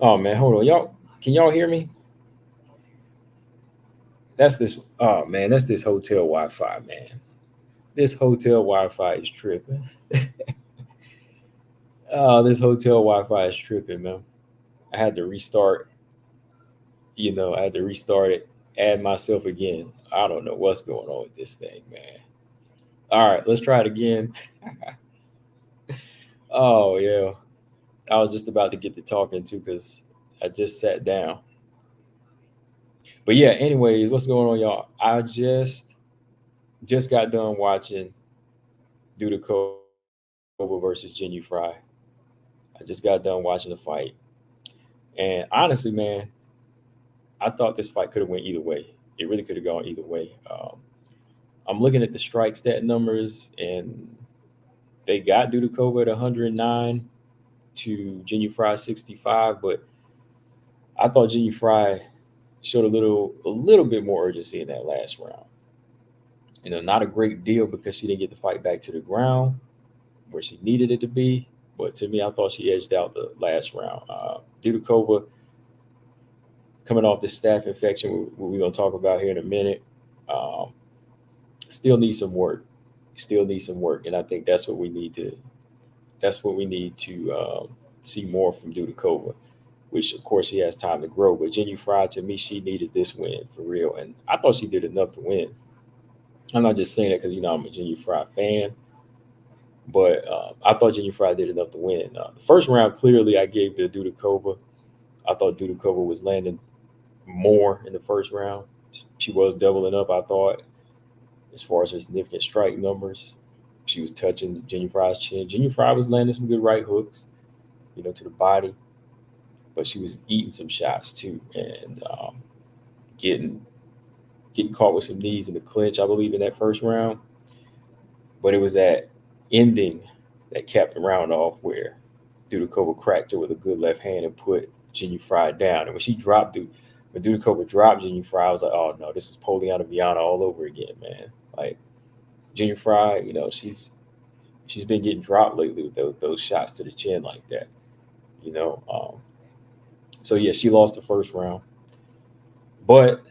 Oh man, hold on, y'all. Can y'all hear me? That's this. Oh man, that's this hotel Wi-Fi, man. This hotel Wi-Fi is tripping. Oh, this hotel Wi-Fi is tripping, man. I had to restart. I had to restart it, add myself again. I don't know what's going on with this thing, man. All right, let's try it again. Oh yeah, I was just about to get to talking too because I just sat down. But yeah, anyways, what's going on, y'all? I just got done watching Dudakova versus Jinyu Fry. I just got done watching the fight, and honestly, man, I thought this fight could have went either way. It really could have gone either way. I'm looking at the strike stat numbers, and they got Dudakova at 109 to Jinyu Fry 65, but I thought Jinyu Fry showed a little bit more urgency in that last round. Not a great deal because she didn't get the fight back to the ground where she needed it to be. But to me, I thought she edged out the last round. Dudakova, coming off this staph infection, we're going to talk about here in a minute, um, still needs some work. Still needs some work, and I think that's what we need to. That's what we need to see more from Dudakova, which of course she has time to grow. But Jenny Fry, to me, she needed this win for real, and I thought she did enough to win. I'm not just saying that because I'm a Jenny Fry fan, but I thought Jenny Fry did enough to win. The first round, clearly, I gave to Dudakova. I thought Dudakova was landing more in the first round. She was doubling up, I thought, as far as her significant strike numbers. She was touching Jenny Fry's chin. Jenny Fry was landing some good right hooks, to the body, but she was eating some shots too, and getting getting caught with some knees in the clinch, I believe, in that first round. But it was that ending that capped the round off where Dudakova cracked her with a good left hand and put Jenny Fry down. And when Dudakova dropped Jenny Fry, I was like, oh no, this is Poliana Viana all over again, man. Like Jenny Fry, she's been getting dropped lately with those shots to the chin like that, you know. So yeah, she lost the first round, but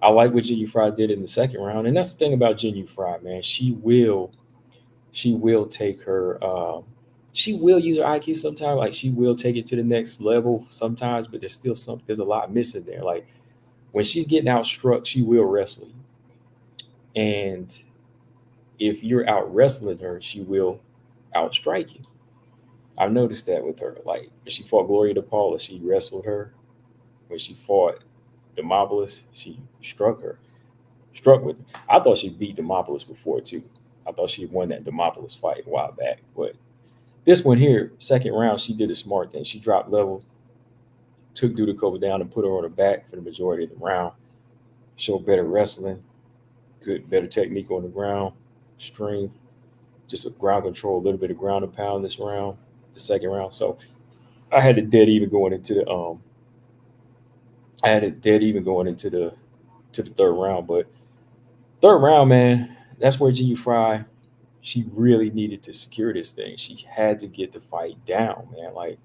I like what Jenny Fry did in the second round, and that's the thing about Jenny Fry, man. She will take her. She will use her IQ sometimes. Like she will take it to the next level sometimes, but there's still some. There's a lot missing there. Like when she's getting outstruck, she will wrestle you, and if you're out wrestling her, she will outstrike you. I've noticed that with her. Like when she fought Gloria DePaula, she wrestled her. When she fought Demopolis, she struck with her. I thought she beat Demopolis before too. I thought she won that Demopolis fight a while back. But this one here, second round, she did a smart thing. She dropped level, took Dudakova down and put her on her back for the majority of the round. Showed better wrestling, better technique on the ground, strength, just a ground control, a little bit of ground and pound this round, the second round. So I had it dead even going into the I had it dead even going into the third round. But third round, man, that's where G Fry, she really needed to secure this thing. She had to get the fight down, man. Like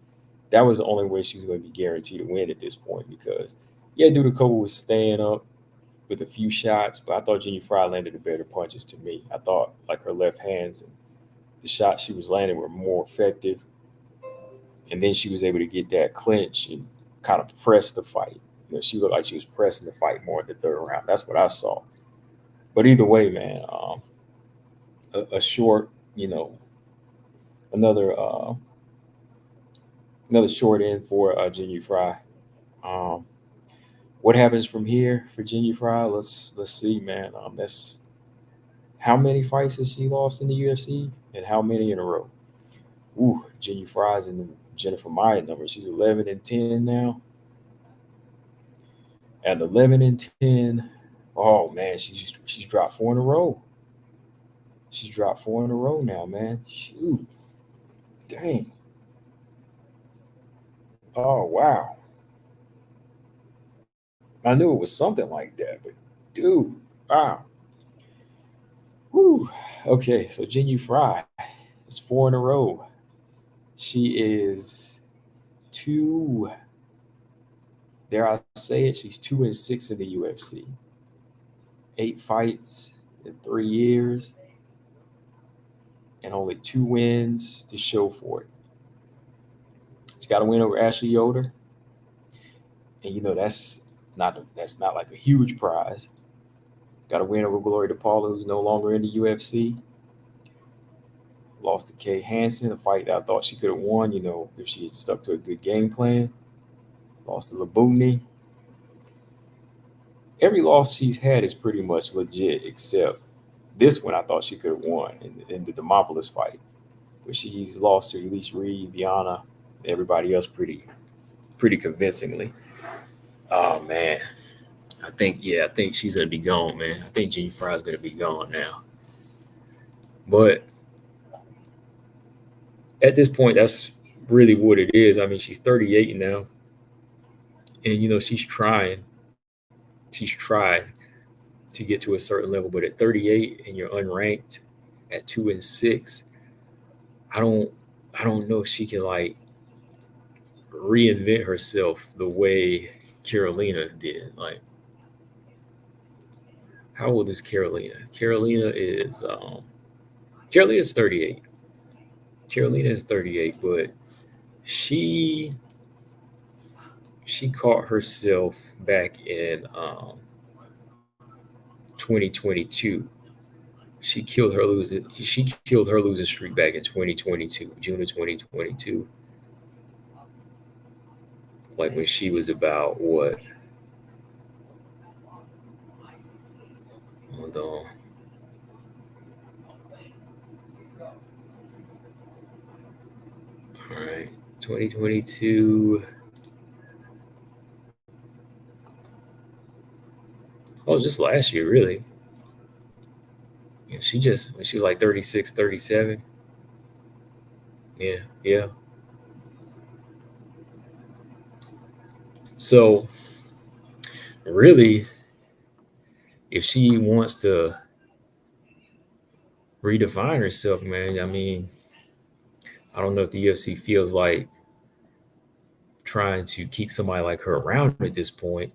that was the only way she was going to be guaranteed to win at this point because yeah, Dudakova was staying up with a few shots, but I thought Jenny Fry landed the better punches to me. I thought like her left hands and the shots she was landing were more effective, and then she was able to get that clinch and kind of press the fight. She looked like she was pressing the fight more in the third round. That's what I saw. But either way, man, a short, another another short end for Jenny Fry. Um, what happens from here for Jenny Fry? Let's see, man. That's how many fights has she lost in the UFC, and how many in a row? Ooh, Jenny Fry's in the Jennifer Maya number. She's 11-10 now. At 11-10, oh man, she's dropped four in a row. She's dropped four in a row now, man. Shoot, dang. Oh wow. I knew it was something like that, but dude, wow. Woo. Okay, so Jenny Fry is four in a row. She is two. dare I say it, she's 2-6 in the UFC. 8 fights in 3 years, and only 2 wins to show for it. She got a win over Ashley Yoder, and that's not like a huge prize. Got a win over Gloria DePaula, who's no longer in the UFC. Lost to Kay Hansen, a fight that I thought she could have won, if she had stuck to a good game plan. Lost to Labuni. Every loss she's had is pretty much legit, except this one I thought she could have won in the Demopoulos fight. But she's lost to Elise Reed, Viana, everybody else pretty convincingly. Oh man. I think she's gonna be gone, man. I think Jenny Frey's gonna be gone now. But at this point, that's really what it is. I mean, she's 38 now, and she's trying. She's tried to get to a certain level, but at 38 and you're unranked at 2-6, I don't know if she can like reinvent herself the way Carolina did. Like, how old is Carolina? Carolina is 38. Carolina is 38, but she caught herself back in 2022. She killed her losing streak back in 2022, June of 2022. Like when she was about what? Hold on. All right, 2022. Oh, just last year, really. Yeah, when she was like 36, 37. Yeah. So, really, if she wants to redefine herself, man, I mean, I don't know if the UFC feels like trying to keep somebody like her around at this point.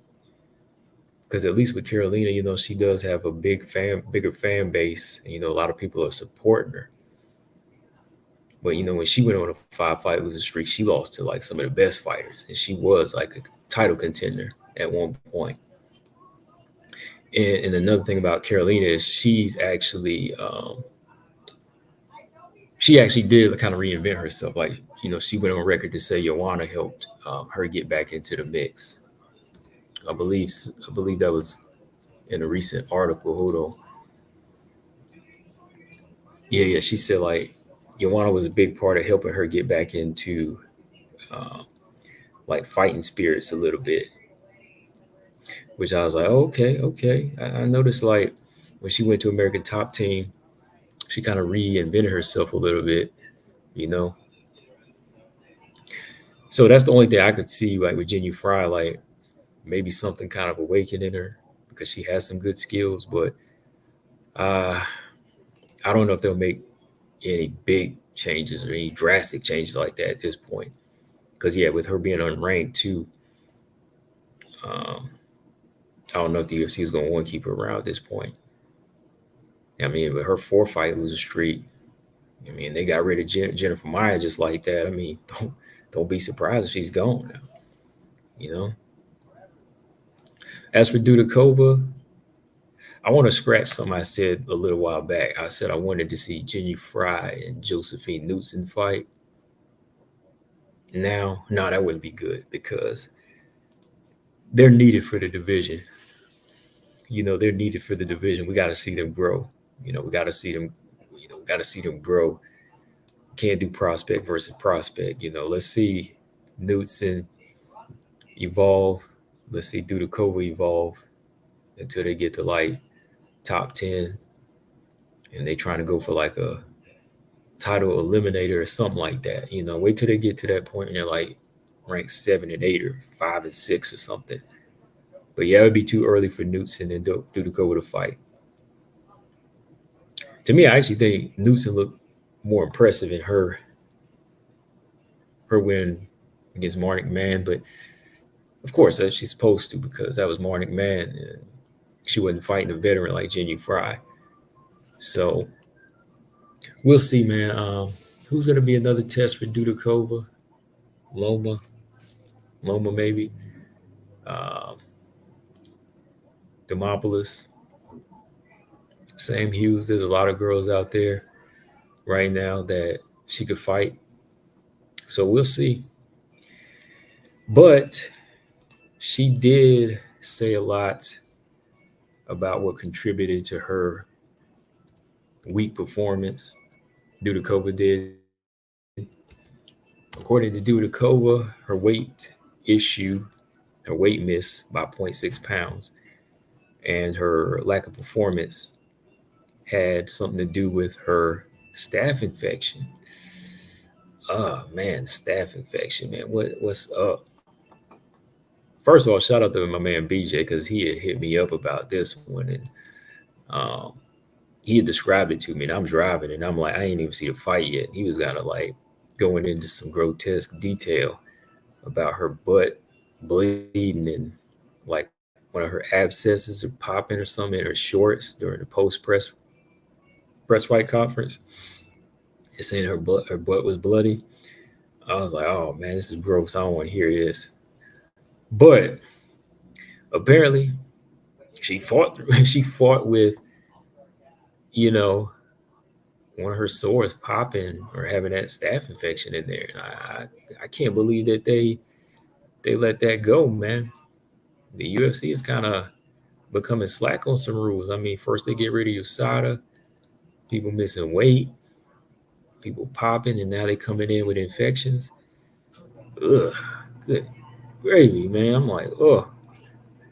Because at least with Carolina, she does have a bigger fan base. And, a lot of people are supporting her. But, when she went on a 5-fight losing streak, she lost to like some of the best fighters. And she was like a title contender at one point. And another thing about Carolina is she actually did kind of reinvent herself. Like, she went on record to say Joanna helped her get back into the mix. I believe that was in a recent article. Hold on. Yeah. She said like Joanna was a big part of helping her get back into like fighting spirits a little bit. Which I was like, oh, okay. I noticed like when she went to American Top Team, she kind of reinvented herself a little bit, So that's the only thing I could see like with Jenny Frey, like maybe something kind of awakened in her because she has some good skills, but I don't know if they'll make any big changes or any drastic changes like that at this point. Because with her being unranked too, I don't know if the UFC is going to want to keep her around at this point. I mean, with her 4-fight losing streak, I mean, they got rid of Jennifer Maia just like that. I mean, don't be surprised if she's gone now. As for Dudakova, I want to scratch something I said a little while back. I said I wanted to see Jenny Frey and Josephine Knudsen fight. Now, no, that wouldn't be good because they're needed for the division. They're needed for the division. We got to see them grow. We got to see them. We got to see them grow. Can't do prospect versus prospect. Let's see Knudsen evolve. Let's see Dudakova evolve until they get to like top 10, and they trying to go for like a title eliminator or something like that. Wait till they get to that point and they're like ranked 7 and 8 or 5 and 6 or something. But it would be too early for Knudsen and Dudakova to fight. To me, I actually think Knudsen looked more impressive in her win against Marnik Mann, but Of course, as she's supposed to, because that was Marnie McMahon, and she wasn't fighting a veteran like Jenny Fry. So we'll see, man. Who's gonna be another test for Dudakova? Loma, Loma maybe. Um, Demopoulos, Sam Hughes. There's a lot of girls out there right now that she could fight. So we'll see. But she did say a lot about what contributed to her weak performance. Dudakova did. According to Dudakova, her weight issue, her weight miss by 0.6 pounds, and her lack of performance had something to do with her staph infection. Oh man, staph infection, man. What's up? First of all, shout out to my man BJ because he had hit me up about this one, and um, he had described it to me, and I'm driving, and I'm like, I ain't even see the fight yet. He was kind of like going into some grotesque detail about her butt bleeding and like one of her abscesses are popping or something in her shorts during the press fight conference. It's saying her butt was bloody. I was like, oh man, this is gross. I don't want to hear this. But apparently, she fought through. She fought with, you know, one of her sores popping or having that staph infection in there. And I can't believe that they let that go, man. The UFC is kind of becoming slack on some rules. I mean, first they get rid of USADA, people missing weight, people popping, and now they coming in with infections. Ugh, good gravy, man. I'm like, oh,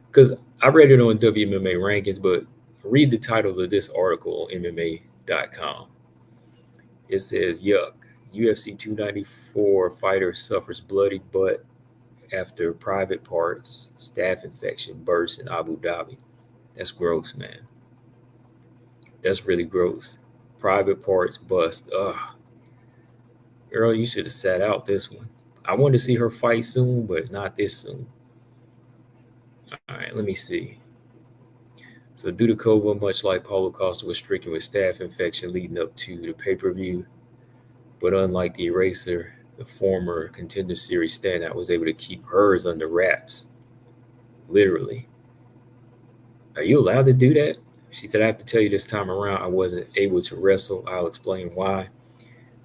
because I read it on WMMA rankings, but read the title of this article on MMA.com. It says, yuck, UFC 294 fighter suffers bloody butt after private parts, staph infection bursts in Abu Dhabi. That's gross, man. That's really gross. Private parts bust. Ugh. Girl, you should have sat out this one. I wanted to see her fight soon, but not this soon. All right, let me see. So Dudakova, much like Paulo Costa, was stricken with staph infection leading up to the pay-per-view. But unlike the Eraser, the former Contender Series standout was able to keep hers under wraps. Literally. Are you allowed to do that? She said, I have to tell you this time around, I wasn't able to wrestle. I'll explain why.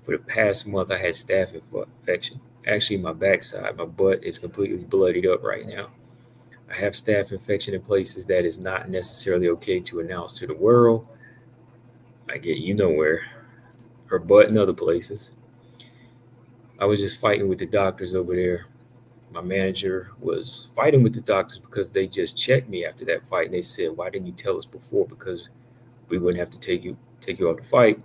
For the past month, I had staph infection. Actually, my backside, my butt is completely bloodied up right now. I have staph infection in places that is not necessarily okay to announce to the world. I get you know where. Her butt and other places. I was just fighting with the doctors over there. My manager was fighting with the doctors because they just checked me after that fight and they said, why didn't you tell us before? Because we wouldn't have to take you off the fight.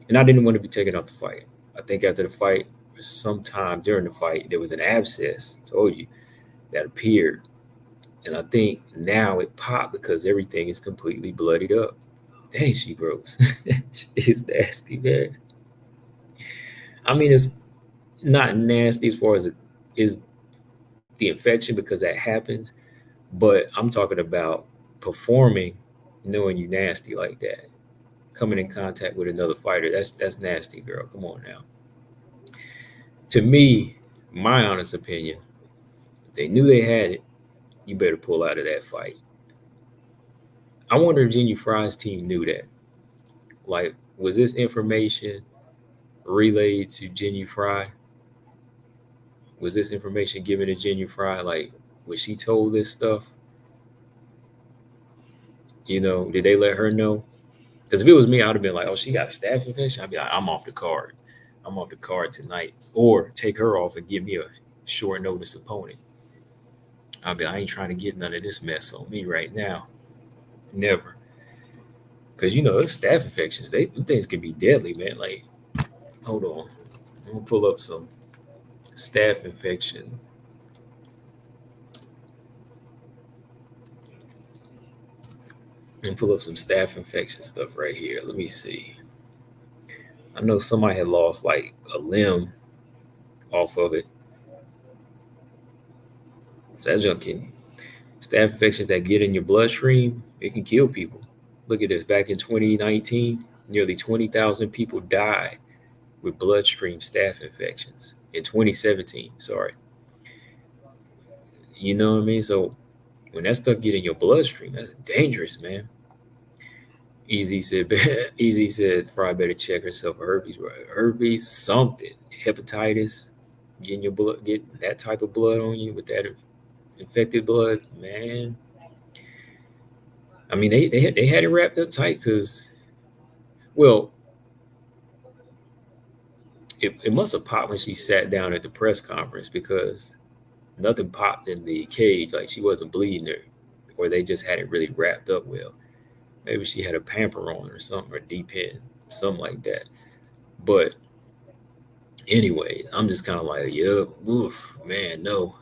And I didn't want to be taken off the fight. I think after the fight, or sometime during the fight, there was an abscess, told you, that appeared. And I think now it popped because everything is completely bloodied up. Dang, she gross. It's nasty, man. I mean, it's not nasty as far as it is the infection because that happens, but I'm talking about performing, knowing you nasty like that, coming in contact with another fighter. That's nasty, girl. Come on now. To me, my honest opinion, if they knew they had it, you better pull out of that fight. I wonder if Jenny Fry's team knew that. Like, was this information relayed to Jenny Fry? Was this information given to Jenny Fry? Like, was she told this stuff? Did they let her know? Because if it was me, I'd have been like, oh, she got a staph infection. I'd be like, I'm off the card. I'm off the card tonight. Or take her off and give me a short notice opponent. I'd be like, I ain't trying to get none of this mess on me right now. Never. Because, those staph infections, things can be deadly, man. Like, hold on. I'm going to pull up some staph infection. And pull up some staph infection stuff right here. Let me see. I know somebody had lost like a limb off of it. So that junk can staph infections that get in your bloodstream, it can kill people. Look at this. Back in 2019, nearly 20,000 people died with bloodstream staph infections. In 2017, sorry. You know what I mean? So when that stuff get in your bloodstream, that's dangerous, man. Easy said, Easy said, Fry better check herself for herpes. Herpes, something, hepatitis, getting your blood, get that type of blood on you with that infected blood, man. I mean, they had it wrapped up tight because, well, it must have popped when she sat down at the press conference because nothing popped in the cage, like she wasn't bleeding or they just had it really wrapped up well. Maybe she had a pamper on or something, or deep in, something like that. But anyway, I'm just kind of like, yeah, oof, man, no.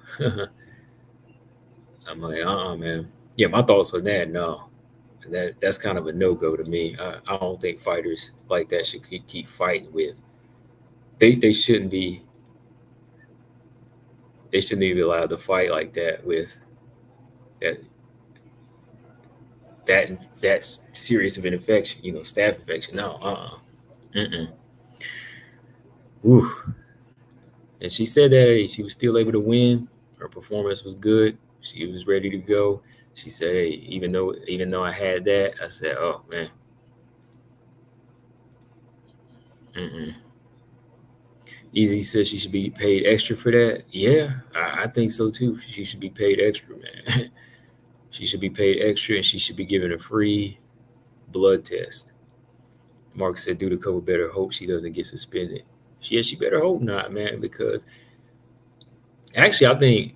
I'm like, man. Yeah, my thoughts on that, no. That's kind of a no go to me. I don't think fighters like that should keep fighting with. They shouldn't be. They shouldn't be allowed to fight like that with that that's serious of an infection. You know, staph infection. No, mm-mm. Ooh. And she said that hey, she was still able to win. Her performance was good. She was ready to go. She said, "Hey, even though I had that, I said, oh man, mm-mm." Easy said she should be paid extra for that. Yeah, I think so too. She should be paid extra, man. She should be paid extra, and she should be given a free blood test. Mark said, Dudakova better hope she doesn't get suspended. She better hope not, man, because actually, I think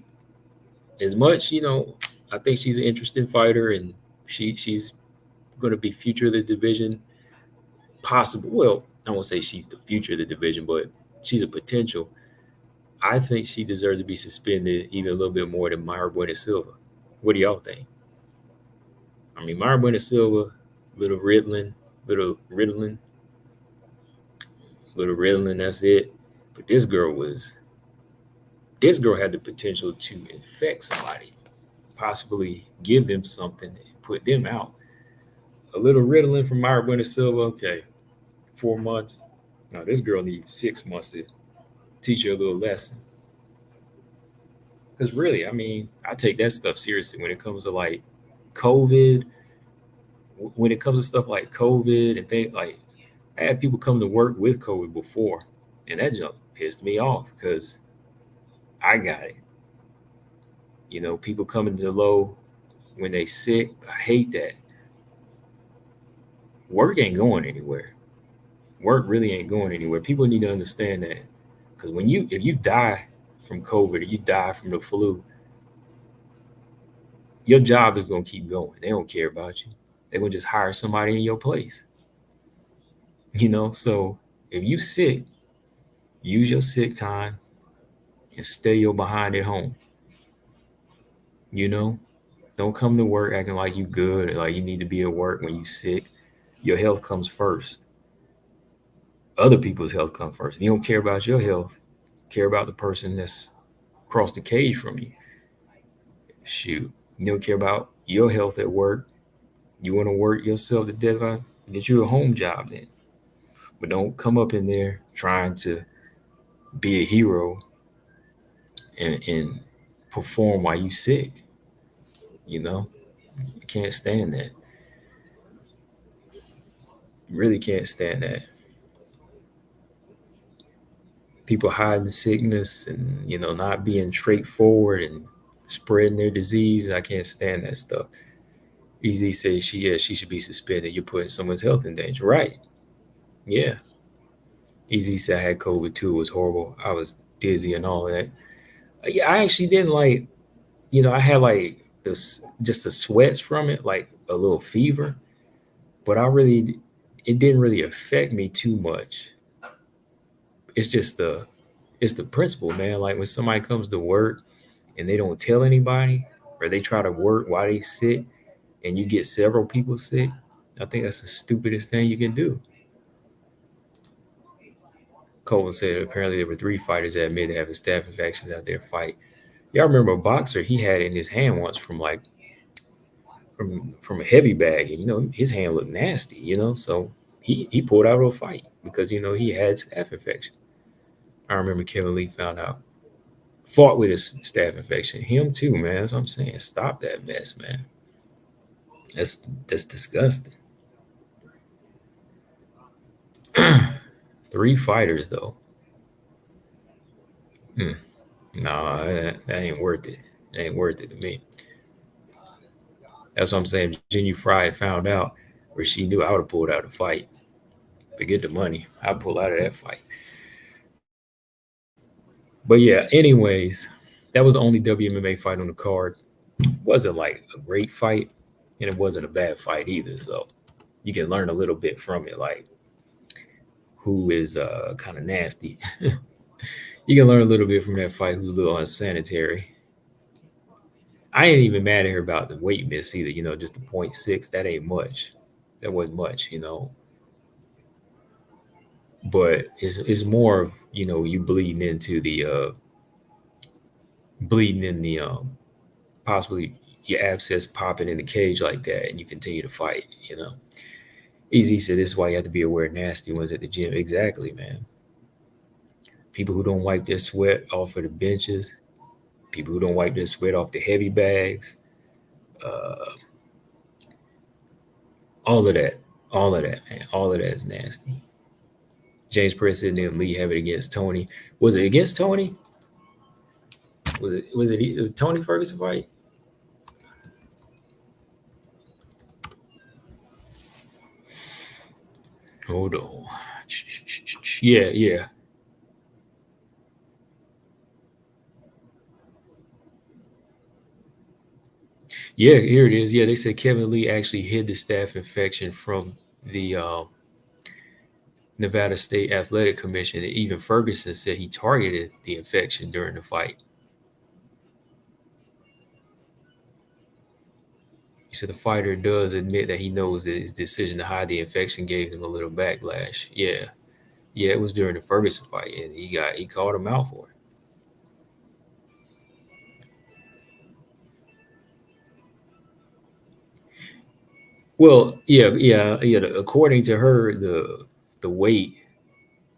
as much, I think she's an interesting fighter, and she's going to be future of the division. Possible. Well, I won't say she's the future of the division, but she's a potential. I think she deserves to be suspended even a little bit more than Myra Buena Silva. What do y'all think? I mean, Myra Buena Silva, little Ritalin, little Ritalin, little Ritalin. That's it. But this girl had the potential to infect somebody, possibly give them something and put them out. A little Ritalin from Myra Buena Silva, okay, 4 months. Now this girl needs 6 months to teach her a little lesson. Because really, I mean, I take that stuff seriously when it comes to like COVID. When it comes to stuff like COVID and things like, I had people come to work with COVID before, and that junk pissed me off because I got it. People coming to the low when they sick. I hate that. Work ain't going anywhere. Work really ain't going anywhere. People need to understand that because if you die from COVID or you die from the flu, your job is gonna keep going. They don't care about you. They're gonna just hire somebody in your place. So if you sick, use your sick time and stay your behind at home. You know, don't come to work acting like you good or like you need to be at work when you sick. Your health comes first. Other people's health comes first. If you don't care about your health, care about the person that's across the cage from you. Shoot, you don't care about your health at work. You want to work yourself to death. Get you a home job then. But don't come up in there trying to be a hero and perform while you sick. You can't stand that. You really can't stand that. People hiding sickness and not being straightforward and spreading their disease. I can't stand that stuff. Easy says she should be suspended. You're putting someone's health in danger. Right. Yeah. Easy said I had COVID too. It was horrible. I was dizzy and all of that. Yeah, I actually didn't like, I had like this just the sweats from it, like a little fever. But it didn't really affect me too much. It's just it's the principle, man. Like when somebody comes to work and they don't tell anybody, or they try to work while they sick, and you get several people sick, I think that's the stupidest thing you can do. Colvin said apparently there were 3 fighters that admitted having staph infections out there fight. Y'all remember a boxer he had in his hand once from like from a heavy bag, and his hand looked nasty, so he pulled out of a fight because he had staph infection. I remember Kevin Lee found out, fought with his staph infection. Him too, man. That's what I'm saying. Stop that mess, man. That's disgusting. Three fighters though. Hmm. Nah, that ain't worth it. That ain't worth it to me. That's what I'm saying. Virginia Fry found out where she knew I would have pulled out a fight. Forget the money. I'd pull out of that fight. But yeah, anyways, that was the only WMMA fight on the card. It wasn't like a great fight, and it wasn't a bad fight either. So you can learn a little bit from it, like who is kind of nasty. You can learn a little bit from that fight who's a little unsanitary. I ain't even mad at her about the weight miss either, just the point six. That ain't much. That wasn't much. But it's more of, you bleeding into the bleeding in the possibly your abscess popping in the cage like that, and you continue to fight. Easy said this is why you have to be aware of nasty ones at the gym. Exactly, man. People who don't wipe their sweat off of the benches, people who don't wipe their sweat off the heavy bags, uh, all of that, all of that, man, all of that is nasty. James Perez said then Lee have it against Tony. Was it against Tony? Was it Tony Ferguson fight? Hold on. Yeah, yeah. Yeah, here it is. Yeah, they said Kevin Lee actually hid the staph infection from the Nevada State Athletic Commission. And even Ferguson said he targeted the infection during the fight. He said the fighter does admit that he knows that his decision to hide the infection gave him a little backlash. Yeah. Yeah, it was during the Ferguson fight, and he called him out for it. Well, yeah, yeah, yeah. According to her, the weight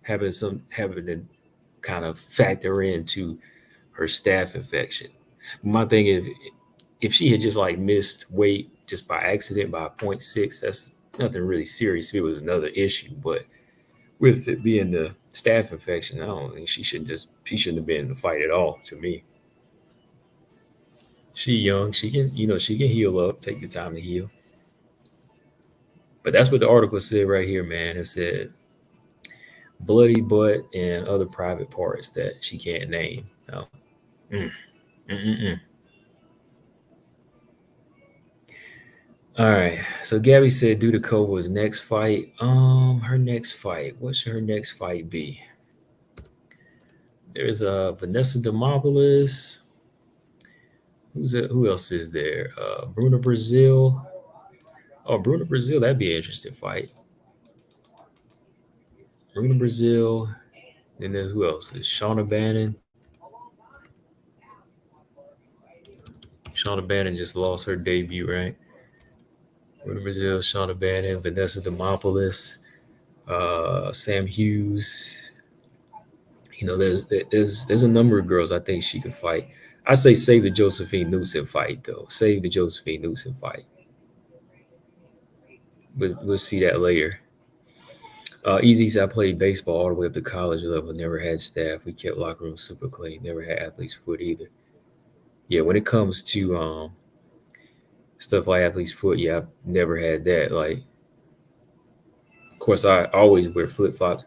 having to kind of factor into her staph infection. My thing is, if she had just like missed weight just by accident by point six, that's nothing really serious. If it was another issue, but with it being the staph infection, I don't think she shouldn't have been in the fight at all. To me, she young, she can heal up, take the time to heal. But that's what the article said right here, man. It said bloody butt and other private parts that she can't name. No. Mm, mm, mm, mm. All right. So Gabby said Dudakova's next fight. Her next fight. What should her next fight be? There's Vanessa Demopoulos. Who's that? Who else is there? Bruna Brazil. Oh, Bruna Brazil. That'd be an interesting fight. Bruna Brazil. And then who else? Is Shauna Bannon. Shauna Bannon just lost her debut, right? Bruna Brazil, Shauna Bannon, Vanessa Demopoulos, Sam Hughes. There's a number of girls I think she could fight. I say save the Josephine Newsom fight though. Save the Josephine Newsom fight. But we'll see that later. Easy said I played baseball all the way up to college level. Never had staff. We kept locker room super clean. Never had athlete's foot either. Yeah, when it comes to stuff like athlete's foot, yeah, I've never had that. Like, of course, I always wear flip flops.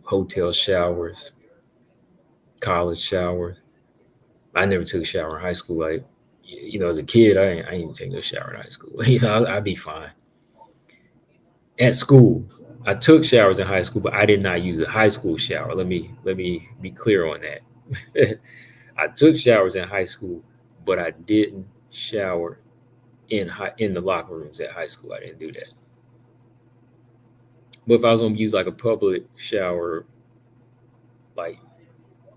Hotel showers, college showers. I never took a shower in high school. Like, as a kid, I ain't even take no shower in high school. I'd be fine. At school, I took showers in high school, but I did not use the high school shower. Let me be clear on that. I took showers in high school, but I didn't shower in the locker rooms at high school. I didn't do that. But if I was gonna use like a public shower, like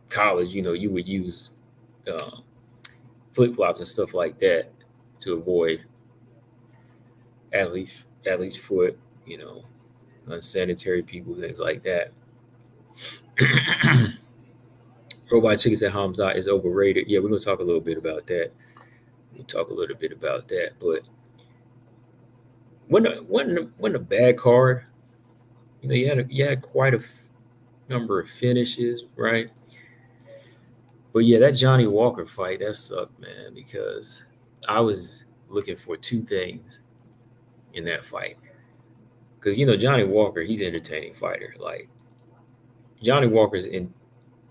college, you would use flip flops and stuff like that to avoid athlete's foot, unsanitary people, things like that. Robot Chicken said Hamzat is overrated. Yeah, we're gonna talk a little bit about that. We'll talk a little bit about that. But wasn't a bad card. You had quite a number of finishes, right? But yeah, that Johnny Walker fight, that sucked, man, because I was looking for two things in that fight. Because Johnny Walker, he's an entertaining fighter. Like Johnny Walker's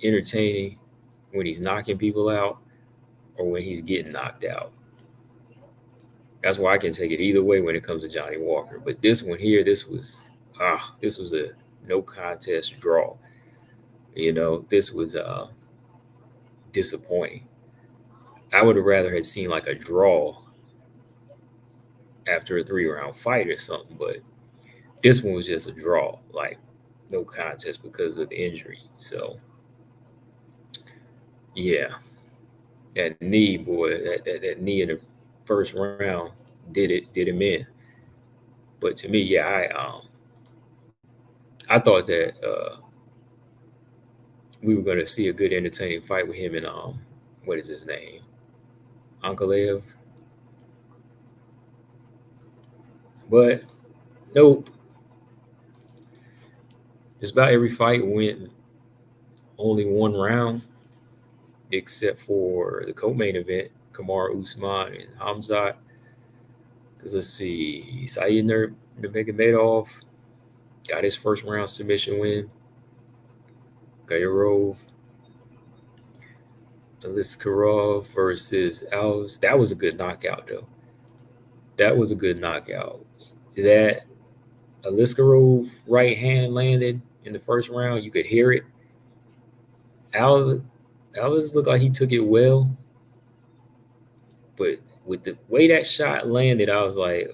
entertaining when he's knocking people out or when he's getting knocked out. That's why I can take it either way when it comes to Johnny Walker. But this one here, this was a no contest draw. This was disappointing. I would have rather had seen like a draw after a 3-round fight or something, but this one was just a draw, like no contest because of the injury. So yeah, that knee, boy, that knee in the first round did him in. But to me, yeah, I thought that we were going to see a good, entertaining fight with him and what is his name, Ankalaev. But nope. Just about every fight went only one round, except for the co-main event, Kamaru Usman and Hamzat. Because let's see, Saeed Nurmagomedov got his first round submission win. Gayrov, Aliskarov versus Alves. That was a good knockout, though. That was a good knockout. That Aliskarov right hand landed in the first round. You could hear it. Alves looked like he took it well. But with the way that shot landed, I was like,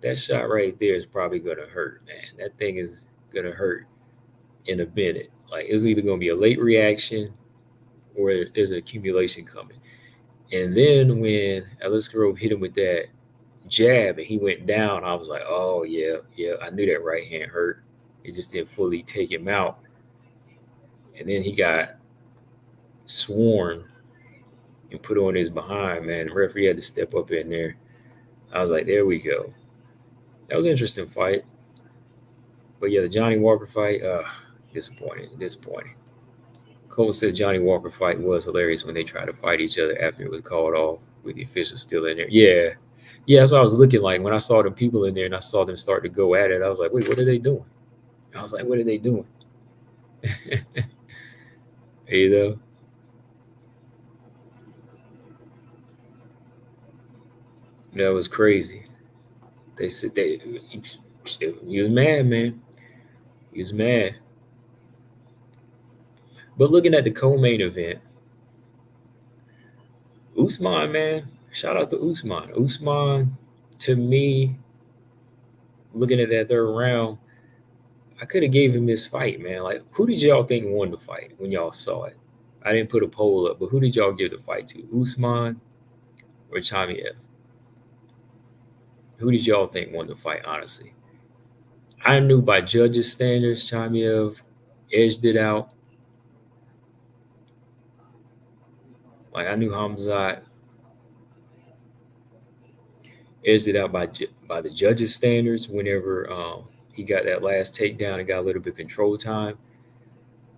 that shot right there is probably going to hurt, man. That thing is going to hurt in a minute. Like, it's either going to be a late reaction or there's an accumulation coming. And then when Aliskarov hit him with that jab and he went down, I was like, oh, yeah, I knew that right hand hurt. It just didn't fully take him out. And then he got sworn and put on his behind, man. The referee had to step up in there. I was like, there we go. That was an interesting fight. But yeah, the Johnny Walker fight, disappointing. Cole said Johnny Walker fight was hilarious when they tried to fight each other after it was called off with the officials still in there. Yeah, that's what I was looking like when I saw the people in there and I saw them start to go at it. I was like, wait, what are they doing? That was crazy. They said he was mad, man. He was mad. But looking at the co-main event, Usman, man, shout out to Usman. Usman, to me, looking at that third round, I could have gave him this fight, man. Like, who did y'all think won the fight when y'all saw it? I didn't put a poll up, but who did y'all give the fight to? Usman or Chimaev? Who did y'all think won the fight, honestly? I knew by judges' standards, Chimaev edged it out. Like, I knew Hamzat edged it out by the judges' standards whenever he got that last takedown and got a little bit of control time.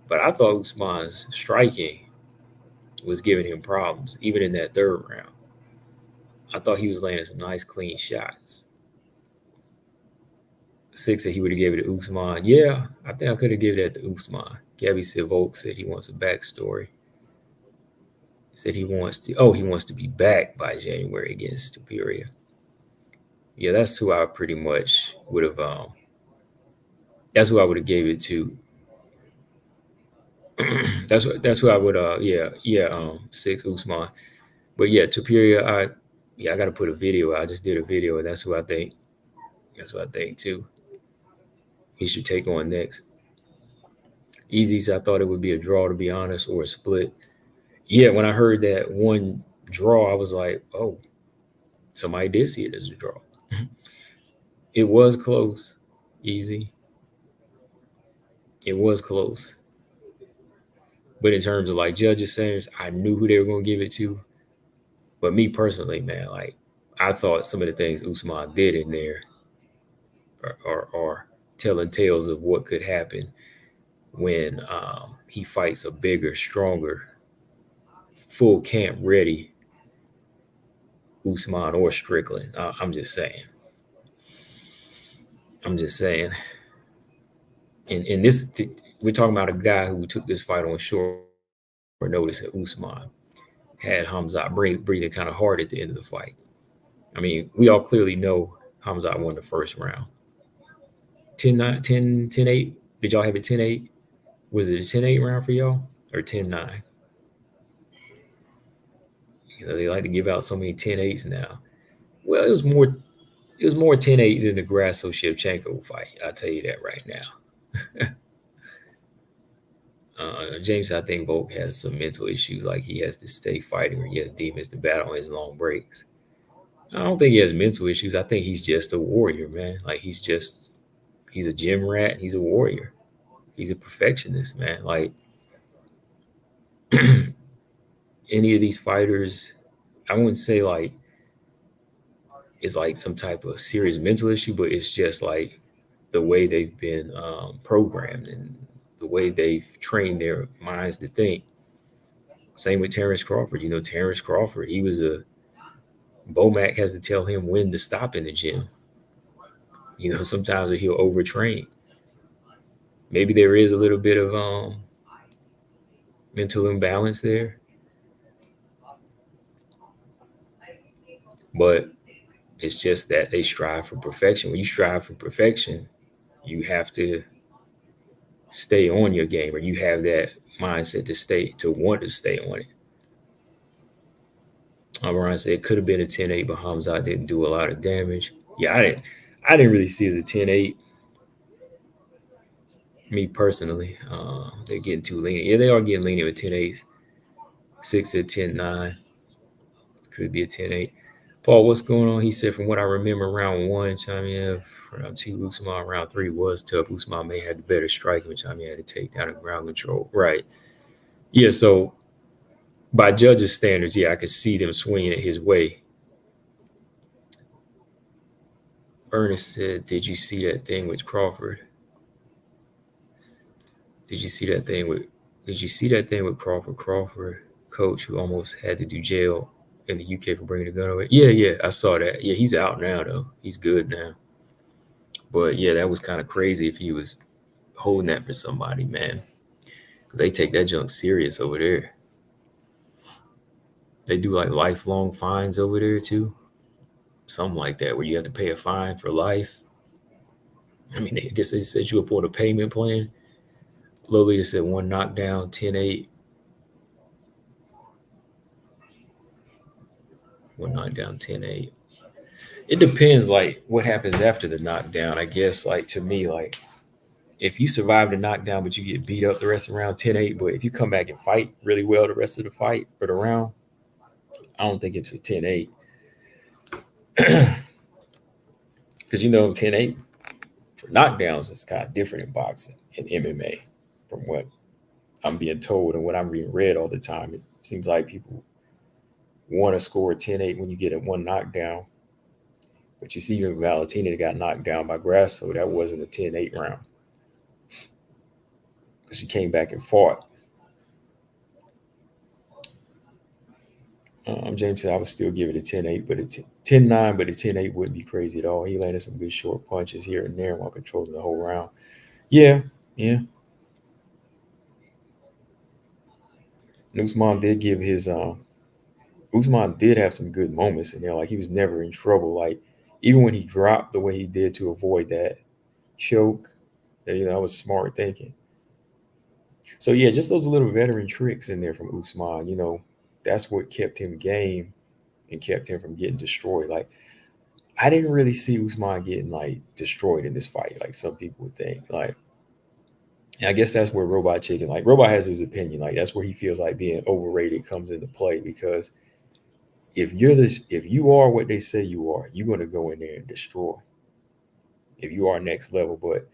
But I thought Usman's striking was giving him problems, even in that third round. I thought he was landing some nice, clean shots. Six said he would have gave it to Usman. Yeah, I think I could have given that to Usman. Gabby Silvolk said he wants a backstory. He said he wants to be back by January against Superior. Yeah, that's who I pretty much would have. That's who I would have gave it to. that's who I would. Six Usman. But yeah, Superior. I got to put a video. I just did a video, and that's who I think. That's what I think too. He should take on next. Easy's, I thought it would be a draw, to be honest, or a split. Yeah, when I heard that one draw, I was like, oh, somebody did see it as a draw. It was close, easy. It was close. But in terms of like judges saying, I knew who they were going to give it to. But me personally, man, like I thought some of the things Usman did in there are telling tales of what could happen when he fights a bigger, stronger, full camp ready Usman or Strickland. I'm just saying. I'm just saying. And this, we're talking about a guy who took this fight on short notice at Usman. Had Hamzat breathing kind of hard at the end of the fight. I mean, we all clearly know Hamzat won the first round. 10-9, 10-8. Did y'all have it 10-8? Was it a 10-8 round for y'all or 10-9? You know, they like to give out so many 10-8s now. Well, it was more 10-8 than the Grasso Shevchenko fight. I'll tell you that right now. James, I think Volk has some mental issues, like he has to stay fighting or he has demons to battle on his long breaks. I don't think he has mental issues. I think he's just a warrior, man. Like he's a gym rat. He's a warrior. He's a perfectionist, man. Like any of these fighters, I wouldn't say like it's like some type of serious mental issue, but it's just like the way they've been programmed and the way they've trained their minds to think. Same with Terrence Crawford. You know, Terrence Crawford, he was a Bomac has to tell him when to stop in the gym. You know, sometimes he'll overtrain. Maybe there is a little bit of mental imbalance there, but it's just that they strive for perfection. When you strive for perfection, you have to stay on your game, or you have that mindset to want to stay on it. Ryan said it could have been a 10-8, but Hamzat didn't do a lot of damage. Yeah, I didn't really see it as a 10-8. Me personally, they're getting too lenient. Yeah, they are getting lenient with 10-8s. 6 at 10-9. Could be a 10-8. Paul, what's going on? He said, from what I remember, round one, Chamiev, round two, Usman, round three was tough. Usman may have the better striking, but Chamiev had to take down the ground control. Right. Yeah, so by judges' standards, yeah, I could see them swinging it his way. Ernest said, did you see that thing with Crawford? Did you see that thing with Crawford? Crawford, coach who almost had to do jail in the UK for bringing the gun away. Yeah, I saw that. Yeah, he's out now though. He's good now. But yeah, that was kind of crazy if he was holding that for somebody, man. Because they take that junk serious over there. They do like lifelong fines over there too. Something like that, where you have to pay a fine for life. I mean, I guess they set you up on a payment plan. Lolita said one knockdown, 10-8. One knockdown, 10-8. It depends, like, what happens after the knockdown. I guess, like, to me, like, if you survive the knockdown but you get beat up the rest of the round, 10-8. But if you come back and fight really well the rest of the fight or the round, I don't think it's a 10-8. Because, you know, 10-8 for knockdowns is kind of different in boxing and MMA from what I'm being told and what I'm being read all the time. It seems like people want to score 10-8 when you get a one knockdown. But you see, even Valentina got knocked down by Grasso. That wasn't a 10-8 round. Because she came back and fought. James said I would still give it a 10-8, but a 10-9, but a 10-8 wouldn't be crazy at all. He landed some good short punches here and there while controlling the whole round. Yeah. Usman did give his Usman did have some good moments in there. Like he was never in trouble. Like even when he dropped the way he did to avoid that choke, you know, that was smart thinking. So yeah, just those little veteran tricks in there from Usman, you know, that's what kept him game and kept him from getting destroyed. Like I didn't really see Usman getting like destroyed in this fight, like some people would think. Like I guess that's where Robot Chicken, like Robot has his opinion. Like that's where he feels like being overrated comes into play because if you are what they say you are, you're gonna go in there and destroy. If you are next level, but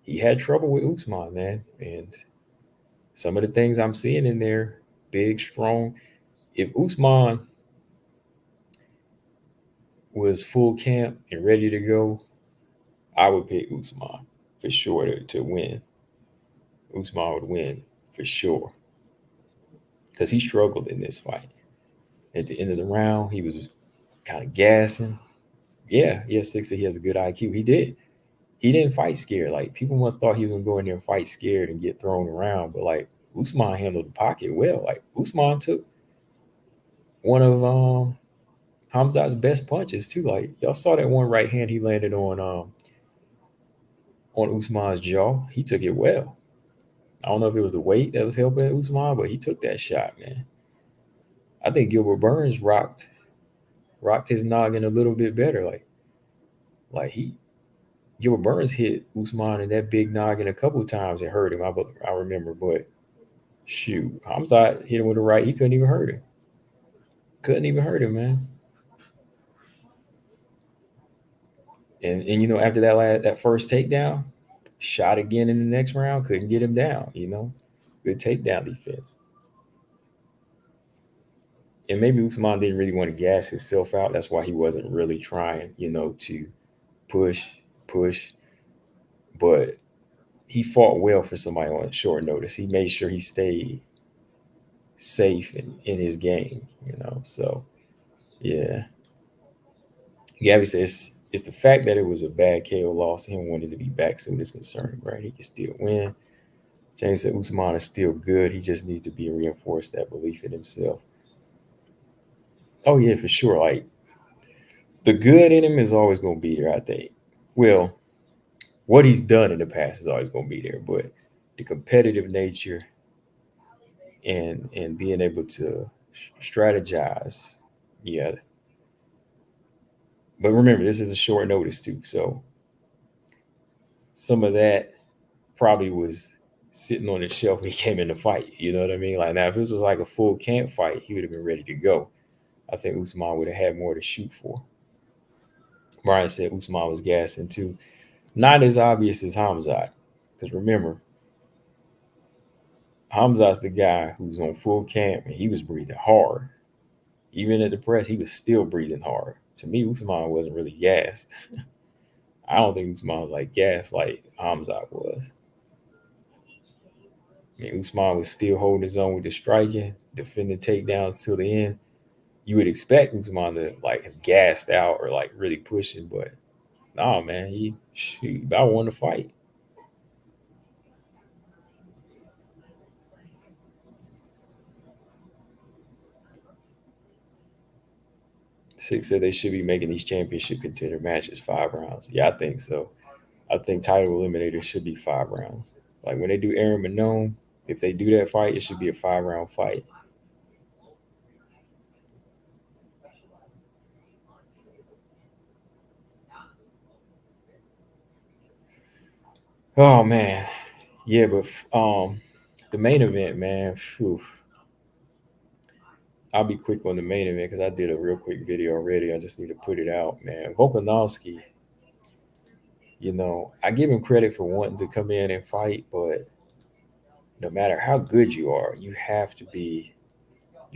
he had trouble with Usman, man, and some of the things I'm seeing in there, big, strong. If Usman was full camp and ready to go, I would pick Usman for sure to win. Usman would win for sure because he struggled in this fight. At the end of the round, he was kind of gassing. Yeah, Six said he has a good IQ. He did. He didn't fight scared. Like people must thought he was gonna go in there and fight scared and get thrown around, but like Usman handled the pocket well. Like Usman took one of Hamzat's best punches too. Like y'all saw that one right hand he landed on Usman's jaw. He took it well. I don't know if it was the weight that was helping Usman, but he took that shot, man. I think Gilbert Burns rocked his noggin a little bit better. Like he Gilbert Burns hit Usman in that big noggin a couple of times and hurt him. I remember, but shoot, Hamzat hit him with the right. He couldn't even hurt him. Couldn't even hurt him, man. And you know, after that first takedown, shot again in the next round, couldn't get him down. You know, good takedown defense. And maybe Usman didn't really want to gas himself out. That's why he wasn't really trying, you know, to push, push. But he fought well for somebody on short notice. He made sure he stayed safe in his game, you know. So yeah. Gabby says it's the fact that it was a bad KO loss. Him wanting to be back soon is concerning, right? He can still win. James said Usman is still good. He just needs to be reinforced that belief in himself. Oh yeah, for sure. Like the good in him is always going to be there, I think. Well, what he's done in the past is always going to be there, but the competitive nature and being able to strategize, yeah. But remember, this is a short notice too, so some of that probably was sitting on the shelf when he came in the fight. You know what I mean? Like now, if this was like a full camp fight, he would have been ready to go. I think Usman would have had more to shoot for. Brian said Usman was gassing too. Not as obvious as Hamzat. Because remember, Hamzat's the guy who's on full camp and he was breathing hard. Even at the press, he was still breathing hard. To me, Usman wasn't really gassed. I don't think Usman was like gassed like Hamzat was. I mean, Usman was still holding his own with the striking, defending takedowns till the end. You would expect Usman to like have gassed out or like really pushing, but nah, man, he about won the fight. Six said they should be making these championship contender matches 5 rounds. Yeah, I think so. I think title eliminator should be 5 rounds. Like when they do Aaron Manone, if they do that fight, it should be a 5 round fight. Oh man, yeah, but the main event, man. Phew, I'll be quick on the main event because I did a real quick video already. I just need to put it out, man. Volkanovski, you know, I give him credit for wanting to come in and fight, but no matter how good you are, you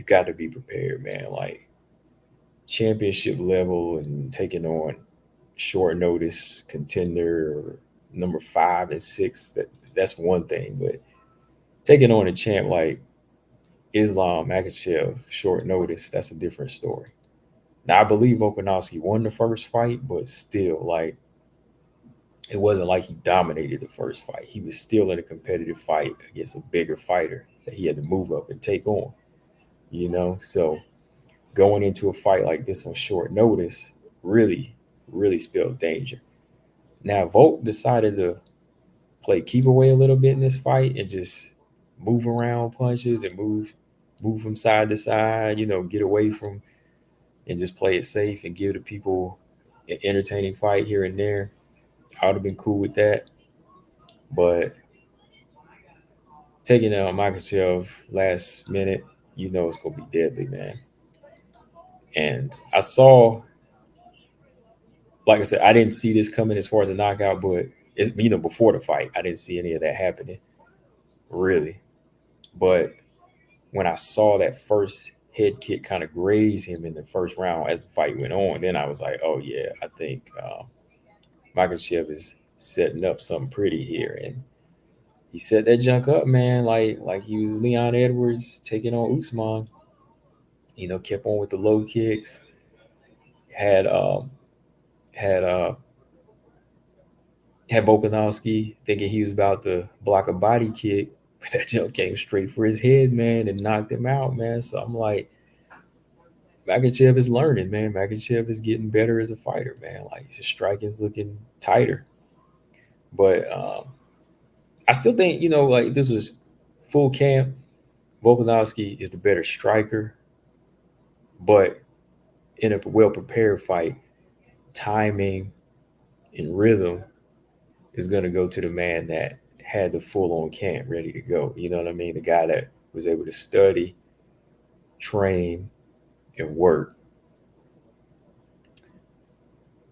got to be prepared, man. Like championship level and taking on short notice contender or number 5 and 6, that's one thing, but taking on a champ like Islam Makachev short notice, that's a different story. Now I believe Volkanovski won the first fight, but still, like it wasn't like he dominated the first fight. He was still in a competitive fight against a bigger fighter that he had to move up and take on. You know, so going into a fight like this on short notice really, really spelled danger. Now Volk decided to play keep away a little bit in this fight and just move around punches and move from side to side, you know, get away from and just play it safe and give the people an entertaining fight here and there. I would have been cool with that. But taking out Makachev last minute, you know it's gonna be deadly, man. And I saw, like I said, I didn't see this coming as far as a knockout, but it's, before the fight, I didn't see any of that happening, really. But when I saw that first head kick kind of graze him in the first round as the fight went on, then I was like, oh yeah, I think Makachev is setting up something pretty here, and he set that junk up, man, like he was Leon Edwards taking on Usman. Kept on with the low kicks. Had had had Volkanovski thinking he was about to block a body kick, but that jump came straight for his head, man, and knocked him out, man. So I'm like, Makachev is learning, man. Makachev is getting better as a fighter, man. Like his striking's looking tighter. But I still think, like if this was full camp, Volkanovski is the better striker. But in a well prepared fight, timing and rhythm is going to go to the man that had the full on camp ready to go. You know what I mean? The guy that was able to study, train, and work.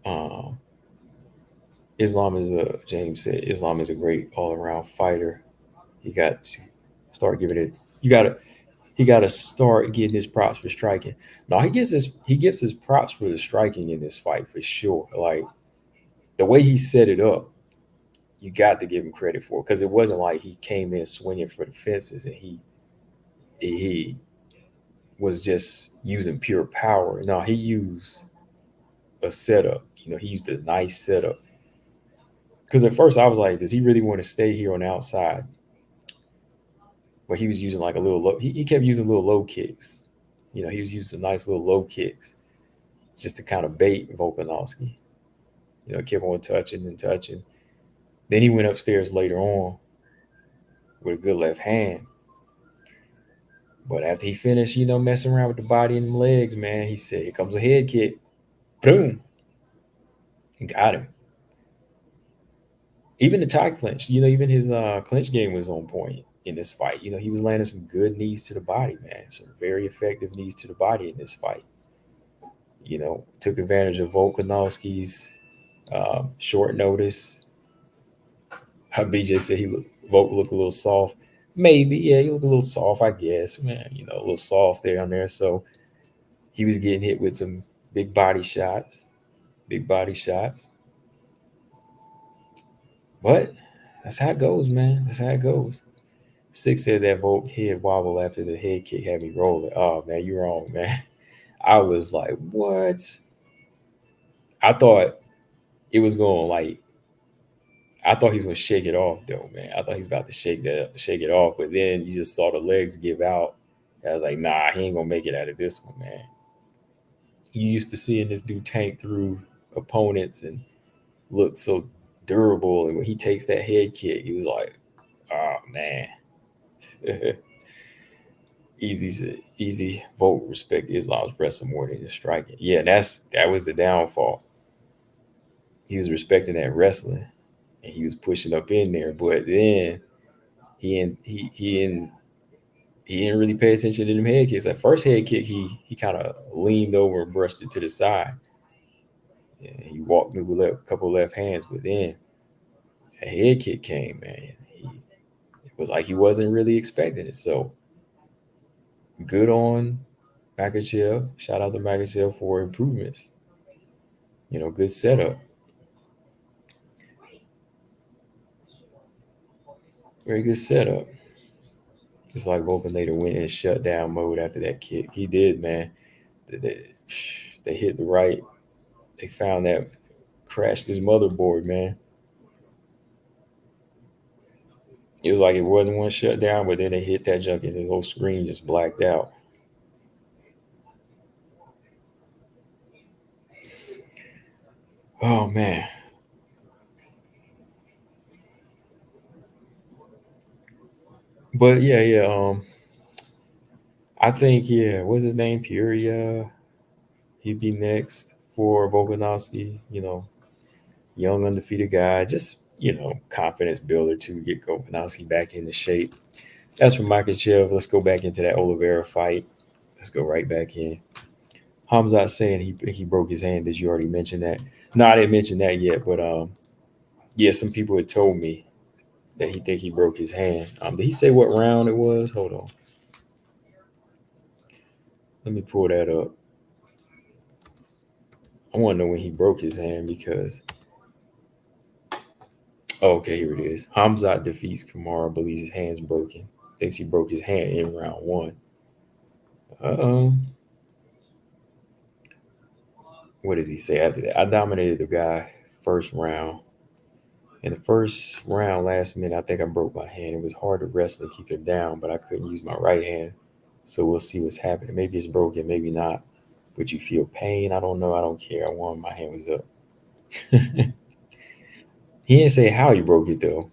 Um, James said, Islam is a great all around fighter. He got to start giving it. He got to start getting his props for striking. No, he gets his props for the striking in this fight for sure. Like the way he set it up, you got to give him credit for, because it wasn't like he came in swinging for the fences and he was just using pure power. No, he used a setup. He used a nice setup. Because at first I was like, does he really want to stay here on the outside? But he was using like a little low. He kept using little low kicks. He was using nice little low kicks just to kind of bait Volkanovski. Kept on touching and touching. Then he went upstairs later on with a good left hand. But after he finished, messing around with the body and the legs, man, he said, here comes a head kick. Boom. And got him. Even the tie clinch, even his clinch game was on point in this fight. He was landing some good knees to the body, man. Some very effective knees to the body in this fight. Took advantage of Volkanovski's short notice. BJ said Volk looked a little soft. Maybe, yeah, he looked a little soft, I guess, man. A little soft down there. So he was getting hit with some big body shots. But that's how it goes, man. That's how it goes. Six said that Volk head wobble after the head kick had me rolling. Oh, man, you're wrong, man. I was like, what? I thought it was going like, I thought he was going to shake it off, though, man. I thought he was about to shake it off. But then you just saw the legs give out. I was like, nah, he ain't going to make it out of this one, man. You used to seeing this dude tank through opponents and look so durable. And when he takes that head kick, he was like, oh, man. Easy vote. Respect Islam's wrestling more than his striking. Yeah, that was the downfall. He was respecting that wrestling, and he was pushing up in there. But then he didn't really pay attention to them head kicks. That first head kick, he kind of leaned over and brushed it to the side. And he walked me with a couple left hands, but then a head kick came, man. It was like he wasn't really expecting it. So good on Makachev. Shout out to Makachev for improvements. Good setup. Very good setup. It's like Volkan later went in shutdown mode after that kick. He did, man. They hit the right. They found that crashed his motherboard, man. It was like it wasn't one shutdown, but then they hit that junk and his whole screen just blacked out. Oh man. But yeah. I think what's his name? Peoria. He'd be next for Volkanovski. Young undefeated guy. Just confidence builder to get Volkanovski back into shape. That's from Makachev. Let's go back into that Oliveira fight. Let's go right back in. Hamzat saying he broke his hand. Did you already mention that? No, I didn't mention that yet. But yeah, some people had told me that he think he broke his hand. Did he say what round it was? Hold on, let me pull that up. I want to know when he broke his hand because. Oh, okay, here it is. Hamzat defeats Kamara, believes his hand's broken. Thinks he broke his hand in round one. Uh-oh. What does he say after that? I dominated the guy first round. In the first round, last minute, I think I broke my hand. It was hard to wrestle and keep it down, but I couldn't use my right hand. So we'll see what's happening. Maybe it's broken, maybe not. But you feel pain? I don't know. I don't care. I won. My hand was up. He didn't say how he broke it though.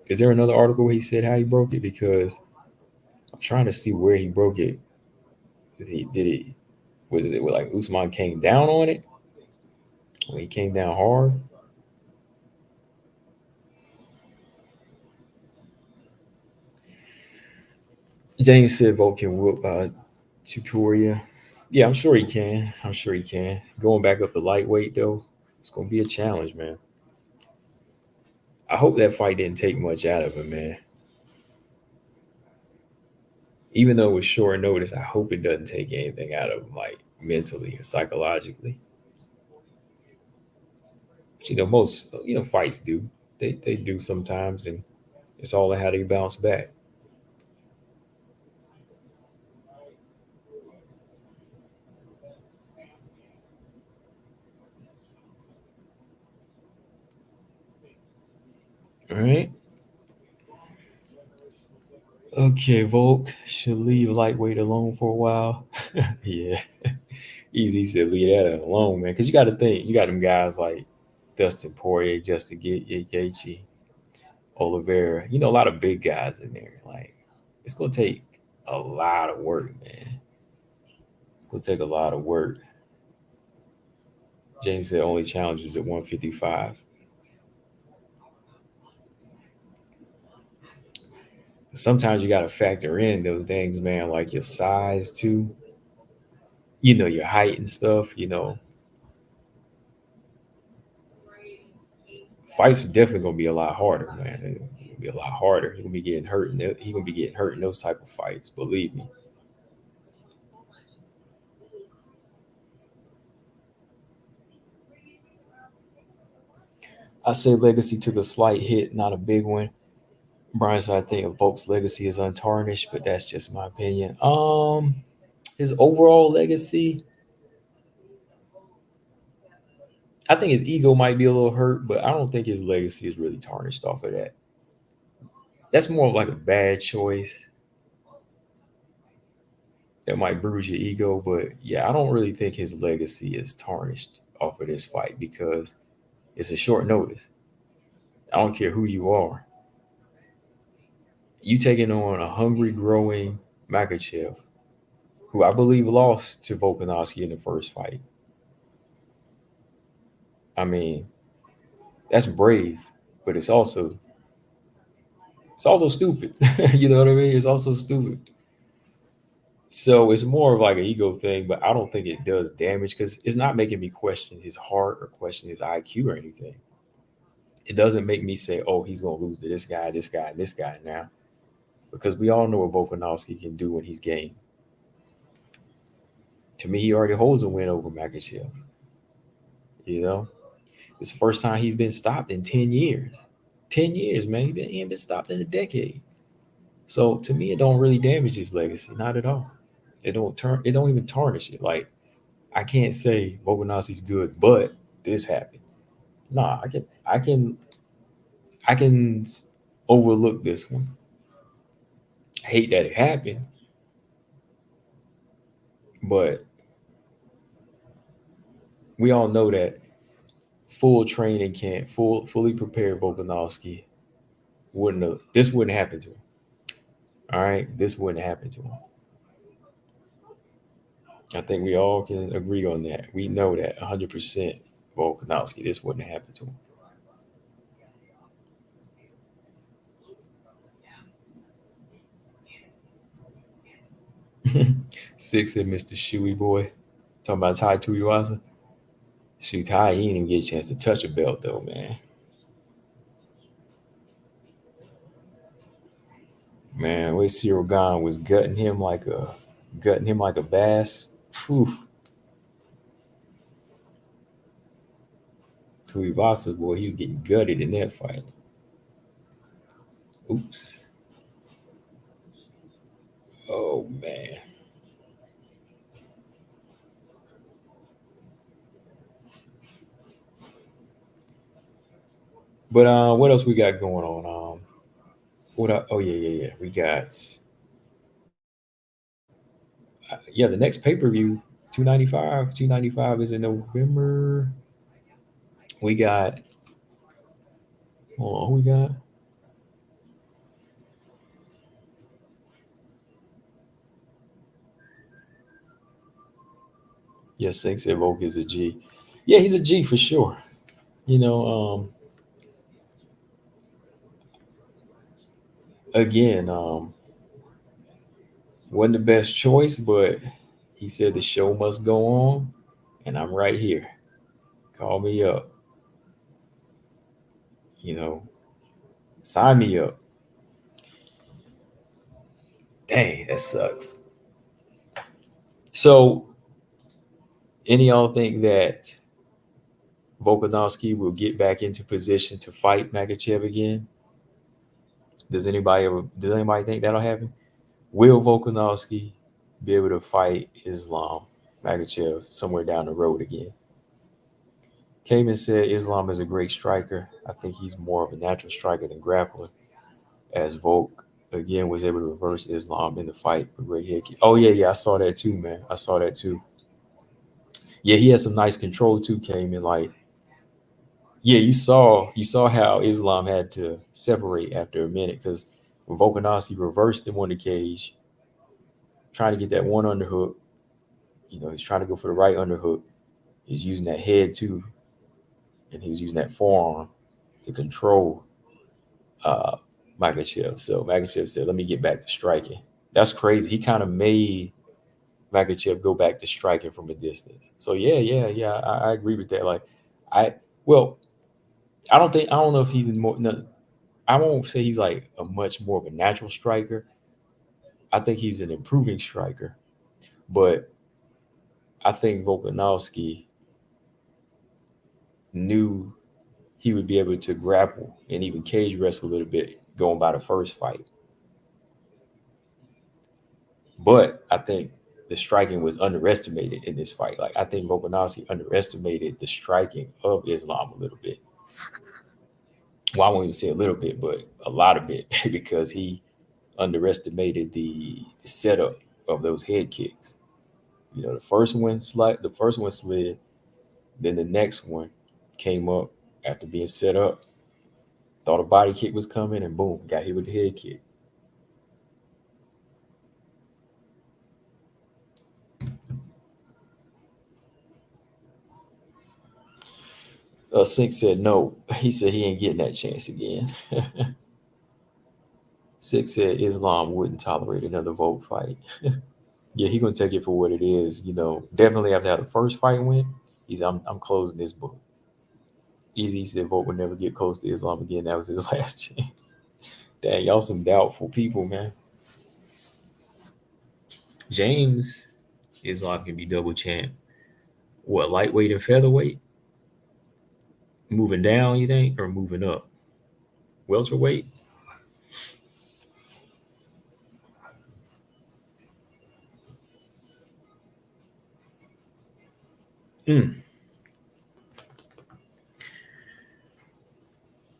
Is there another article where he said how he broke it? Because I'm trying to see where he broke it. Did he was it like Usman came down on it? When he came down hard? James said Volk can whoop Tupuria. Yeah, I'm sure he can. I'm sure he can. Going back up to lightweight though, it's gonna be a challenge, man. I hope that fight didn't take much out of him, man. Even though it was short notice, I hope it doesn't take anything out of him, like mentally or psychologically. But, most fights do. They do sometimes, and it's all in how they bounce back. All right. Okay, Volk should leave lightweight alone for a while. Yeah. Easy said leave that alone, man. Because you got to think, you got them guys like Dustin Poirier, Justin Gaethje, Oliveira. A lot of big guys in there. Like, it's gonna take a lot of work, man. It's gonna take a lot of work. James said only challenges at 155. Sometimes you got to factor in those things, man, like your size too. Your height and stuff. Fights are definitely gonna be a lot harder, man. It's gonna be a lot harder. He's gonna be getting hurt. He gonna be getting hurt in those type of fights. Believe me. I say legacy took a slight hit, not a big one. Brian said I think Volk's legacy is untarnished, but that's just my opinion. His overall legacy, I think his ego might be a little hurt, but I don't think his legacy is really tarnished off of that. That's more of like a bad choice that might bruise your ego, but yeah, I don't really think his legacy is tarnished off of this fight because it's a short notice. I don't care who you are. You taking on a hungry, growing Makachev, who I believe lost to Volkanovski in the first fight. I mean, that's brave, but it's also stupid. You know what I mean? It's also stupid. So it's more of like an ego thing, but I don't think it does damage because it's not making me question his heart or question his IQ or anything. It doesn't make me say, "Oh, he's gonna lose to this guy, this guy, and this guy now," because we all know what Volkanovski can do when he's game. To me, he already holds a win over Makachev. You know, it's the first time he's been stopped in 10 years. 10 years, man. He ain't been stopped in a decade. So to me, it don't really damage his legacy, not at all. It don't even tarnish it. Like I can't say Volkanovski's good, but this happened. Nah, I can overlook this one. I hate that it happened, but we all know that full training camp, fully prepared Volkanovski this wouldn't happen to him. All right, this wouldn't happen to him. I think we all can agree on that. We know that 100% Volkanovski, this wouldn't happen to him. Six said Mr. Shoey boy. Talking about Tai Tuivasa. Shoot, Ty, he didn't even get a chance to touch a belt though, man. Man, where Cyril Gahn was gutting him like a bass. Phew. Tuivasa, boy, he was getting gutted in that fight. Oops. Oh man. But what else we got going on? Oh yeah. We got yeah, the next pay-per-view, 295. 295 is in November. We got hold on, who we got? Yes, Sink said Volk is a G. Yeah, he's a G for sure. You know, again, wasn't the best choice, but he said the show must go on, and I'm right here. Call me up. You know, sign me up. Dang, that sucks. So, any of y'all think that Volkanovski will get back into position to fight Makachev again? Does anybody think that'll happen? Will Volkanovski be able to fight Islam Makachev somewhere down the road again? Kamen said Islam is a great striker. I think he's more of a natural striker than grappler. As Volk again was able to reverse Islam in the fight with great head kick. Oh yeah, I saw that too, man. I saw that too. Yeah, he had some nice control too. Came in like, yeah, you saw how Islam had to separate after a minute because Volkanovski reversed him on the cage, trying to get that one underhook. You know, he's trying to go for the right underhook. He's using that head too, and he was using that forearm to control uh, Makachev. So Makachev said, "Let me get back to striking." That's crazy. He kind of made Makachev go back to striking from a distance. So yeah. I agree with that. Like, I well, I don't know if he's in more. No, I won't say he's like a much more of a natural striker. I think he's an improving striker, but I think Volkanovski knew he would be able to grapple and even cage wrestle a little bit going by the first fight. But I think the striking was underestimated in this fight. Like I think Volkanovski underestimated the striking of Islam a little bit. Well, I won't even say a little bit, but a lot of it because he underestimated the setup of those head kicks. You know, the first one slid, then the next one came up after being set up. Thought a body kick was coming, and boom, got hit with the head kick. Sink said no. He said he ain't getting that chance again. Six said Islam wouldn't tolerate another Volk fight. Yeah, he gonna take it for what it is. You know, definitely after how the first fight went, I'm closing this book. Easy said Volk would never get close to Islam again. That was his last chance. Dang, y'all some doubtful people, man. James Islam can be double champ. What, lightweight and featherweight? Moving down, you think, or moving up? Welterweight? Hmm.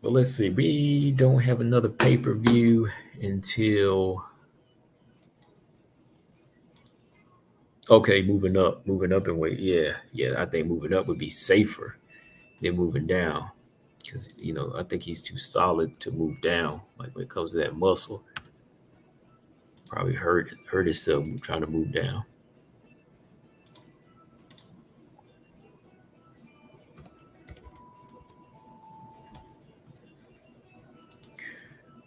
Well, let's see. We don't have another pay per view until okay, moving up in weight. Yeah. I think moving up would be safer than moving down because I think he's too solid to move down. Like when it comes to that muscle, probably hurt himself trying to move down.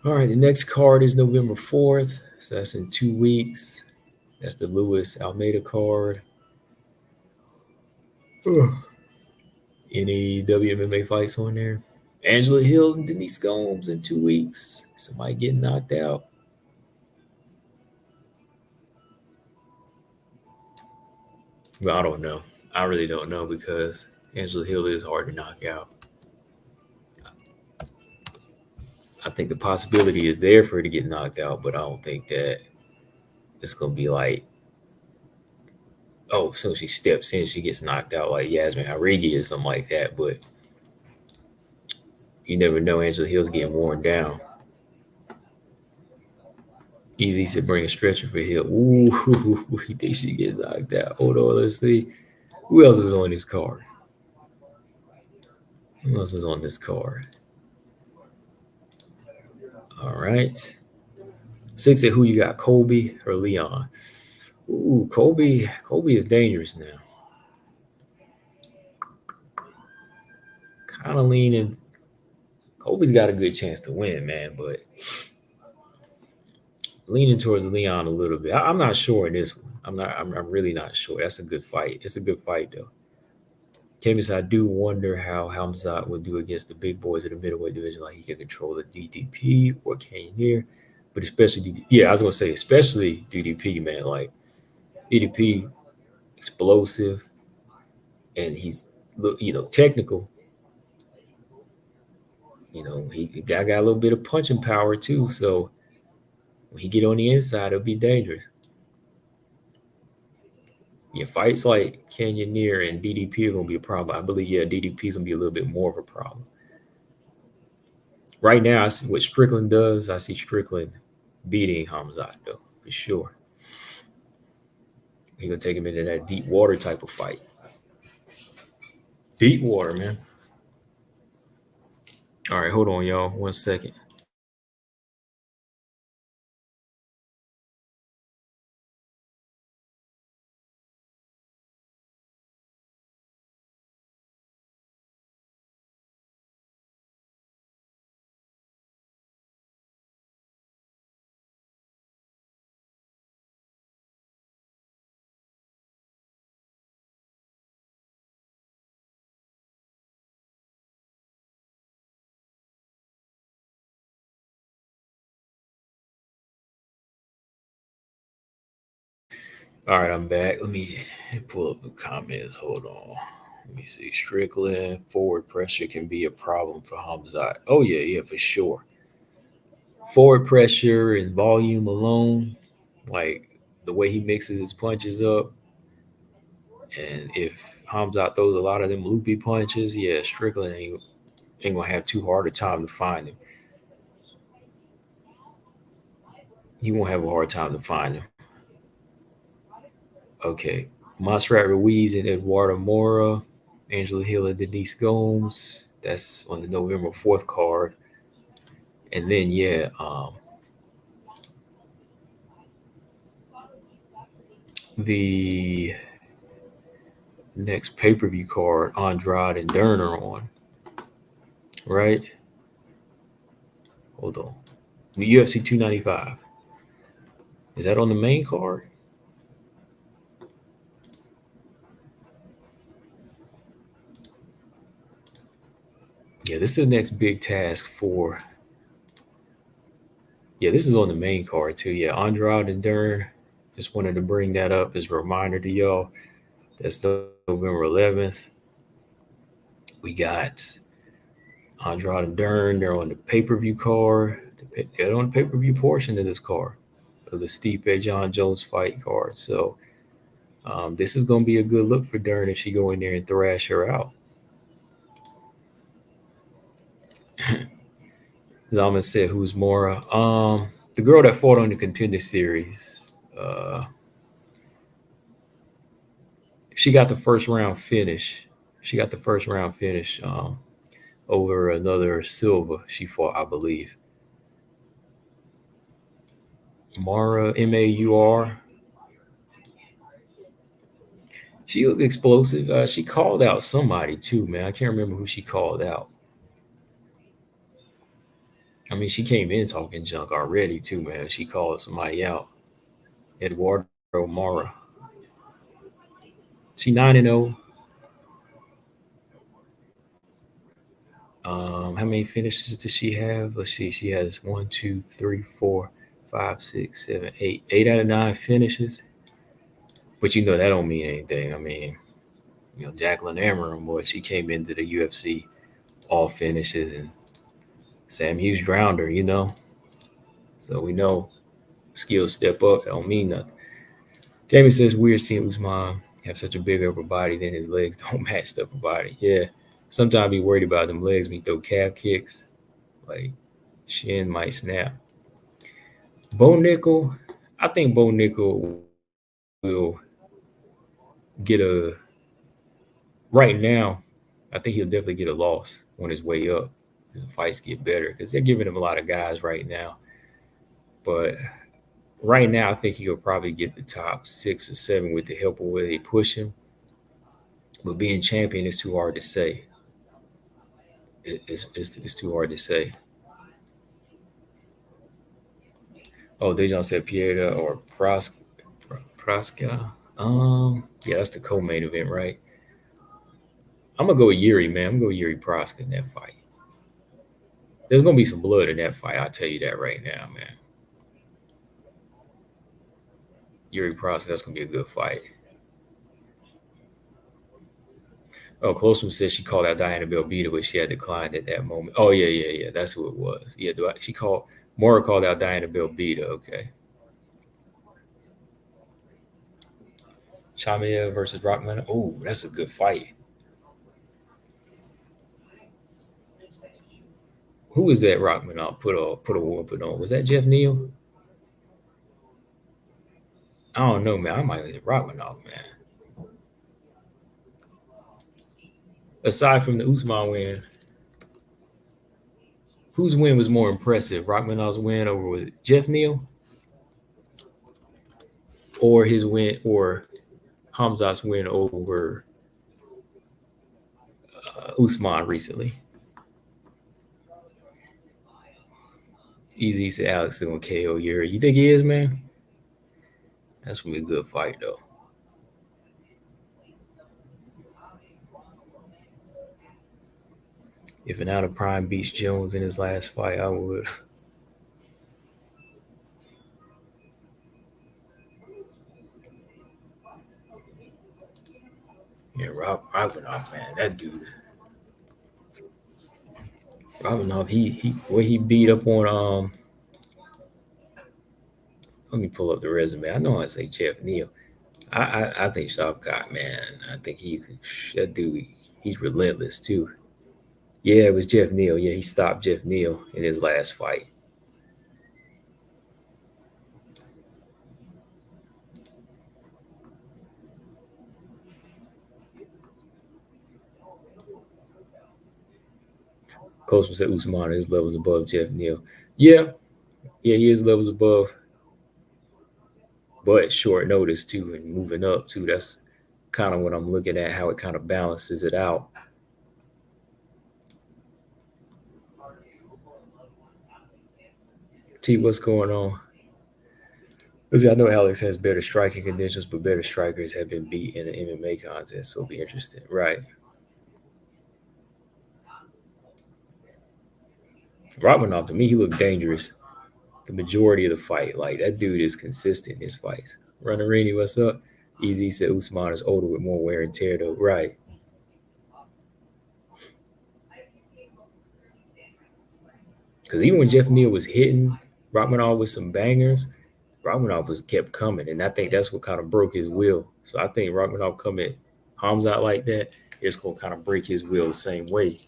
All right, the next card is November 4th, so that's in 2 weeks. That's the Lewis Almeida card. Ugh. Any WMMA fights on there? Angela Hill and Denise Gomes in 2 weeks. Somebody getting knocked out. Well, I don't know. I really don't know because Angela Hill is hard to knock out. I think the possibility is there for her to get knocked out, but I don't think that it's gonna be like, oh, so she steps in, she gets knocked out like Yasmin Harigi or something like that. But you never know. Angela Hill's getting worn down. Easy to bring a stretcher for Hill. Ooh, he thinks she get knocked out. Hold on, let's see. Who else is on this card? Who else is on this card? All right. Six at who you got, Colby or Leon? Ooh, Colby. Colby is dangerous now. Kind of leaning. Colby's got a good chance to win, man, but leaning towards Leon a little bit. I'm not sure in this one. I'm really not sure. That's a good fight. It's a good fight though. Timmons, I do wonder how Hamzat would do against the big boys of the middleweight division. Like he can control the DDP or Cannonier, but especially yeah, I was gonna say especially DDP, man. Like DDP, explosive, and he's technical. He got a little bit of punching power too. So when he get on the inside, it'll be dangerous. Yeah, fights like Cannonier and DDP are gonna be a problem. I believe DDP is gonna be a little bit more of a problem. Right now, I see what Strickland does. I see Strickland beating Hamzat though, for sure. He's gonna take him into that deep water type of fight. Deep water, man. All right, hold on, y'all. 1 second. All right, I'm back. Let me pull up the comments. Hold on. Let me see. Strickland forward pressure can be a problem for Hamzat. Oh yeah, for sure. Forward pressure and volume alone, like the way he mixes his punches up, and if Hamzat throws a lot of them loopy punches, yeah, Strickland ain't gonna have too hard a time to find him. He won't have a hard time to find him. Okay. Montserrat Ruiz and Eduardo Mora, Angela Hill and Denise Gomes. That's on the November 4th card. And then, the next pay per view card, Andrade and Dern are on, right? Hold on. The UFC 295. Is that on the main card? Yeah, this is the next big task for. Yeah, this is on the main card too. Yeah, Andrade and Dern. Just wanted to bring that up as a reminder to y'all. That's November 11th. We got Andrade and Dern. They're on the pay-per-view card. They're on the pay-per-view portion of this card, of the Stipe John Jones fight card. So this is going to be a good look for Dern if she go in there and thrash her out. Zalman said, "Who's Mora?" The girl that fought on the Contender Series. She got the first round finish. She got the first round finish over another Silva she fought, I believe. Mara, Maur. She looked explosive. She called out somebody too, man. I can't remember who she called out. I mean, she came in talking junk already too, man. She called somebody out. Eduardo Mara. She 9-0. How many finishes does she have? Let's see. She has 1, 2, 3, 4, 5, 6, 7, 8. 8 out of 9 finishes. But that don't mean anything. I mean, Jacqueline Amarin, boy, she came into the UFC all finishes, and Sam Hughes drowned her. So we know skills step up. That don't mean nothing. Jamie says weird seeing Usman have such a big upper body, then his legs don't match the upper body. Yeah. Sometimes be worried about them legs when you throw calf kicks. Like shin might snap. Bo Nickel, I think Bo Nickel will get right now, I think he'll definitely get a loss on his way up as the fights get better because they're giving him a lot of guys right now. But right now, I think he'll probably get the top 6 or 7 with the help of where they push him. But being champion is too hard to say. It's too hard to say. Oh, Dejan said Pieta or Praska. Yeah, that's the co-main event, right? I'm gonna go with Yuri, man. I'm gonna go with Yuri Praska in that fight. There's gonna be some blood in that fight. I'll tell you that right now, man. Yuri Praska, that's gonna be a good fight. Oh, Closum said she called out Diana Belbita, but she had declined at that moment. Oh, yeah. That's who it was. Yeah, Mora called out Diana Belbita. Okay. Chamia versus Rockman. Oh, that's a good fight. Who was that Rockman? I'll put a whooping on. Was that Jeff Neal? I don't know, man. I might have Rockman off, man. Aside from the Usman win, whose win was more impressive? Rockmanov's win over was it Jeff Neal? Or his win, or Hamzat's win over Usman recently? Easy said Alex is going to KO Yuri. You think he is, man? That's going to be a good fight, though. If an out of prime beats Jones in his last fight, I would. Yeah, Romanov, man, that dude. Romanov, he beat up on Let me pull up the resume. I know I say Jeff Neal. I think Shavkat, man. I think that dude. He's relentless too. Yeah, it was Jeff Neal. Yeah, he stopped Jeff Neal in his last fight. Close said Usman is levels above Jeff Neal. Yeah, he is levels above, but short notice too, and moving up too. That's kind of what I'm looking at, how it kind of balances it out. T, what's going on? I know Alex has better striking conditions, but better strikers have been beat in an MMA contest, so it'll be interesting. Right. Romanov, to me, he looked dangerous the majority of the fight. Like, that dude is consistent in his fights. Runarini, what's up? Easy said Usman is older with more wear and tear, though. Right. Because even when Jeff Neal was hitting Romanov with some bangers, Romanov was kept coming, and I think that's what kind of broke his will. So I think Romanov coming Hamzat like that, it's going to kind of break his will the same way.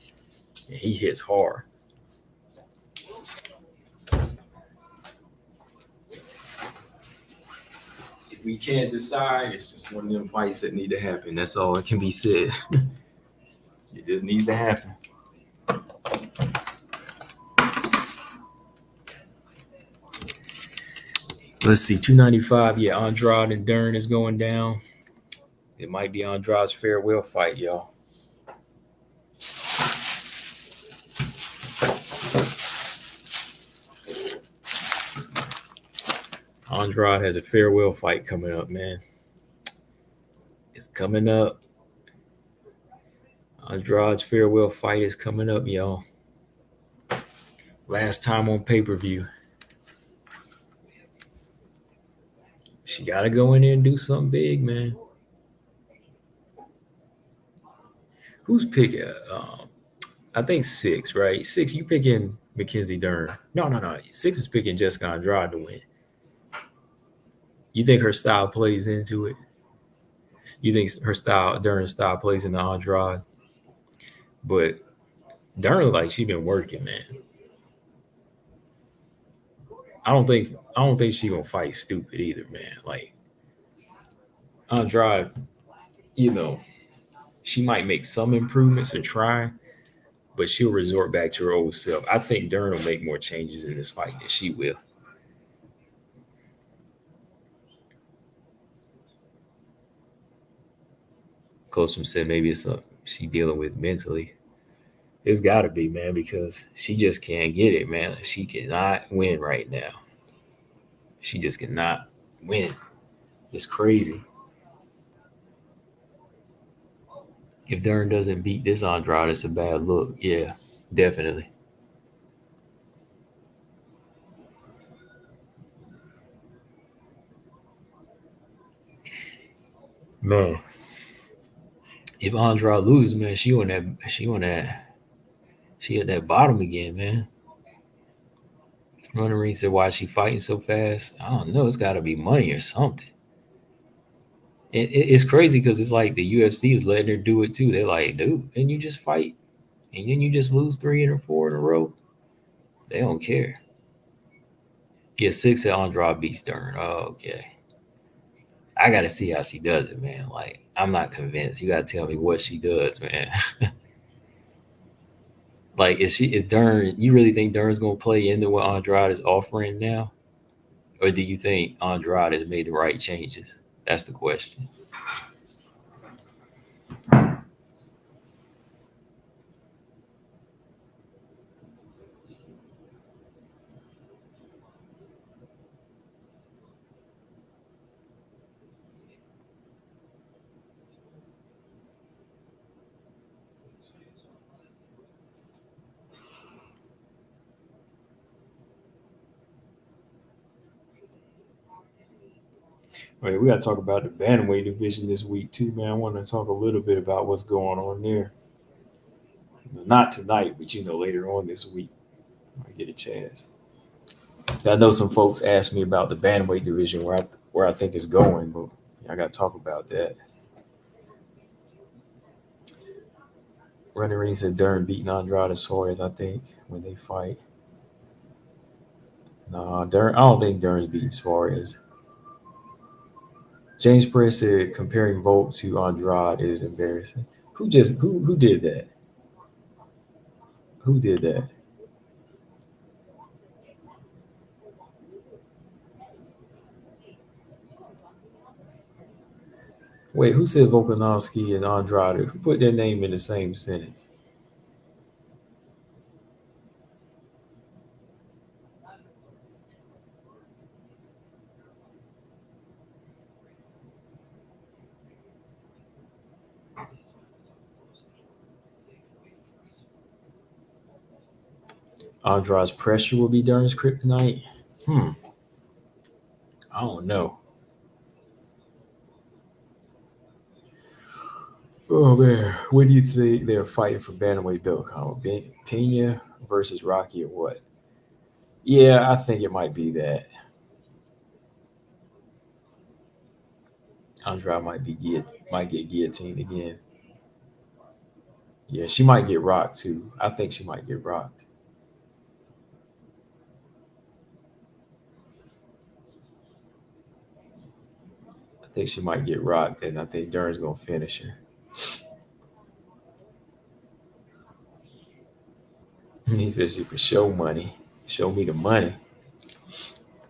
And he hits hard. If we can't decide, it's just one of them fights that need to happen. That's all that can be said. It just needs to happen. Let's see, 295. Yeah, Andrade and Dern is going down. It might be Andrade's farewell fight, y'all. Andrade has a farewell fight coming up, man. It's coming up. Andrade's farewell fight is coming up, y'all. Last time on pay-per-view. She got to go in there and do something big, man. Who's picking? I think 6, right? 6, you picking Mackenzie Dern. No. 6 is picking Jessica Andrade to win. You think her style plays into it? You think her style, Dern's style, plays into Andrade? But Dern, like, she been working, man. I don't think she gonna fight stupid either, man. Like Andrade, she might make some improvements and try, but she'll resort back to her old self. I think Dern will make more changes in this fight than she will. Colstrom said maybe it's something she dealing with mentally. It's got to be, man, because she just can't get it, man. She cannot win right now. She just cannot win. It's crazy. If Dern doesn't beat this Andrade, it's a bad look. Yeah, definitely. Man, if Andrade loses, man, she at that bottom again, man. Running Ring said, "Why is she fighting so fast?" I don't know. It's got to be money or something. It's crazy because it's like the UFC is letting her do it too. They're like, dude, and you just fight, and then you just lose 3 or 4 in a row. They don't care. Yeah, 6 at Andrade beats Dern. Oh, okay. I got to see how she does it, man. Like, I'm not convinced. You got to tell me what she does, man. Like, is Dern? You really think Dern's gonna play into what Andrade is offering now, or do you think Andrade has made the right changes? That's the question. Right, we got to talk about the bantamweight division this week too, man. I want to talk a little bit about what's going on there. Not tonight, but later on this week, I get a chance. I know some folks asked me about the bantamweight division where I think it's going, but I got to talk about that. Running Ring said Dern beating Andrade Suarez, I think, when they fight. No, Dern. I don't think Dern's beating Suarez. James Perez said comparing Volk to Andrade is embarrassing. Who did that? Who did that? Wait, who said Volkanovski and Andrade? Who put their name in the same sentence? Andrade's pressure will be Dern's kryptonite. I don't know. Oh man, what do you think they're fighting for bantamweight belt? Pena versus Rocky or what? Yeah, I think it might be that. Andrade might get guillotined again. Yeah, she might get rocked too. I think she might get rocked. I think she might get rocked, and I think Dern's gonna finish her. He says she for show money. Show me the money.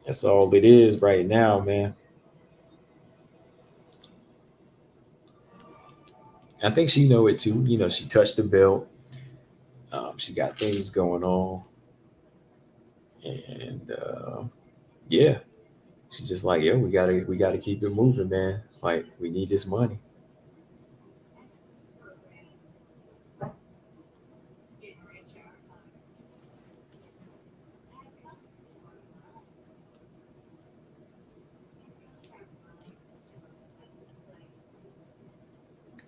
That's all it is right now, man. I think she know it too. She touched the belt. She got things going on, and yeah, She's just like, yo, we gotta keep it moving, man. Like we need this money.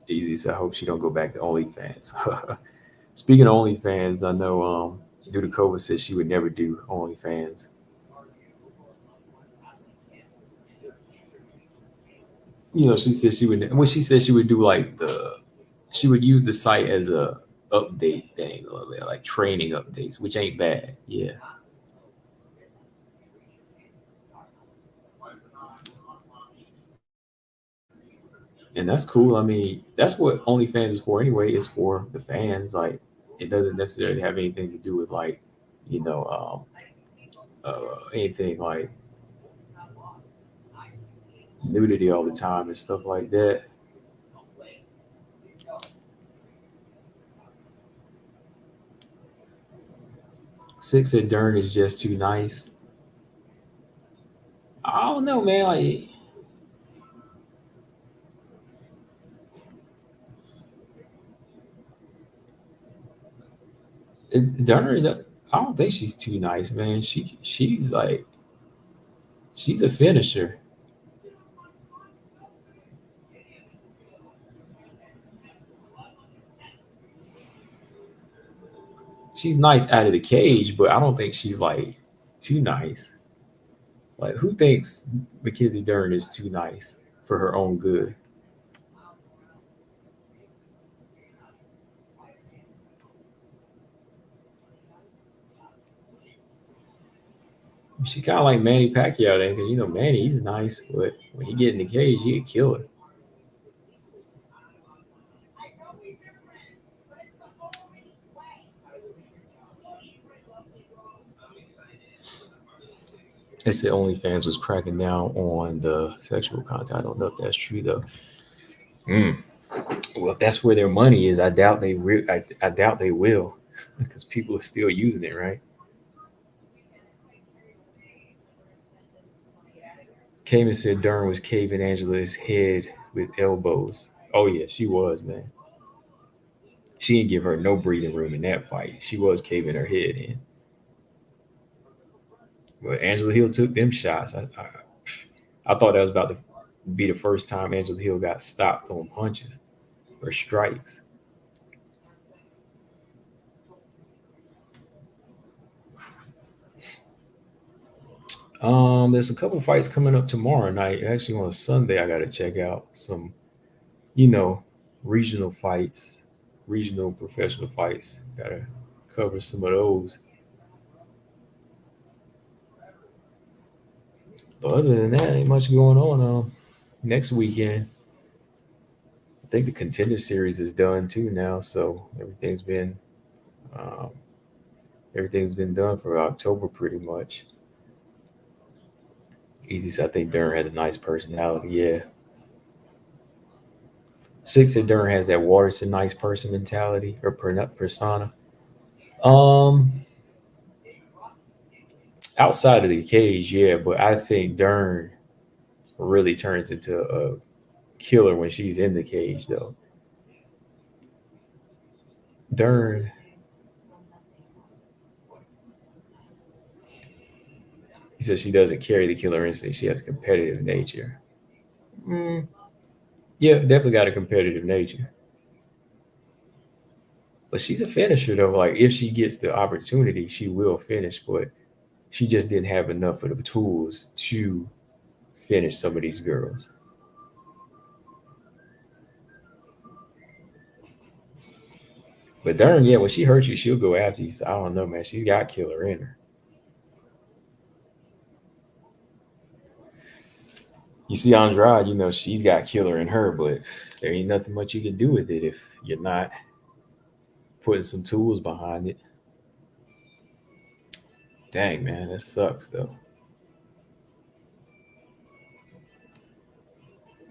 Easy. So I hope she don't go back to OnlyFans. Speaking of OnlyFans, I know Dudakova said she would never do OnlyFans. She said she would. Well, she said she would do like she would use the site as a update thing a little bit, like training updates, which ain't bad. Yeah, and that's cool. I mean, that's what OnlyFans is for anyway. It's for the fans. Like, it doesn't necessarily have anything to do with like, you know, anything like nudity all the time and stuff like that. Six at Dern is just too nice. I don't know, man. Like Dern, I don't think she's too nice, man. She's like she's a finisher. She's nice out of the cage, but I don't think she's like too nice. Like who thinks Mackenzie Dern is too nice for her own good? She kind of like Manny Pacquiao then, because Manny he's nice, but when he get in the cage, he a killer. They said OnlyFans was cracking down on the sexual content. I don't know if that's true though. Mm. Well, if that's where their money is, I doubt they I doubt they will, because people are still using it, right? Cayman said Dern was caving Angela's head with elbows. Oh yeah, she was, man. She didn't give her no breathing room in that fight. She was caving her head in. But Angela Hill took them shots. I thought that was about to be the first time Angela Hill got stopped on punches or strikes. There's a couple fights coming up tomorrow night. Actually, on Sunday, I got to check out some, you know, regional fights, regional professional fights. Got to cover some of those. But other than that, ain't much going on. Next weekend, I think the contender series is done too now, so um, everything's been done for October pretty much. Easy, so I think Dern has a nice personality. Yeah, Six at Dern has that Waterson nice person mentality or persona. Um, Outside of the cage, yeah, but I think Dern really turns into a killer when she's in the cage, though. Dern, he says she doesn't carry the killer instinct. She has a competitive nature. Mm, yeah, definitely got a competitive nature. But she's a finisher, though. Like, if she gets the opportunity, she will finish, but she just didn't have enough of the tools to finish some of these girls. But Dern, yeah, when she hurts you, she'll go after you. So I don't know, man. She's got killer in her. You see Andrade, she's got killer in her, but there ain't nothing much you can do with it if you're not putting some tools behind it. Dang, man, that sucks though.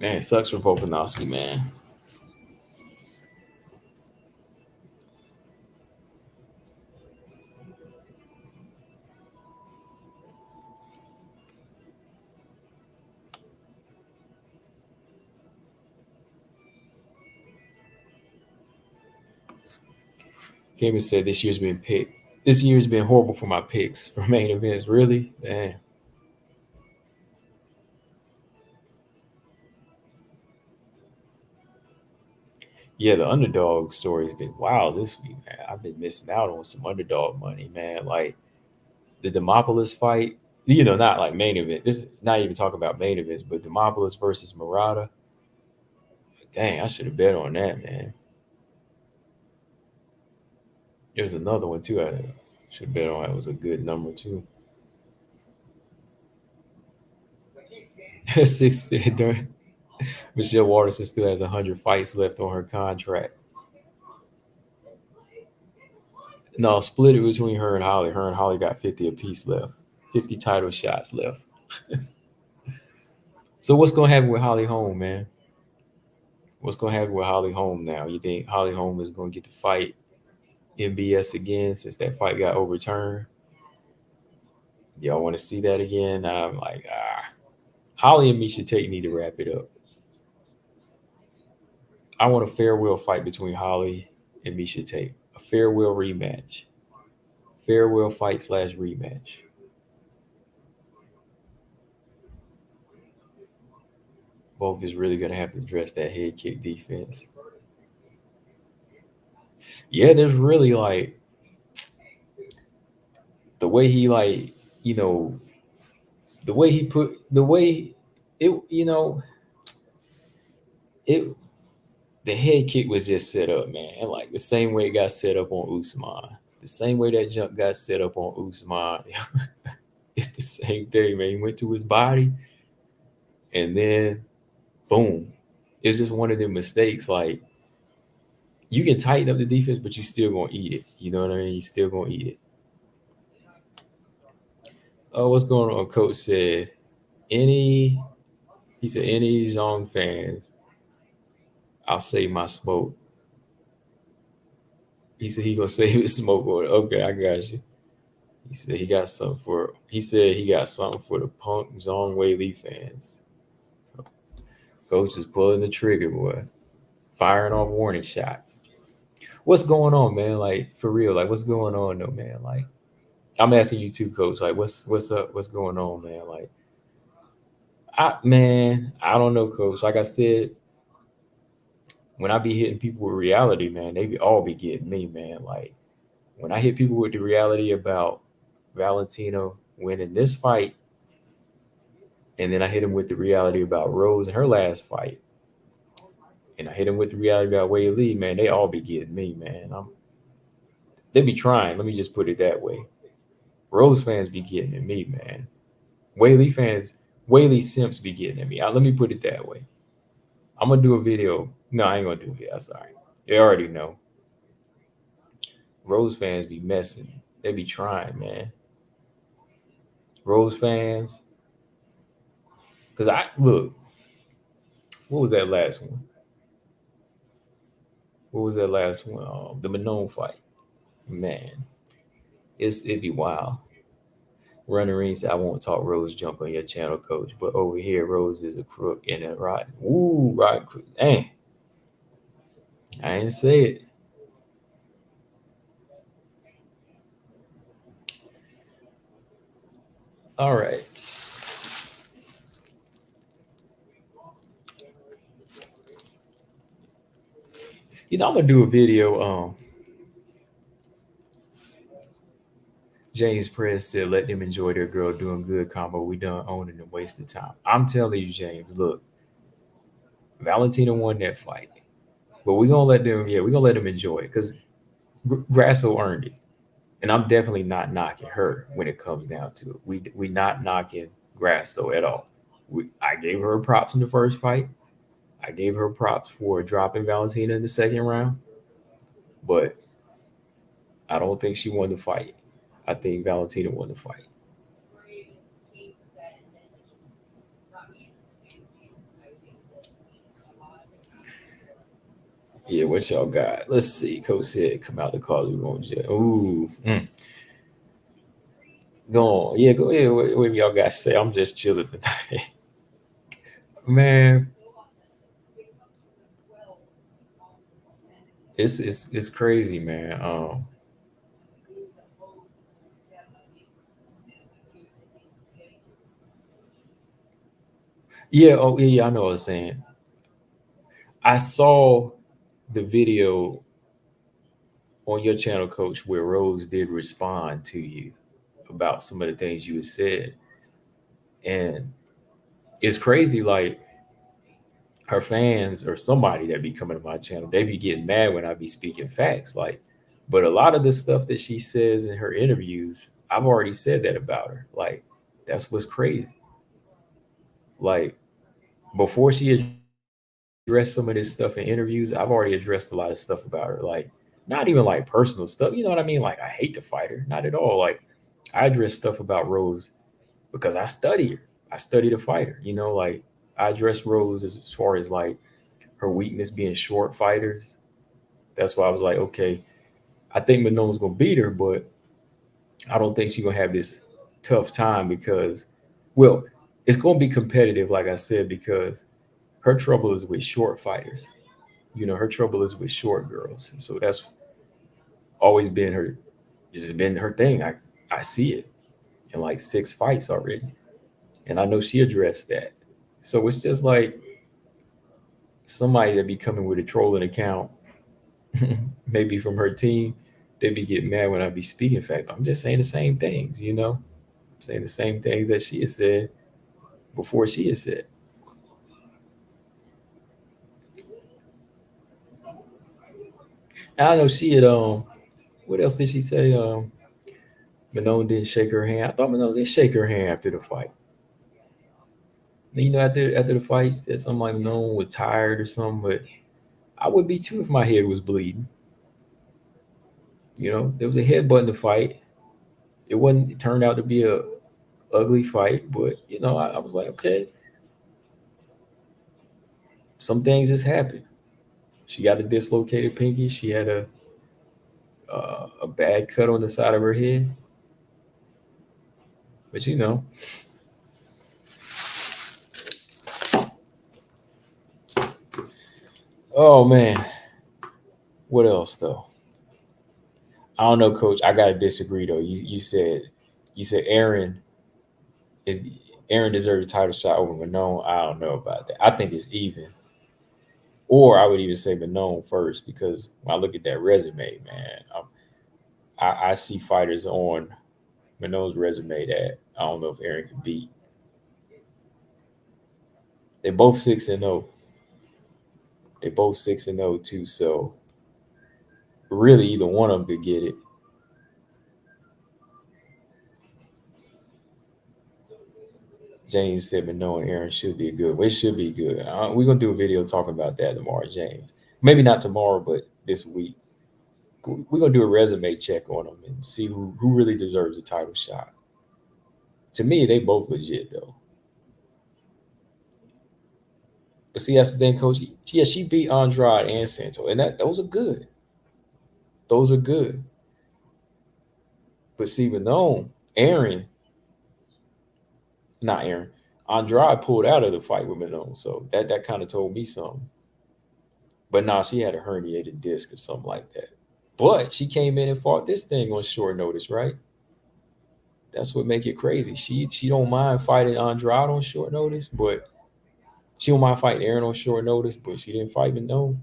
Man, it sucks for Volkanovski, man. Came said this year's been picked. This year's been horrible for my picks for main events. Really? Damn. Yeah, the underdog story has been wild this week, man. I've been missing out on some underdog money, man. Like the Demopolis fight, not like main event. This is not even talking about main events, but Demopolis versus Murata. Dang, I should have bet on that, man. There's another one too. I should bet on. It was a good number too. 6. Michelle Waterson still has 100 fights left on her contract. No, split it between her and Holly. Her and Holly got 50 apiece left. 50 title shots left. So what's gonna happen with Holly Holm, man? What's gonna happen with Holly Holm now? You think Holly Holm is gonna get to fight MBS again since that fight got overturned? Y'all want to see that again? I'm like, Holly and Misha Tate need to wrap it up. I want a farewell fight between Holly and Misha Tate. A farewell rematch. Farewell fight / rematch. Volk is really gonna have to address that head kick defense. Yeah, there's really like the way he like, the way he put the way it, it the head kick was just set up, man. Like the same way it got set up on Usman. The same way that jump got set up on Usman. It's the same thing, man. He went to his body and then boom. It's just one of them mistakes. Like you can tighten up the defense, but you still gonna eat it. You know what I mean? You still gonna eat it. Oh, what's going on? Coach said any he said any Zhang fans, I'll save my smoke. He said he gonna save his smoke on it. Okay, I got you. He said he got something for the Punk Zhang Weili fans. Coach is pulling the trigger, boy. Firing off warning shots. What's going on, man? Like for real, like what's going on though, man? Like I'm asking you too, coach. Like what's up? What's going on, man? Like I don't know, coach. Like I said, when I be hitting people with reality, man, they be all be getting me, man. Like when I hit people with the reality about Valentino winning this fight, and then I hit him with the reality about Rose and her last fight, and I hit him with the reality about Weili, man, they all be getting me, man. They be trying. Let me just put it that way. Rose fans be getting at me, man. Weili Simps be getting at me. Let me put it that way. I'm gonna do a video. No, I ain't gonna do it. I'm sorry. You already know. Rose fans be messing. They be trying, man. Rose fans. Cause I look. What was that last one? What was that last one? The Manon fight. Man, it'd be wild. Running Ring said, I won't talk Rose jump on your channel, coach. But over here, Rose is a crook and a rotten. Ooh, rotten crook. Dang. I ain't say it. All right. I'm gonna do a video. James Press said, let them enjoy their girl doing good combo. We done owning and wasting time. I'm telling you, James, look, Valentina won that fight. But we're gonna let them enjoy it because Grasso earned it. And I'm definitely not knocking her when it comes down to it. We not knocking Grasso at all. I gave her props in the first fight. I gave her props for dropping Valentina in the second round. But I don't think she won the fight. I think Valentina won the fight. Yeah, what y'all got? Let's see. Coach said, come out the call. We won't judge. Ooh. Go on. Yeah, go ahead. What y'all got to say? I'm just chilling tonight. Man, it's crazy, man. Yeah, oh yeah, yeah, I know what I was saying. I saw the video on your channel, Coach, where Rose did respond to you about some of the things you had said. And it's crazy, like her fans or somebody that be coming to my channel, they be getting mad when I be speaking facts. Like, but a lot of the stuff that she says in her interviews, I've already said that about her. Like, that's what's crazy. Like, before she addressed some of this stuff in interviews, I've already addressed a lot of stuff about her. Like, not even like personal stuff. You know what I mean? Like, I hate to fight her. Not at all. Like, I address stuff about Rose because I study her. I study the fighter. You know, like I address Rose as far as like her weakness being short fighters. That's why I was like, okay, I think Manon's gonna beat her, but I don't think she's gonna have this tough time because, well, it's gonna be competitive, like I said, because her trouble is with short fighters. You know, her trouble is with short girls. And so that's always been her, it's just been her thing. I see it in like 6 fights already. And I know she addressed that. So it's just like somebody that be coming with a trolling account, maybe from her team, they be getting mad when I be speaking fact. I'm just saying the same things, you know, I'm saying the same things that she has said before she has said. I know she had what else did she say? Manon didn't shake her hand. I thought Manon did shake her hand after the fight. You know, after the fight, she said something like Manon was tired or something, but I would be too if my head was bleeding. You know, there was a headbutt in the fight. It wasn't. It turned out to be a ugly fight, but you know, I was like, okay, some things just happen. She got a dislocated pinky. She had a bad cut on the side of her head. But you know, oh man, what else though? I don't know, Coach. I gotta disagree though. You said is Aaron deserved a title shot over Manon. I don't know about that. I think it's even. Or I would even say Manon first because when I look at that resume, man, I see fighters on Manon's resume that I don't know if Aaron can beat. They're both 6-0. They both 6-0 too. So really, either one of them could get it. James said Mano and Aaron should be good. Well, it should be good. We're gonna do a video talking about that tomorrow, James. Maybe not tomorrow, but this week. We're gonna do a resume check on them and see who really deserves a title shot. To me, they both legit though. But see, that's the thing, Coach. Yeah, she beat Andrade and Santo, and those are good. Those are good. But see, Mano, Aaron, not Aaron, Andrade pulled out of the fight with Mano, so that kind of told me something. But nah, she had a herniated disc or something like that. But she came in and fought this thing on short notice, right? That's what make it crazy. She don't mind fighting Andrade on short notice, but she don't mind fighting Aaron on short notice, but she didn't fight no.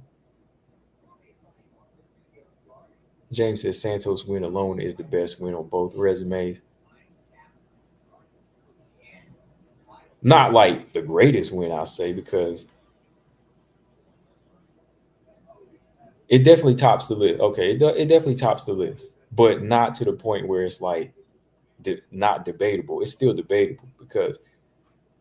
James says Santos win alone is the best win on both resumes. Not like the greatest win, I'll say, because it definitely tops the list. Okay, it definitely tops the list, but not to the point where it's like not debatable. It's still debatable because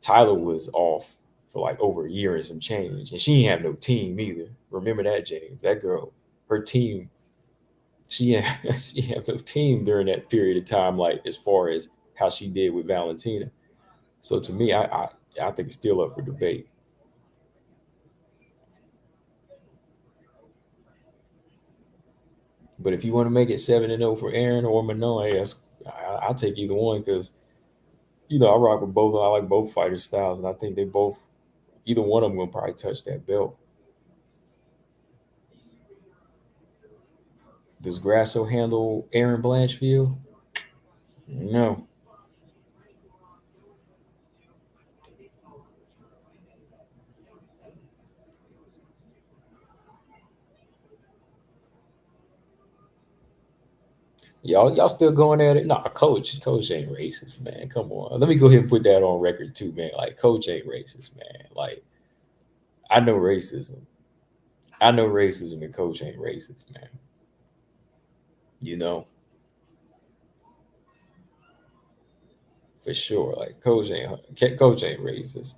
Tyler was off for like over a year and some change, and she ain't have no team either. Remember that, James? That girl, her team, she had no team during that period of time. Like as far as how she did with Valentina. So to me, I think it's still up for debate. But if you want to make it 7-0 for Aaron or Manoa, hey, I'll take either one because I rock with both. I like both fighter styles, and I think they both either one of them will probably touch that belt. Does Grasso handle Aaron Blanchfield? No. Y'all still going at it? Nah, coach ain't racist, man. Come on. Let me go ahead and put that on record too, man. Like coach ain't racist, man. Like I know racism. I know racism and coach ain't racist, man. You know, for sure. Like coach ain't racist.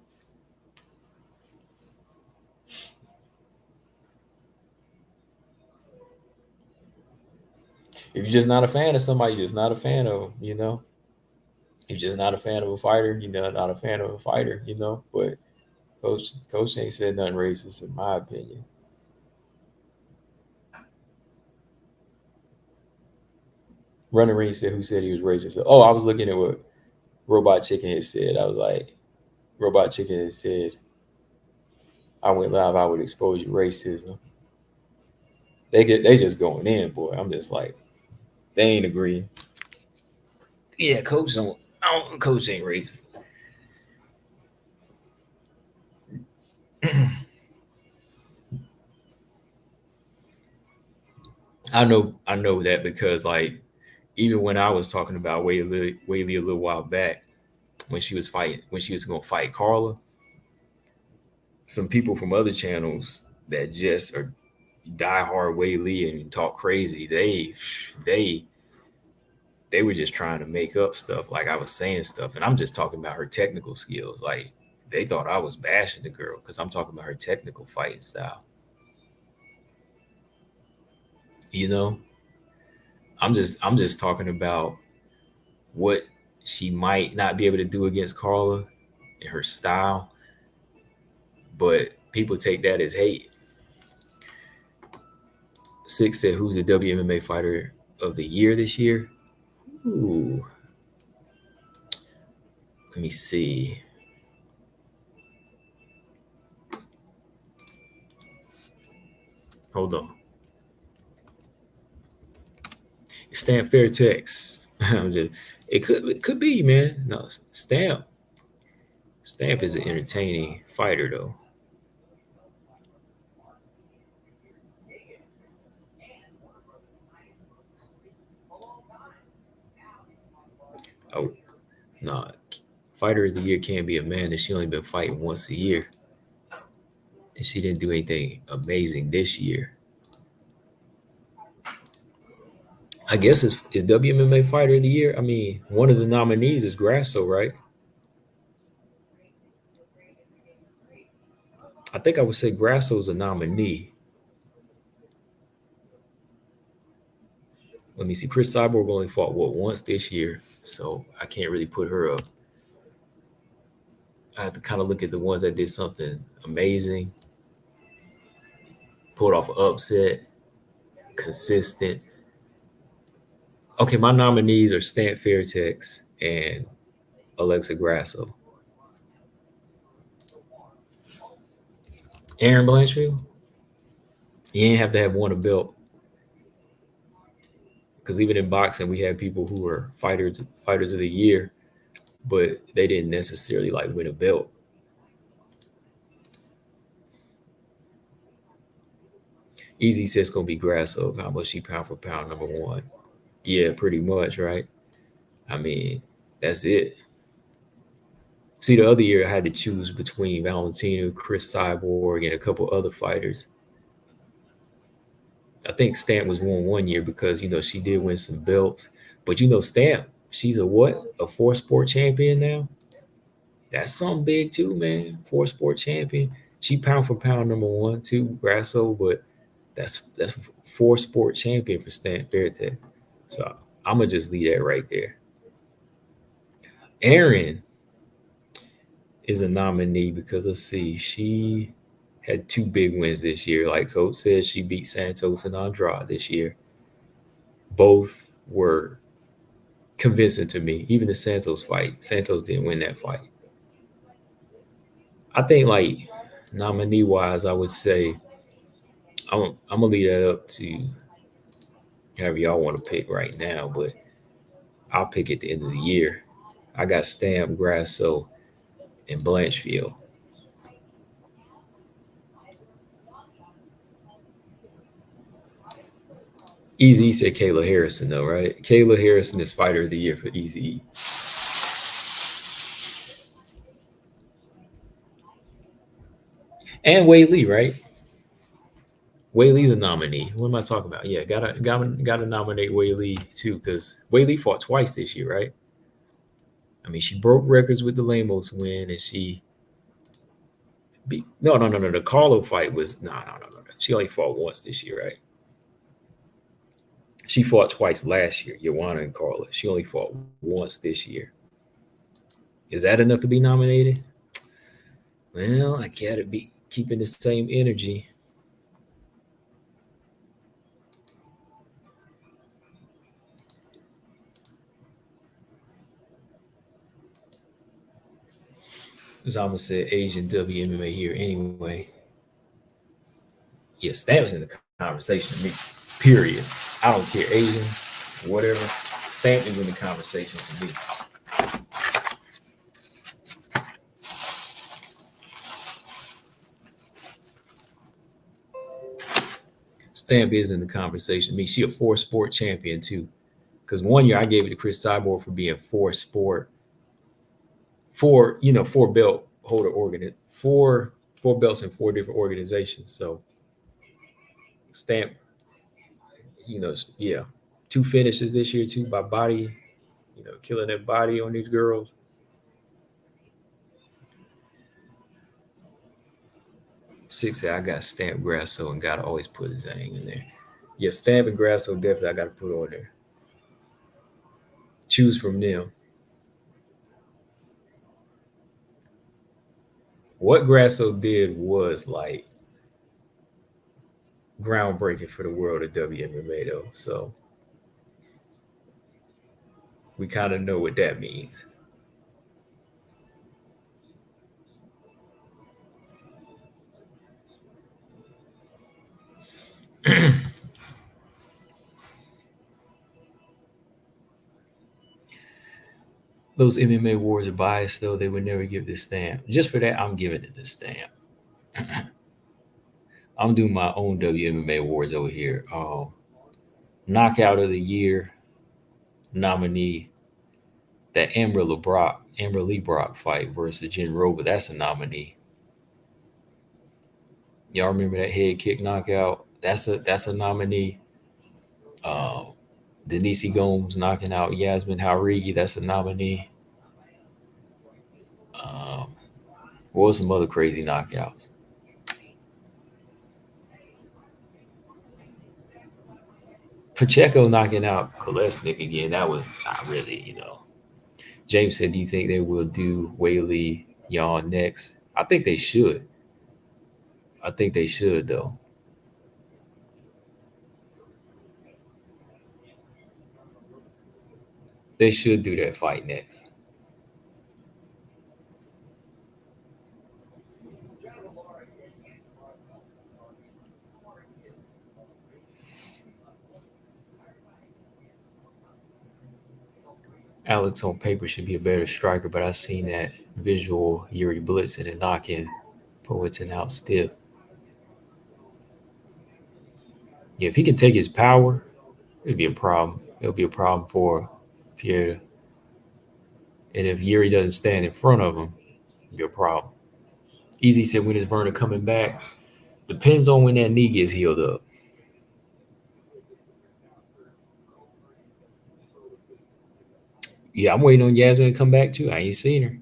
If you're just not a fan of somebody, you're just not a fan of them, you know. You're just not a fan of a fighter, you're not a fan of a fighter, you know. But coach ain't said nothing racist in my opinion. Running Ring said who said he was racist. Oh, I was looking at what Robot Chicken had said. I was like, Robot Chicken had said, I went live, I would expose you racism. They just going in, boy. I'm just like, they ain't agreeing. Yeah, coach ain't racist. I know that because like even when I was talking about Weili a little while back, when she was gonna fight Carla, some people from other channels that just are diehard Weili and talk crazy, they they were just trying to make up stuff. Like I was saying stuff, and I'm just talking about her technical skills. Like they thought I was bashing the girl because I'm talking about her technical fighting style. You know, I'm just talking about what she might not be able to do against Carla and her style, but people take that as hate. Six said, "Who's the WMMA fighter of the year this year?" Ooh, let me see. Hold on. Stamp Fairtex. I'm just. It could be, man. No, Stamp is an entertaining fighter though. Oh no, fighter of the year can't be a man, and she only been fighting once a year, and she didn't do anything amazing this year. I guess is WMMA fighter of the year. I mean, one of the nominees is Grasso, right? I think I would say Grasso's a nominee. Let me see. Chris Cyborg only fought once this year, so I can't really put her up. I have to kind of look at the ones that did something amazing, pulled off an upset, consistent. Okay, my nominees are Stan Fairtex and Alexa Grasso. Aaron Blanchfield, you ain't have to have won a belt because even in boxing, we have people who are fighters of the year, but they didn't necessarily like win a belt. Easy says gonna be Grasso. How much she pound for pound number one? Yeah, pretty much, right? I mean, that's it. See, the other year I had to choose between Valentino, Chris Cyborg, and a couple other fighters. I think Stamp was one year because she did win some belts. But Stamp, she's a what? A four-sport champion now. That's something big too, man. Four-sport champion. She pound for pound number one too, Grasso, but that's four-sport champion for Stamp Fairtech. So I'm gonna just leave that right there. Aaron is a nominee because let's see, she had two big wins this year. Like Coach said, she beat Santos and Andrade this year. Both were convincing to me. Even the Santos fight, Santos didn't win that fight. I think like nominee wise, I would say I'm gonna leave that up to however y'all want to pick right now, but I'll pick at the end of the year. I got Stamp, Grasso, and Blanchfield. Easy said Kayla Harrison though, right? Kayla Harrison is fighter of the year for Easy. And Weili, right? Weili's a nominee. What am I talking about? Yeah, gotta nominate Weili too, because Weili fought twice this year, right? I mean, she broke records with the Lemos win, and she beat no. The Carlo fight was no. She only fought once this year, right? She fought twice last year, Joanna and Carla. She only fought once this year. Is that enough to be nominated? Well, I gotta be keeping the same energy. Zama said Asian WMMA here anyway. Yeah, Stamp is in the conversation to me. Period. I don't care, Asian, whatever. Stamp is in the conversation to me. Stamp is in the conversation to me. She a four-sport champion too. Because one year I gave it to Chris Cyborg for being four-sport, four belt holder four belts in four different organizations. So Stamp, yeah, two finishes this year too by body, killing that body on these girls. Six, I got Stamp, Grasso, and gotta always put Zhang in there. Yeah, Stamp and Grasso definitely I gotta put on there. Choose from them. What Grasso did was like groundbreaking for the world of WMMA though. So we kind of know what that means. Those MMA awards are biased though. They would never give this stamp. Just for that, I'm giving it the stamp. I'm doing my own WMMA awards over here. Knockout of the year nominee, that Amber Lee Brock fight versus Jen Rover. That's a nominee. Y'all remember that head kick knockout? That's a nominee. Uh, Denise Gomes knocking out Yasmin Haurigi. That's a nominee. Um, what was some other crazy knockouts? Pacheco knocking out Kolesnik again. That was not really. James said, "Do you think they will do Weili y'all next?" I think they should. I think they should though. They should do that fight next. Alex on paper should be a better striker, but I seen that visual Yuri blitzing and knocking Poetin out stiff. Yeah, if he can take his power, it'd be a problem. It'll be a problem for Pierre. And if Yuri doesn't stand in front of him, it'll be a problem. Easy said, when is Verner coming back? Depends on when that knee gets healed up. Yeah, I'm waiting on Yasmin to come back too. I ain't seen her.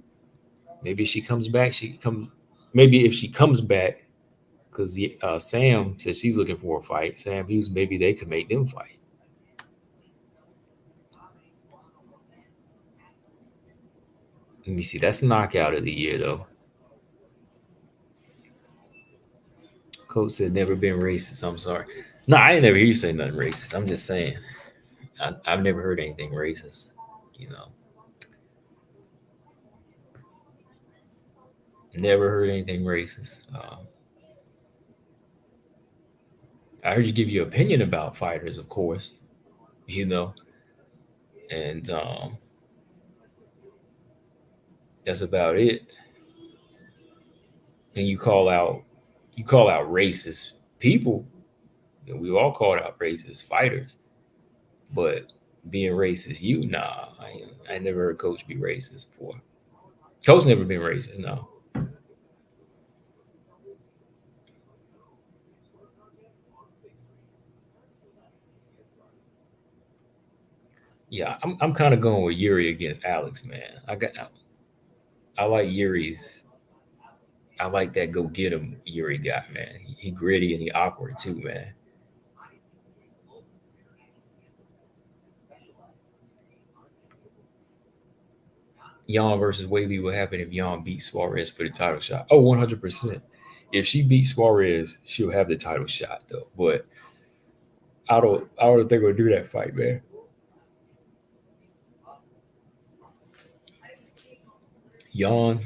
Maybe if she comes back, she can come. Maybe if she comes back, because Sam says she's looking for a fight. Sam Hughes, maybe they could make them fight. Let me see. That's the knockout of the year, though. Coach said never been racist. I'm sorry. No, I ain't never hear you say nothing racist. I'm just saying. I've never heard anything racist. You know, never heard anything racist. I heard you give your opinion about fighters, of course. You know, and that's about it. And you call out racist people. We all called out racist fighters. But being racist, nah, I never heard coach be racist before. Coach never been racist, no. Yeah, I'm kind of going with Yuri against Alex, man. I like Yuri's. I like that go get him Yuri got, man. He gritty and he awkward too, man. Jan versus Weili, what happened if Jan beat Suarez for the title shot? Oh, 100%. If she beats Suarez, she'll have the title shot though. But I don't think we'll do that fight, man. Jan,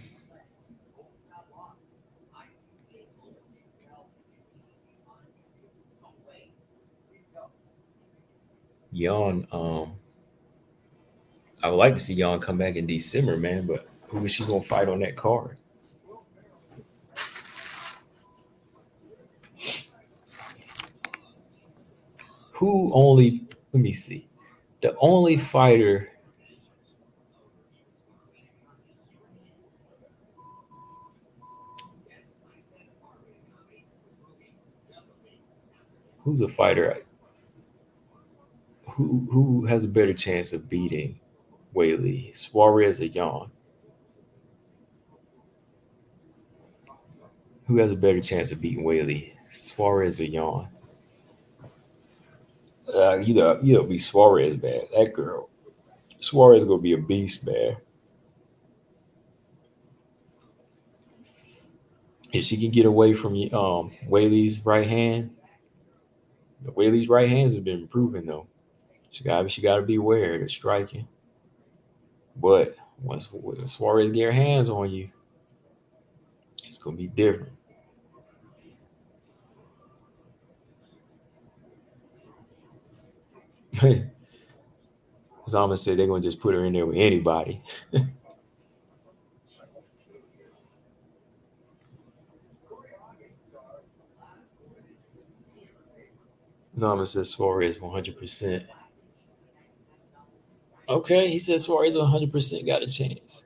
Jan, I would like to see Jan come back in December, man. But who is she gonna fight on that card? Who only? Let me see. The only fighter. Who's a fighter? Who has a better chance of beating Weili, Suarez or Jan? Who has a better chance of beating Weili, Suarez or Jan? You know, be Suarez, man. That girl, Suarez gonna be a beast, man. If she can get away from Weili's right hand, Weili's right hands have been improving though. She got to be aware of the striking. But once Suarez get her hands on you, it's gonna be different. Zama said they're gonna just put her in there with anybody. Zama says Suarez 100%. Okay, he says Suarez 100% got a chance.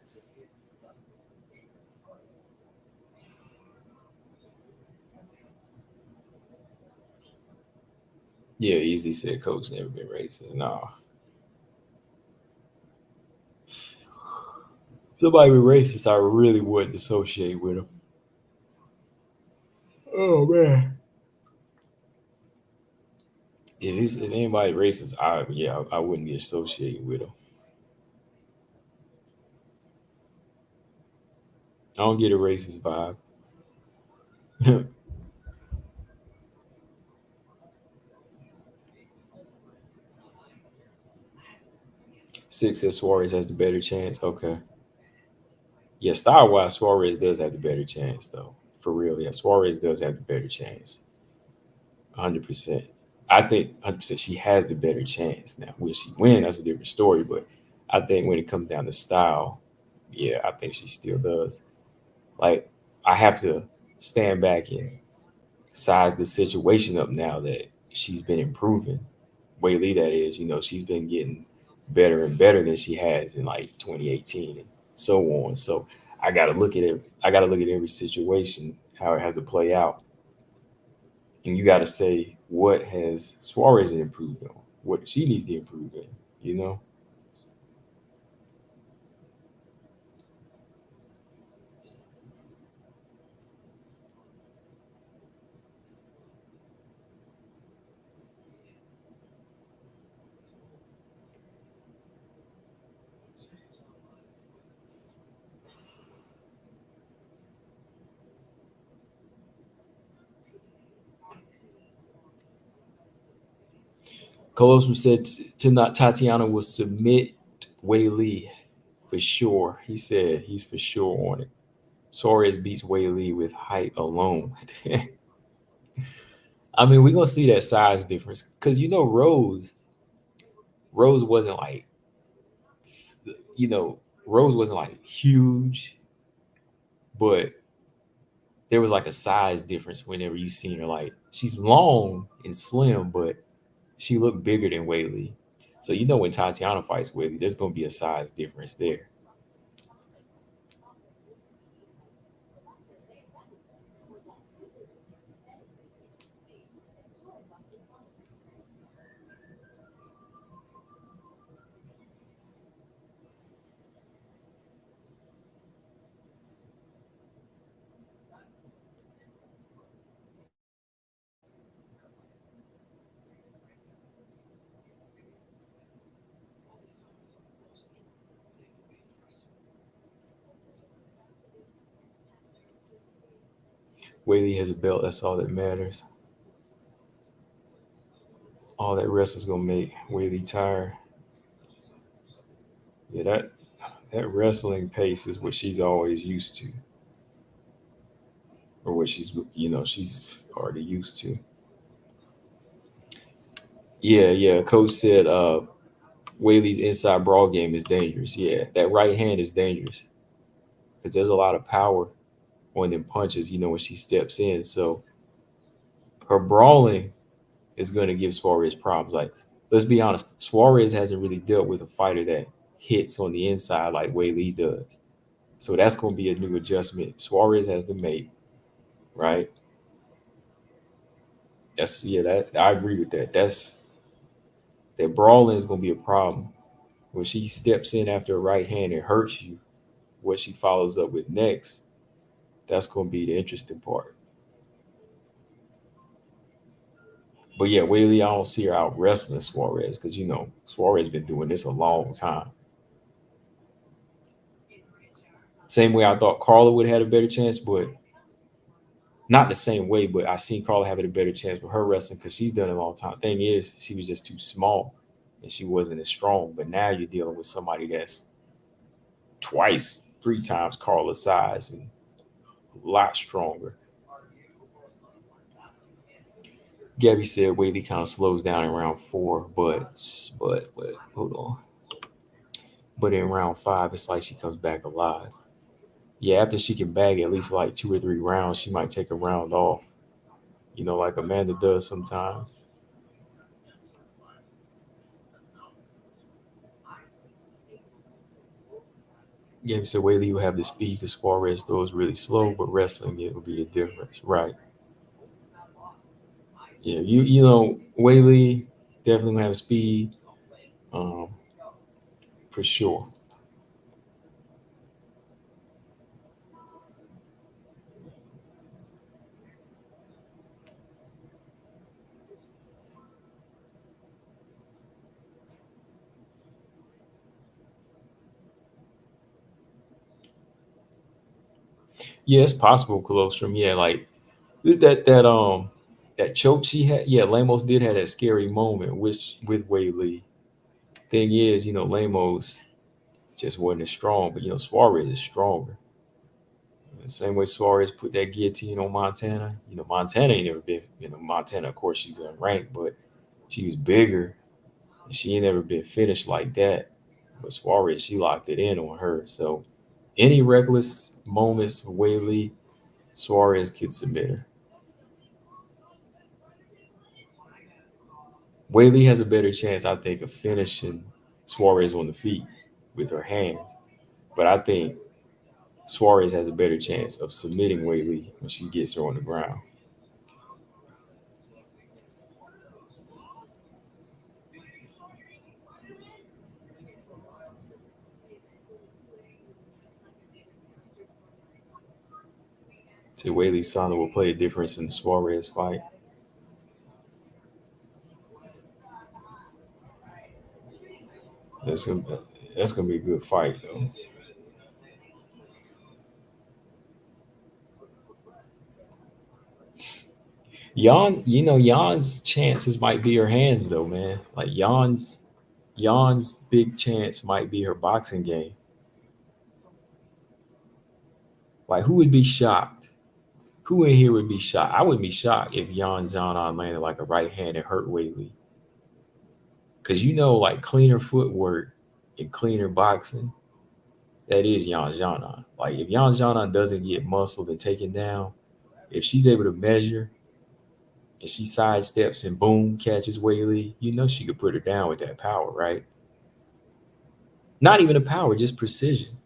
Yeah, easy said coach never been racist. No. Somebody be racist, I really wouldn't associate with him. Oh man. If anybody racist, I wouldn't be associated with him. I don't get a racist vibe. Six says Suarez has the better chance. Okay. Yeah, style wise, Suarez does have the better chance though. For real, yeah, Suarez does have the better chance. 100%. I think 100% she has the better chance. Now, will she win? That's a different story. But I think when it comes down to style, yeah, I think she still does. Like, I have to stand back and size the situation up now that she's been improving. Whaley, that is, she's been getting better and better than she has in like 2018 and so on. So I got to look at it. I got to look at every situation, how it has to play out. And you got to say, what has Suarez improved on? What she needs to improve in, you know? Colossus said tonight Tatiana will submit Wei Li for sure. He said he's for sure on it. Suarez beats Wei Li with height alone. I mean, we're gonna see that size difference because Rose wasn't like you know Rose wasn't like huge, but there was like a size difference whenever you seen her. Like she's long and slim, but she looked bigger than Whaley. So you know when Tatiana fights Weili, there's gonna be a size difference there. Weili has a belt. That's all that matters. All that rest is gonna make Weili tired. Yeah, that wrestling pace is what she's always used to, or what she's already used to. Yeah, yeah. Coach said Weili's inside brawl game is dangerous. Yeah, that right hand is dangerous because there's a lot of power on them punches. When she steps in, so her brawling is going to give Suarez problems. Like, let's be honest, Suarez hasn't really dealt with a fighter that hits on the inside like Weili does. So that's going to be a new adjustment. Suarez has to make, right? That's yeah. That I agree with that. That brawling is going to be a problem when she steps in after a right hand and hurts you. What she follows up with next, that's going to be the interesting part. But yeah, Weili, I don't see her out wrestling Suarez because Suarez been doing this a long time. Same way I thought Carla would have had a better chance, but not the same way. But I seen Carla having a better chance with her wrestling because she's done it a long time. Thing is, she was just too small and she wasn't as strong. But now you're dealing with somebody that's twice, three times Carla's size and a lot stronger. Gabby said Weili kind of slows down in round four, but hold on. But in round five, it's like she comes back alive. Yeah, after she can bag at least like 2 or 3 rounds, she might take a round off. Like Amanda does sometimes. Gabby said Weili will have the speed because Suarez throws really slow, but wrestling it will be the difference. Right. Yeah, Weili definitely will have speed, um, for sure. Yeah, it's possible, Colostrum. Yeah, like that choke she had. Yeah, Lamos did have that scary moment with Weili. Thing is, Lamos just wasn't as strong, but Suarez is stronger. The same way Suarez put that guillotine on Montana. Montana ain't never been. Montana, of course, she's unranked, but she was bigger. And she ain't never been finished like that. But Suarez, she locked it in on her. So any reckless moments, Weili, Suarez could submit her. Weili has a better chance, I think, of finishing Suarez on the feet with her hands. But I think Suarez has a better chance of submitting Weili when she gets her on the ground. So Weili Sana will play a difference in the Suarez fight. That's gonna that's gonna be a good fight though. Jan's chances might be her hands though, man. Like Jan's big chance might be her boxing game. Like who would be shocked? Who in here would be shocked? I would be shocked if Jan Zanon landed like a right hand and hurt Weili. Cause like cleaner footwork and cleaner boxing, that is Jan Zanon. Like if Jan Zanon doesn't get muscled and taken down, if she's able to measure and she sidesteps and boom, catches Weili, you know she could put her down with that power, right? Not even a power, just precision.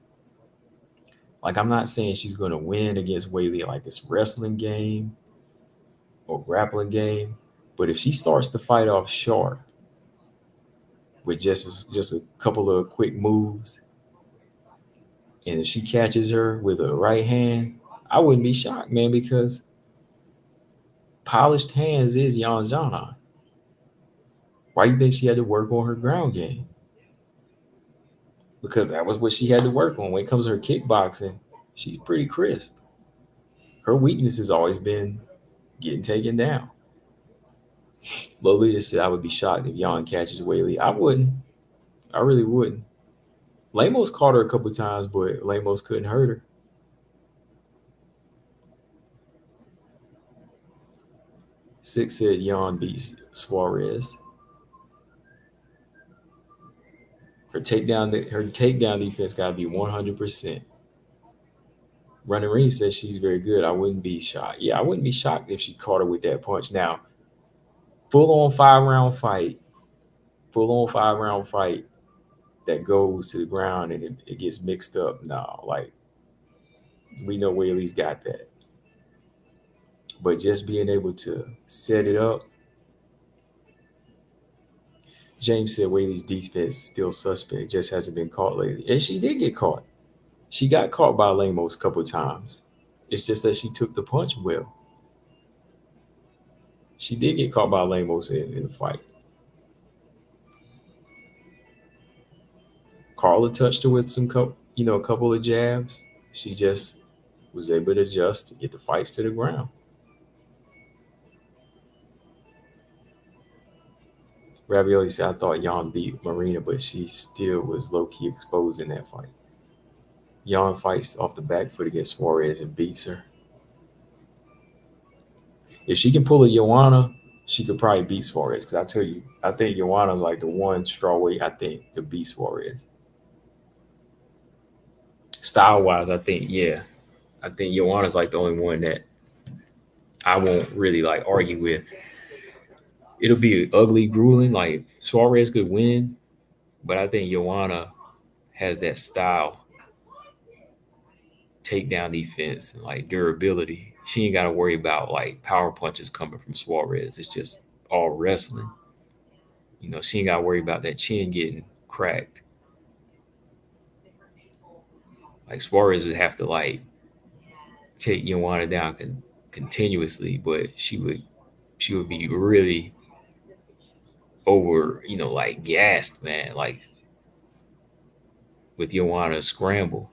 Like, I'm not saying she's going to win against Weili like this wrestling game or grappling game, but if she starts to fight off short with just a couple of quick moves, and if she catches her with a right hand, I wouldn't be shocked, man, because polished hands is Yan Zhang. Why do you think she had to work on her ground game? Because that was what she had to work on. When it comes to her kickboxing, she's pretty crisp. Her weakness has always been getting taken down. Lolita said, I would be shocked if Yan catches Weili. I wouldn't. I really wouldn't. Lamos caught her a couple times, but Lamos couldn't hurt her. Six said Yan beats Suarez. Her takedown defense got to be 100%. Running Ring says she's very good. I wouldn't be shocked. Yeah, I wouldn't be shocked if she caught her with that punch. Now, full on 5-round fight that goes to the ground and it gets mixed up. No, like, we know Weili's got that. But just being able to set it up. James said Weili's defense still suspect, just hasn't been caught lately. And she did get caught. She got caught by Lamos a couple times. It's just that she took the punch well. She did get caught by Lamos in the fight. Carla touched her with a couple of jabs. She just was able to adjust to get the fights to the ground. Ravioli said, I thought Yan beat Marina, but she still was low-key exposed in that fight. Yan fights off the back foot against Suarez and beats her. If she can pull a Joanna, she could probably beat Suarez. Because I tell you, I think Joanna's like the one strawweight I think could beat Suarez. Style-wise, I think Joanna's like the only one that I won't really like argue with. It'll be ugly, grueling. Like, Suarez could win, but I think Joanna has that style, takedown defense, and like durability. She ain't got to worry about like power punches coming from Suarez. It's just all wrestling. She ain't got to worry about that chin getting cracked. Like, Suarez would have to like take Joanna down continuously, but she would be really over, like gassed, man, like with Joanna's scramble.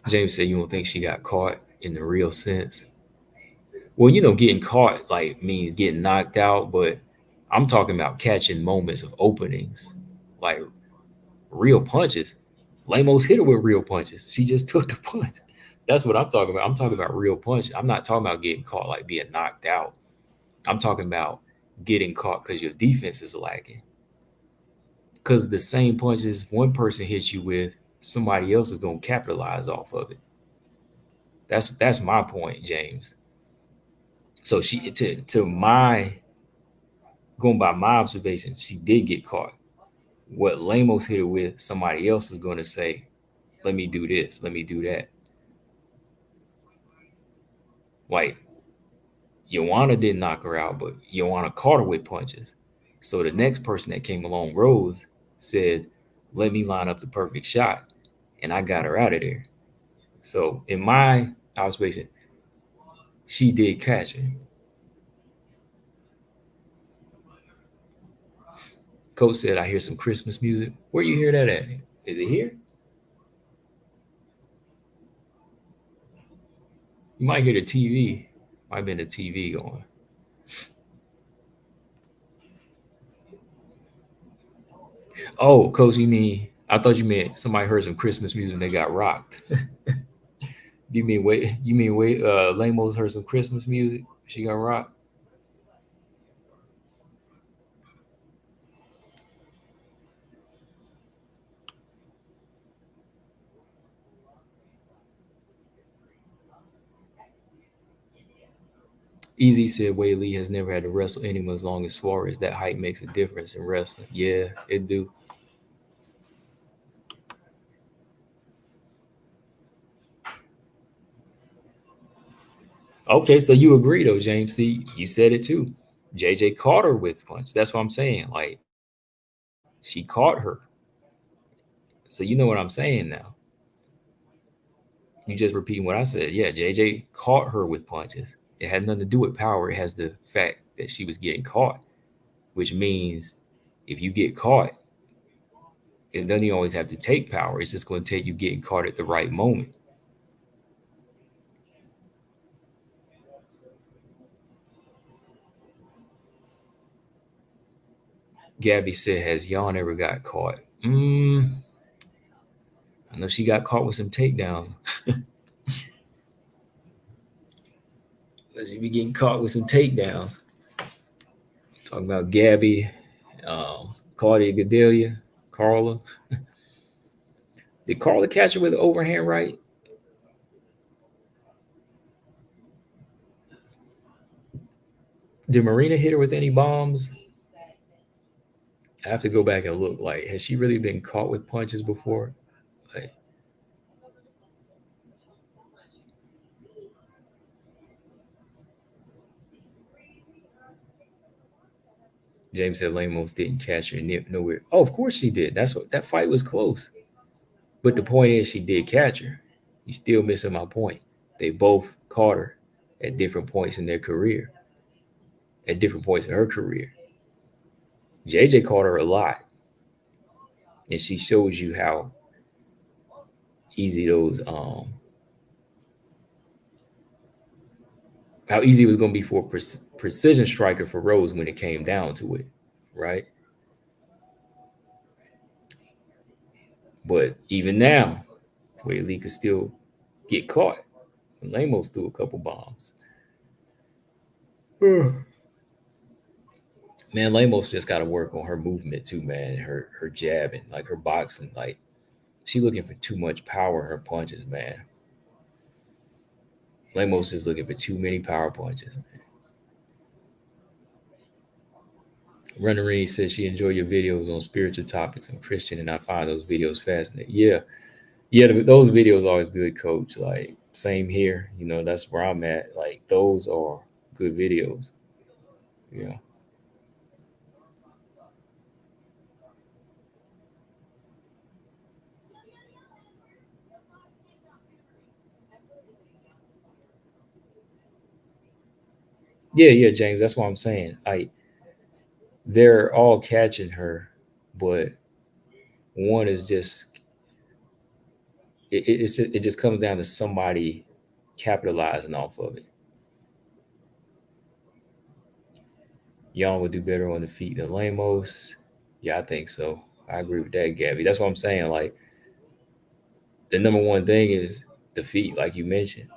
James said you don't think she got caught in the real sense. Well, getting caught like means getting knocked out, but I'm talking about catching moments of openings, like real punches. Lamos hit her with real punches. She just took the punch. That's what I'm talking about. I'm talking about real punches. I'm not talking about getting caught like being knocked out. I'm talking about getting caught because your defense is lacking. Because the same punches one person hits you with, somebody else is going to capitalize off of it. That's my point, James. So she to my going by my observation, she did get caught. What Lamos hit her with, somebody else is going to say, let me do this, let me do that. Like, Joanna didn't knock her out, but Joanna caught her with punches. So the next person that came along, Rose, said, let me line up the perfect shot. And I got her out of there. So in my observation, she did catch her. Coach said, I hear some Christmas music. Where you hear that at? Is it here? You might hear the TV. Might have been the TV going. Oh, Coach, I thought you meant somebody heard some Christmas music and they got rocked. You mean Lamos heard some Christmas music? She got rocked? Easy said Weili has never had to wrestle anyone as long as Suarez. That height makes a difference in wrestling. Yeah, it do. Okay, so you agree though, James. See, you said it too. JJ caught her with punch. That's what I'm saying. Like she caught her. So you know what I'm saying now. You just repeating what I said. Yeah, JJ caught her with punches. It had nothing to do with power. It has the fact that she was getting caught, which means if you get caught, it doesn't always have to take power. It's just going to take you getting caught at the right moment. Gabby said, "Has Yon ever got caught?" I know she got caught with some takedowns. She be getting caught with some takedowns. Talking about Gabby, Claudia Gadelia, Carla. Did Carla catch her with an overhand right? Did Marina hit her with any bombs? I have to go back and look. Like, has she really been caught with punches before? Like, James said Lamos didn't catch her nowhere. Oh, of course she did. That's what that fight was close. But the point is, she did catch her. You still missing my point. They both caught her at different points in their career, at different points in her career. JJ caught her a lot, and she shows you easy those how easy it was going to be for a precision striker for Rose when it came down to it, right? But even now, Weili could still get caught. And Lamos threw a couple bombs. Man, Lamos just got to work on her movement too, man. Her jabbing, like her boxing, like she looking for too much power in her punches, man. Lamos just looking for too many power punches. Running Reed says she enjoy your videos on spiritual topics. I'm Christian, and I find those videos fascinating. Yeah, yeah, those videos are always good, Coach. Like same here. You know, that's where I'm at. Like those are good videos. Yeah, yeah, yeah, James. That's what I'm saying. Like they're all catching her, but one is just it just comes down to somebody capitalizing off of it. Young would do better on the feet than Lamos. Yeah, I think so. I agree with that, Gabby. That's what I'm saying. Like the number one thing is the feet, like you mentioned.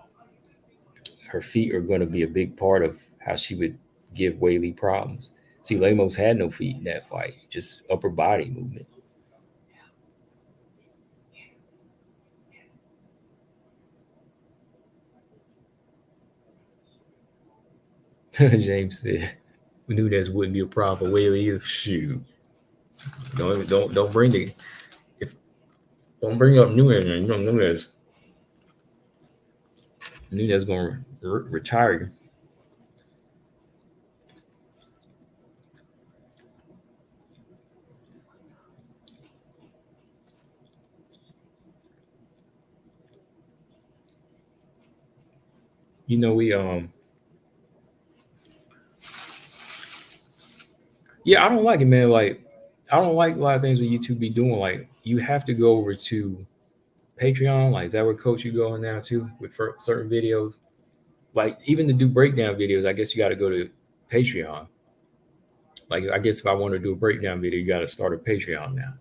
Her feet are going to be a big part of how she would give Weili problems. See, Lamos had no feet in that fight, just upper body movement. James said, "We knew that wouldn't be a problem for Weili either." Shoot, don't bring the if don't bring up Nunez. You know Nunez going to retire you. You know we yeah, I don't like it, man. Like I don't like a lot of things what YouTube be doing. Like you have to go over to Patreon. Like is that where Coach you going now too with certain videos? Like even to do breakdown videos, I guess you got to go to Patreon. Like I guess if I want to do a breakdown video, you got to start a Patreon now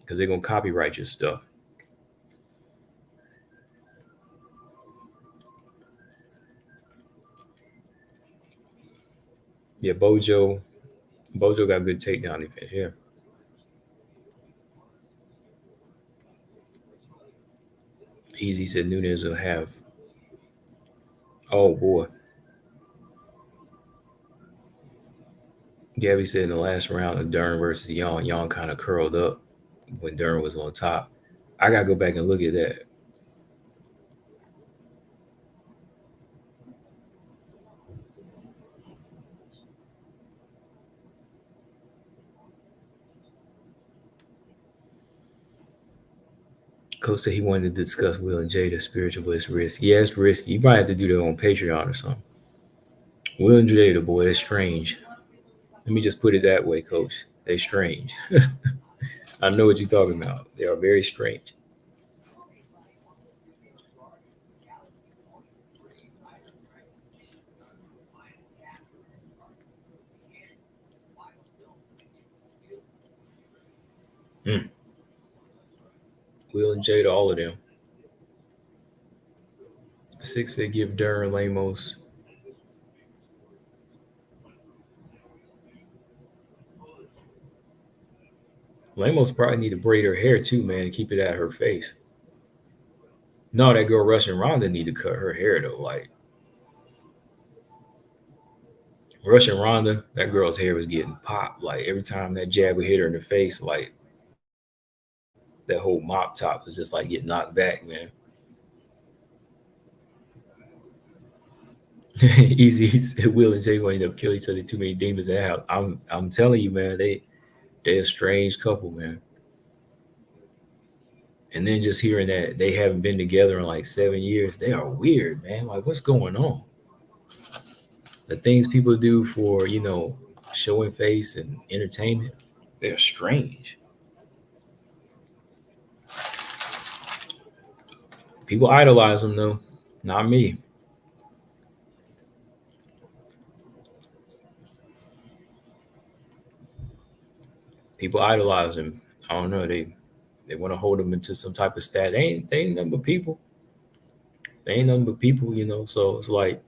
because they're gonna copyright your stuff. Yeah, Bojo got good takedown defense. Yeah, Easy said Nunez will have. Oh boy, Gabby said in the last round of Dern versus Young kind of curled up when Dern was on top. I gotta go back and look at that. Coach said he wanted to discuss Will and Jada spiritual bliss risk. Yeah, it's risky. You might have to do that on Patreon or something. Will and Jada, boy, that's strange. Let me just put it that way, Coach. They're strange. I know what you're talking about. They are very strange. Mm. Will and Jada, all of them. Six, they give Dern Lamos. Lamos probably need to braid her hair too, man, and keep it at her face. No, that girl Russian Ronda need to cut her hair though. Like Russian Ronda, that girl's hair was getting popped. Like every time that jab would hit her in the face, like that whole mop top was just like getting knocked back, man. Easy, Will and Jay will end up killing each other. Too many demons in the house. I'm telling you, man, they're a strange couple, man. And then just hearing that they haven't been together in like 7 years, they are weird, man. Like, what's going on? The things people do for, showing face and entertainment, they're strange. People idolize them, though. Not me. People idolize them. I don't know. They want to hold them into some type of stat. They ain't nothing but people. They ain't nothing but people, So it's like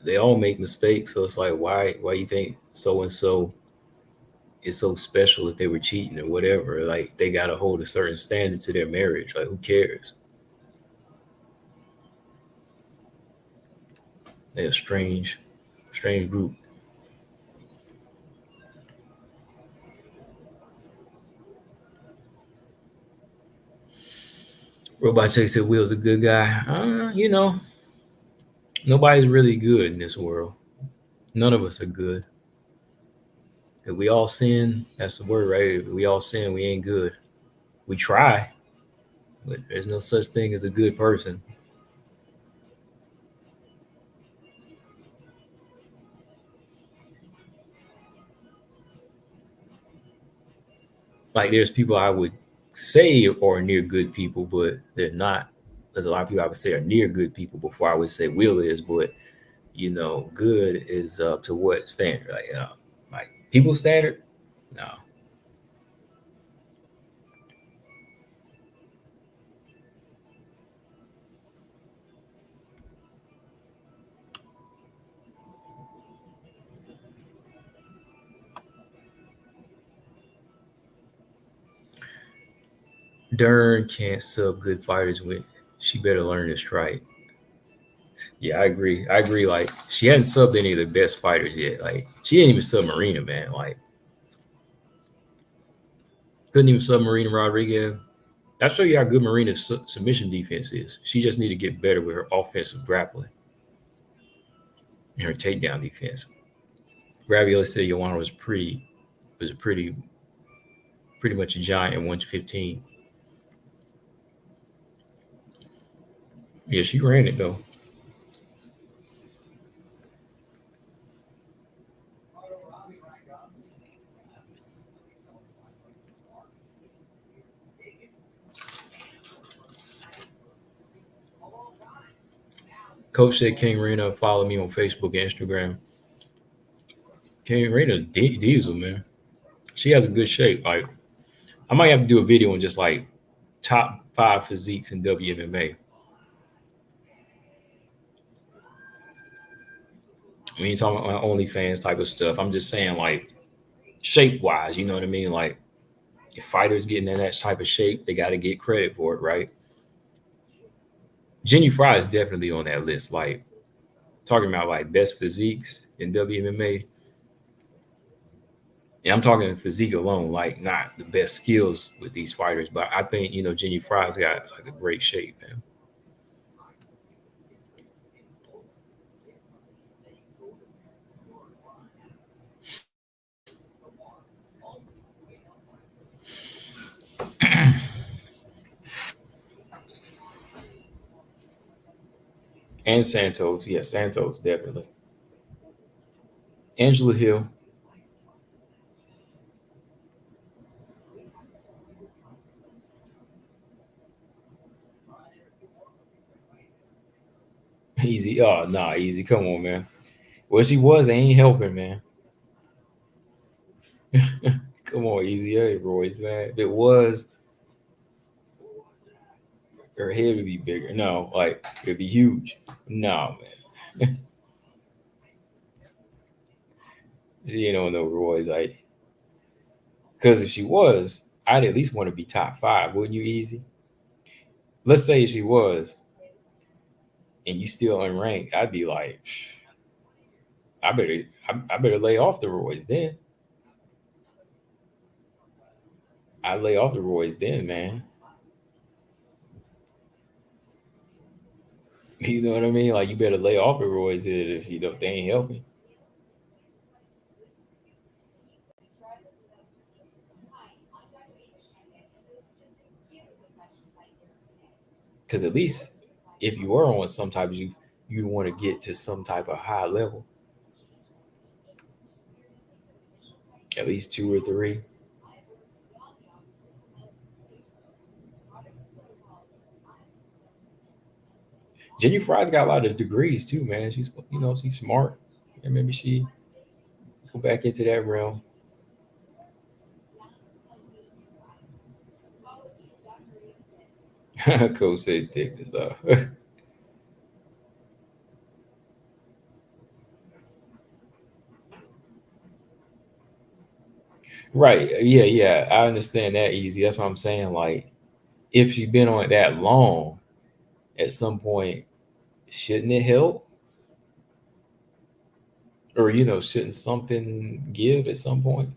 they all make mistakes. So it's like why you think so and so is so special if they were cheating or whatever? Like they gotta hold a certain standard to their marriage. Like who cares? They're a strange group. Robot Check said Will's a good guy. Nobody's really good in this world. None of us are good. If we all sin, that's the word, right? If we all sin, we ain't good. We try, but there's no such thing as a good person. Like there's people I would say are near good people, but they're not. There's a lot of people I would say are near good people before I would say Will is, but good is to what standard? Like people standard? No. Dern can't sub good fighters with. She better learn to strike. Yeah, I agree. I agree. Like she hadn't subbed any of the best fighters yet. Like she didn't even sub Marina, man. Like couldn't even sub Marina Rodriguez. That show you how good Marina's submission defense is. She just need to get better with her offensive grappling and her takedown defense. Ravioli said Joanna was pretty much a giant at 115. Yeah, she ran it though. Coach said King Rena follow me on Facebook and Instagram. King Rena diesel, man. She has a good shape. Like I might have to do a video on just like top 5 physiques in WMMA. I mean, talking about my OnlyFans type of stuff. I'm just saying, like, shape wise, you know what I mean? Like, if fighters getting in that type of shape, they got to get credit for it, right? Jenny Fry is definitely on that list. Like, talking about like best physiques in WMMA, and I'm talking physique alone, like not the best skills with these fighters, but I think Jenny Fry's got like a great shape, man. And Santos, yeah, Santos definitely. Angela Hill, easy. Oh, nah, easy. Come on, man. Well, she was. They ain't helping, man. Come on, easy. Hey, Royce, man. If it was, her head would be bigger. No, like it'd be huge. No, man. She ain't on no Royce. Like, because if she was, I'd at least want to be top five, wouldn't you, easy? Let's say she was, and you still unranked. I'd be like, I better lay off the Royce then. I lay off the Royce then, man. You know what I mean? Like you better lay off the Royce if you don't they ain't helping. Because at least if you were on some type of you want to get to some type of high level, at least two or three. Jenny Fry's got a lot of degrees too, man. She's smart, and maybe she go back into that realm. Coach said, "Take this off." Right? Yeah, yeah. I understand that easy. That's what I'm saying. Like, if she's been on it that long, at some point, shouldn't it help? Or shouldn't something give at some point?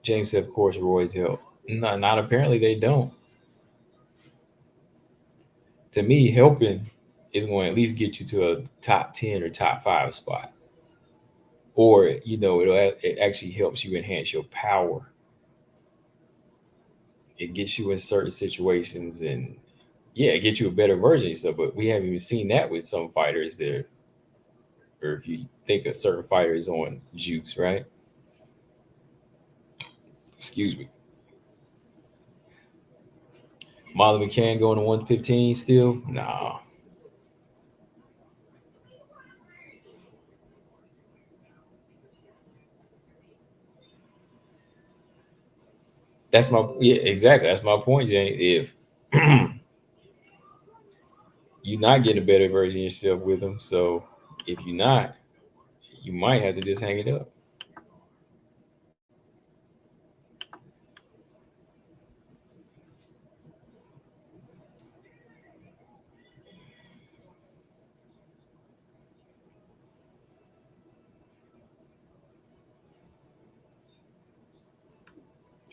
James said, of course, Roy's help. Not apparently they don't. To me, helping is going to at least get you to a top 10 or top five spot. Or, it actually helps you enhance your power. It gets you in certain situations and yeah, it gets you a better version of yourself. But we haven't even seen that with some fighters there. Or if you think of certain fighters on juice, right? Excuse me. Molly McCann going to 115 still? Nah. That's my yeah, exactly. That's my point, Jane. If you're not getting a better version of yourself with them, so if you're not, you might have to just hang it up.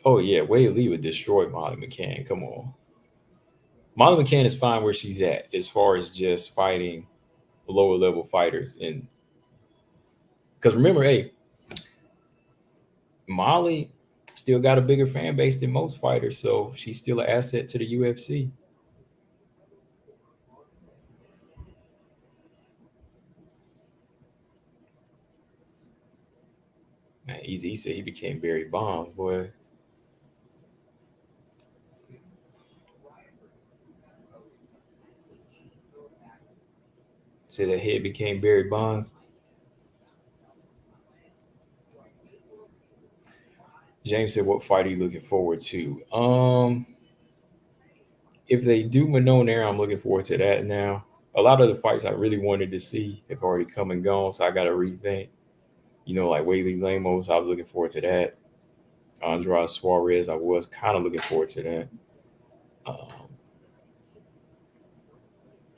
Oh yeah, Weili would destroy Molly McCann. Come on. Molly McCann is fine where she's at as far as just fighting lower level fighters. And because remember, hey, Molly still got a bigger fan base than most fighters, so she's still an asset to the UFC. Man, Easy he said he became Barry Bonds, boy. Said that head became Barry Bonds. James said, "What fight are you looking forward to?" If they do Manon, I'm looking forward to that now. A lot of the fights I really wanted to see have already come and gone, so I got to rethink. Like Weili Lamos, I was looking forward to that. Andrade Suarez, I was kind of looking forward to that. Um,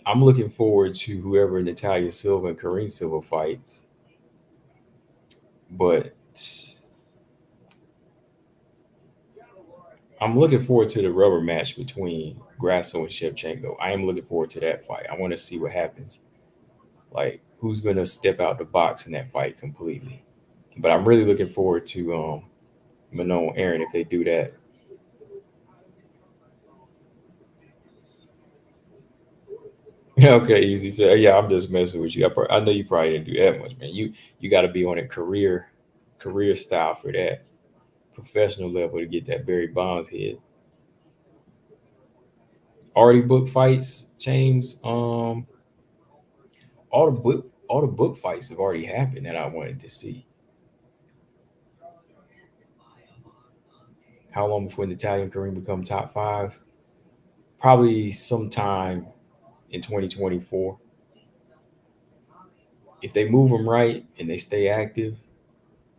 I'm looking forward to whoever Natalia Silva and Karine Silva fights. But I'm looking forward to the rubber match between Grasso and Shevchenko. I am looking forward to that fight. I want to see what happens. Like, who's going to step out the box in that fight completely. But I'm really looking forward to Manon Aaron if they do that. Okay, easy. So yeah, I'm just messing with you. I know you probably didn't do that much, man. You got to be on a career style for that professional level to get that Barry Bonds hit. Already booked fights, James. All the book fights have already happened that I wanted to see. How long before Natalia and Kareem become top five? Probably sometime in 2024. If they move them right and they stay active,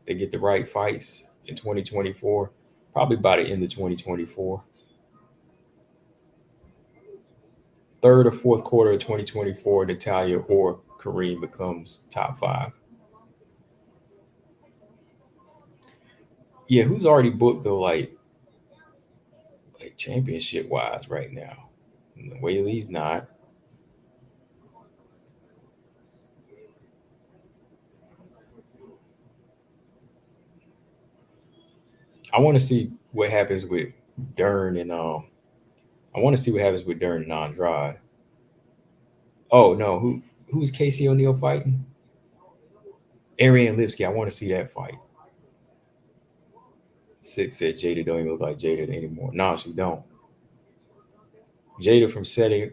they get the right fights in 2024. Probably by the end of 2024. Third or fourth quarter of 2024, Natalia or Kareem becomes top five. Yeah, who's already booked though? Like championship wise right now. Weili's not. I want to see what happens with Dern and I want to see what happens with Dern and Andrade. Oh no, who's Casey O'Neill fighting? Ariane Lipsky. I want to see that fight. Six said Jada don't even look like Jada anymore. No, she don't. Jada from setting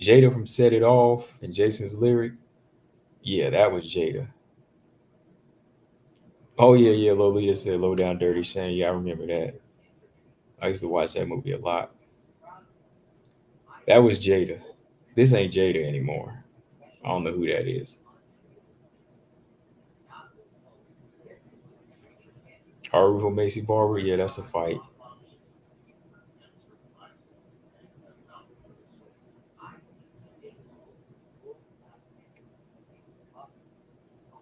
Jada from Set It Off and Jason's lyric. Yeah, that was Jada. Oh yeah, yeah. Lolita said "Low Down Dirty Shame." Yeah, I remember that. I used to watch that movie a lot. That was Jada. This ain't Jada anymore. I don't know who that is. Arufo Macy Barber. Yeah, that's a fight.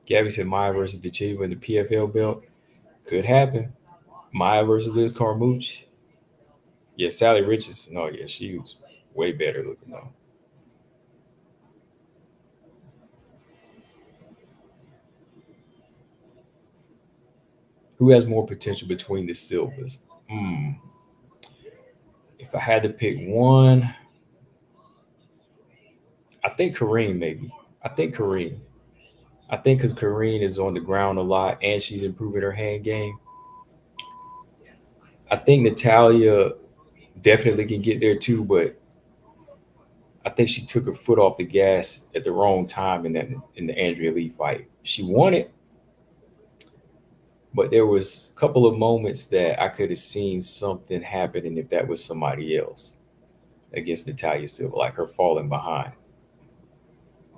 Gabby said Maya versus DeChiva in the PFL belt. Could happen. Maya versus Liz Carmouche. Yeah, Sally Richardson. Oh yeah, she was way better looking though. Who has more potential between the Silvers? Hmm. If I had to pick one, I think Kareem maybe. I think Kareem. I think because Kareem is on the ground a lot and she's improving her hand game. I think Natalia definitely can get there too, but I think she took her foot off the gas at the wrong time in the Andrea Lee fight. She won it, but there was a couple of moments that I could have seen something happening if that was somebody else against Natalia Silva, like her falling behind.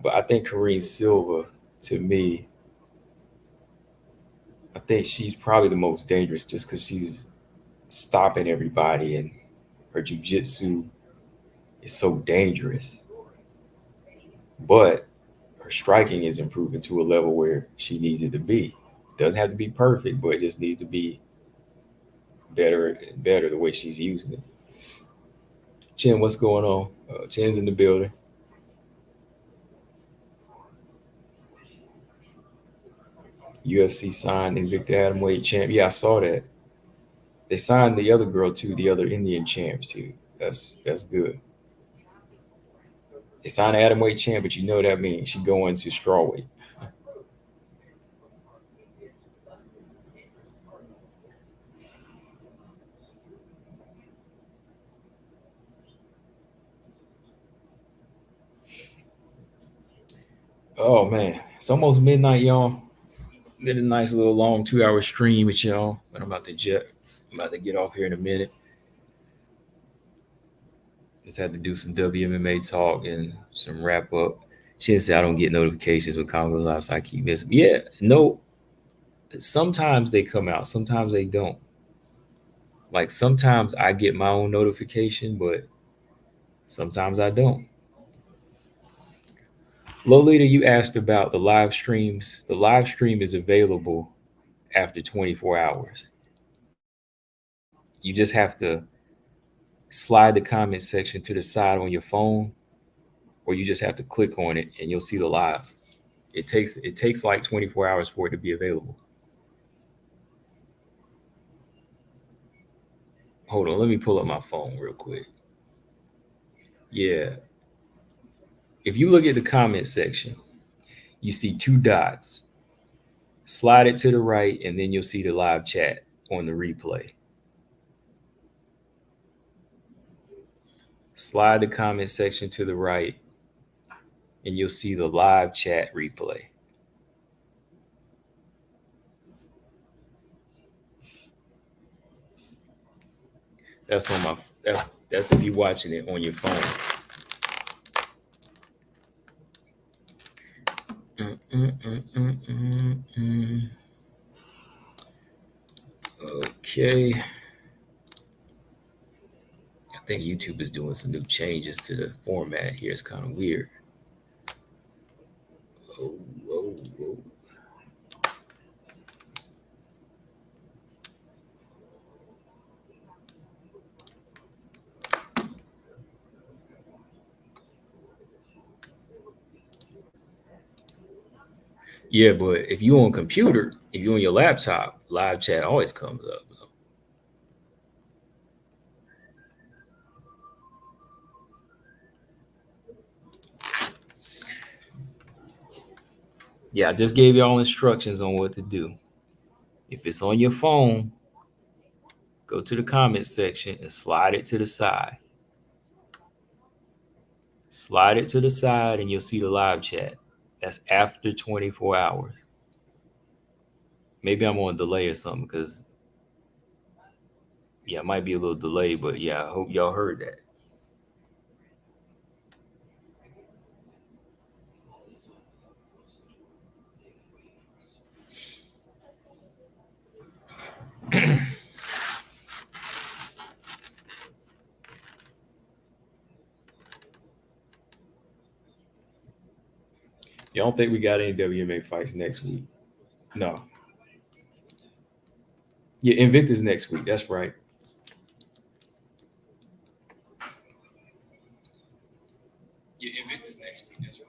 But I think Karine Silva, to me, I think she's probably the most dangerous just because she's stopping everybody and her jujitsu is so dangerous. But her striking is improving to a level where she needs it to be. Doesn't have to be perfect, but it just needs to be better and better the way she's using it. Chen, what's going on? Chen's in the building. UFC signed Invicta Atomweight champ. Yeah, I saw that. They signed the other girl too, the other Indian champ too. That's good. They signed an Atomweight champ, but you know that means she going to strawweight. Oh man, it's almost midnight, y'all. Did a nice little long 2 hour stream with y'all, but I'm about to get off here in a minute. Just had to do some WMMA talk and some wrap up. She didn't say I don't get notifications with Congo Live, so I keep missing. Yeah, no, Sometimes they come out, sometimes they don't. Like sometimes I get my own notification, but sometimes I don't. Lolita, you asked about the live streams. The live stream is available after 24 hours. You just have to slide the comment section to the side on your phone, or you just have to click on it and you'll see the live. It takes like 24 hours for it to be available. Hold on, let me pull up my phone real quick. Yeah. If you look at the comment section, you see two dots. Slide it to the right, and then you'll see the live chat on the replay. Slide the comment section to the right, and you'll see the live chat replay. That's on my that's if you're watching it on your phone. Okay. I think YouTube is doing some new changes to the format here. It's kind of weird. Oh, whoa, whoa. Yeah, but if you on computer, if you on your laptop, live chat always comes up. Yeah, I just gave y'all instructions on what to do. If it's on your phone, go to the comment section and slide it to the side. Slide it to the side and you'll see the live chat. That's after 24 hours. Maybe I'm on a delay or something because, yeah, it might be a little delay, but yeah, I hope y'all heard that. Y'all don't think we got any WMA fights next week? No. Yeah, Invictus next week. That's right. Yeah, Invictus next week. That's right.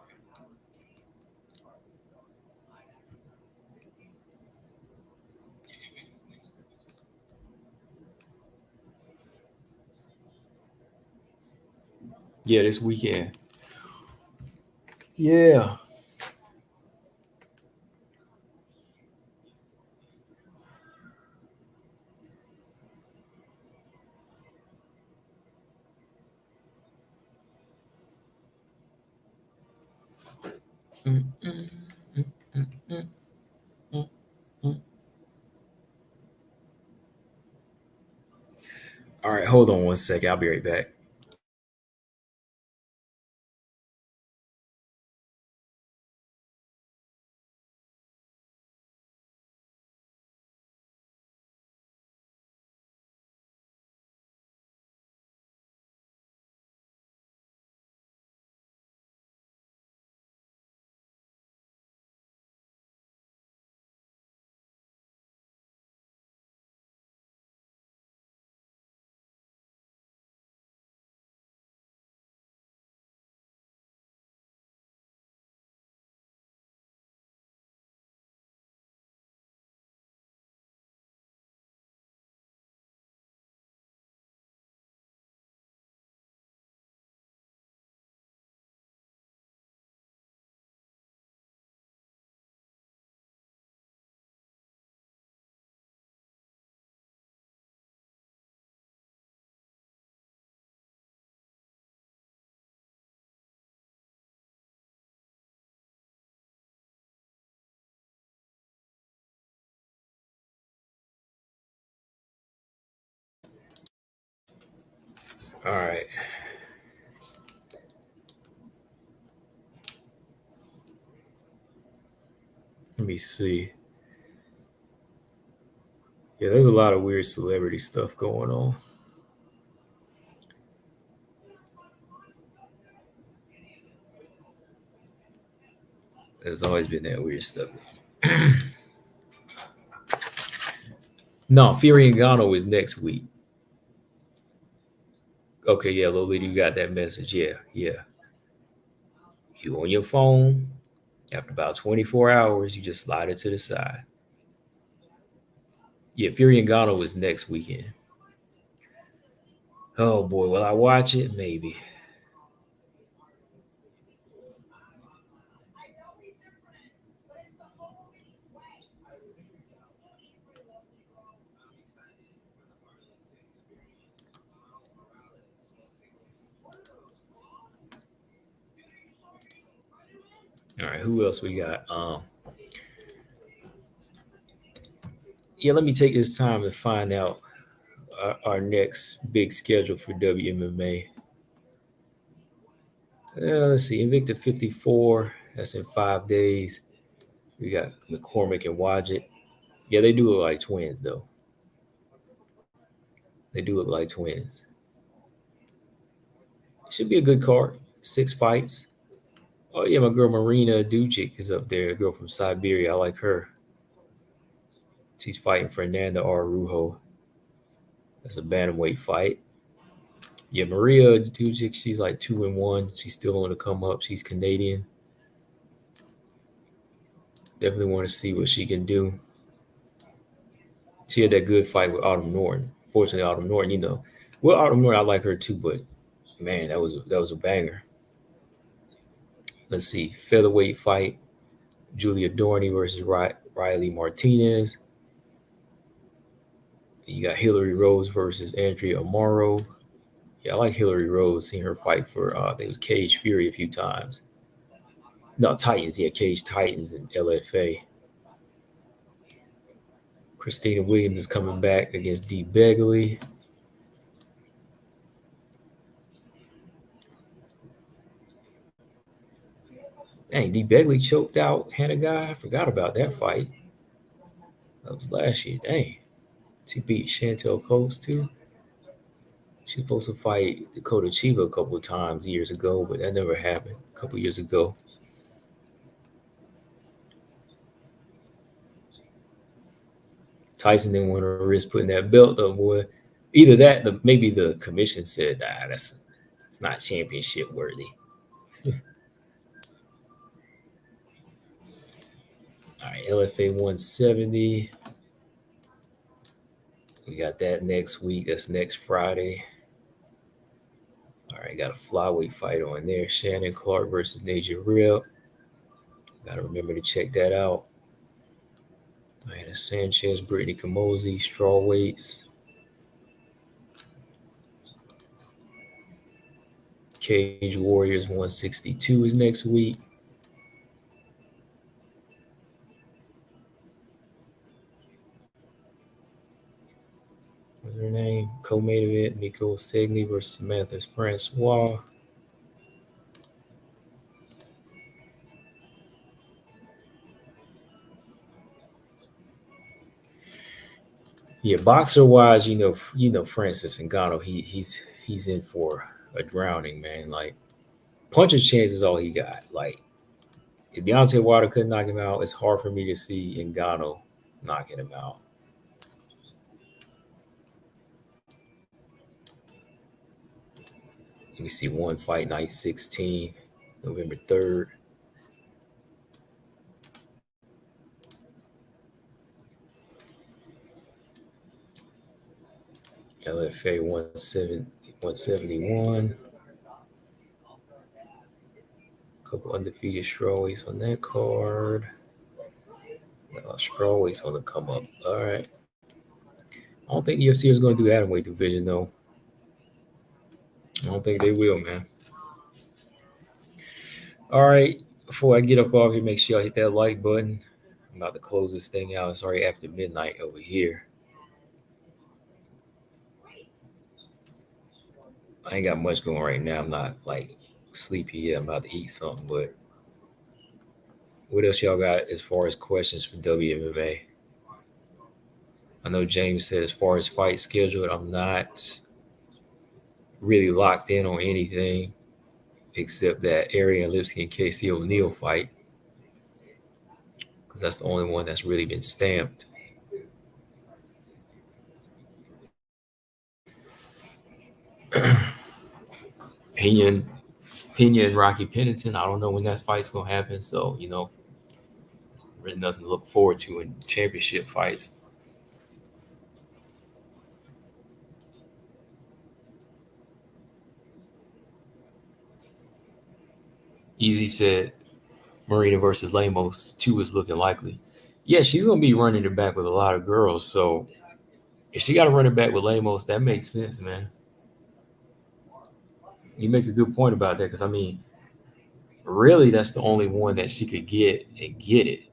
Yeah, this weekend. Yeah. Mm, mm, mm, mm, mm, mm, mm. All right, hold on one second. I'll be right back. All right. Let me see. Yeah, there's a lot of weird celebrity stuff going on. There's always been that weird stuff. No, Fury and Gano is next week. Okay, yeah, Lolita, you got that message. Yeah, yeah. You on your phone. After about 24 hours, you just slide it to the side. Yeah, Fury and Gano is next weekend. Oh boy, will I watch it? Maybe. All right, who else we got? Yeah, let me take this time to find out our next big schedule for WMMA. Let's see, Invicta 54. That's in 5 days. We got McCormick and Wadget. Yeah, they do look like twins, though. They do look like twins. It should be a good card. 6 fights. Oh, yeah, my girl Marina Dujic is up there, a girl from Siberia. I like her. She's fighting Fernanda Araujo. That's a bantamweight fight. Yeah, Maria Dujic, she's like 2-1. She's still on the come up. She's Canadian. Definitely want to see what she can do. She had that good fight with Autumn Norton. Fortunately, Autumn Norton, well, Autumn Norton, I like her too, but man, that was a banger. Let's see, featherweight fight: Julia Dorney versus Riley Martinez. You got Hillary Rose versus Andrea Amaro. Yeah, I like Hillary Rose. Seen her fight for I think it was Cage Fury a few times. No, Titans. Yeah, Cage Titans and LFA. Christina Williams is coming back against Dee Begley. Dang, Dee Begley choked out Hannah Guy. I forgot about that fight. That was last year. Dang. She beat Chantel Coates too. She was supposed to fight Dakota Chiba a couple of times years ago, but that never happened a couple of years ago. Tyson didn't want to risk putting that belt up, boy. Either that, maybe the commission said, that's it's not championship worthy. All right, LFA 170. We got that next week. That's next Friday. All right, got a flyweight fight on there. Shannon Clark versus Naja Rip. Got to remember to check that out. Diana Sanchez, Brittany Camosi, strawweights. Cage Warriors 162 is next week. What's her name? Co-main event: Nicole Segni versus Samantha Francois. Yeah, boxer wise, Francis Ngannou, he's in for a drowning, man. Like puncher's chance is all he got. Like if Deontay Wilder couldn't knock him out, it's hard for me to see Ngannou knocking him out. Let me see, one fight night 16, November 3rd. LFA 171. A couple undefeated strawweights on that card. Strawweights on the come up. All right. I don't think UFC is going to do atomweight division though. I don't think they will, man. All right. Before I get up off here, make sure y'all hit that like button. I'm about to close this thing out. It's already after midnight over here. I ain't got much going right now. I'm not like sleepy yet. I'm about to eat something, but what else y'all got as far as questions for WMMA? I know James said as far as fight scheduled, I'm not really locked in on anything except that Arian Lipsky and Casey O'Neill fight, because that's the only one that's really been stamped. Pena, Pena and Rocky Pennington, I don't know when that fight's gonna happen. So really nothing to look forward to in championship fights. Easy said Marina versus Lemos 2 is looking likely. Yeah, she's gonna be running it back with a lot of girls. So if she got to run it back with Lemos, that makes sense, man. You make a good point about that because really, that's the only one that she could get and get it.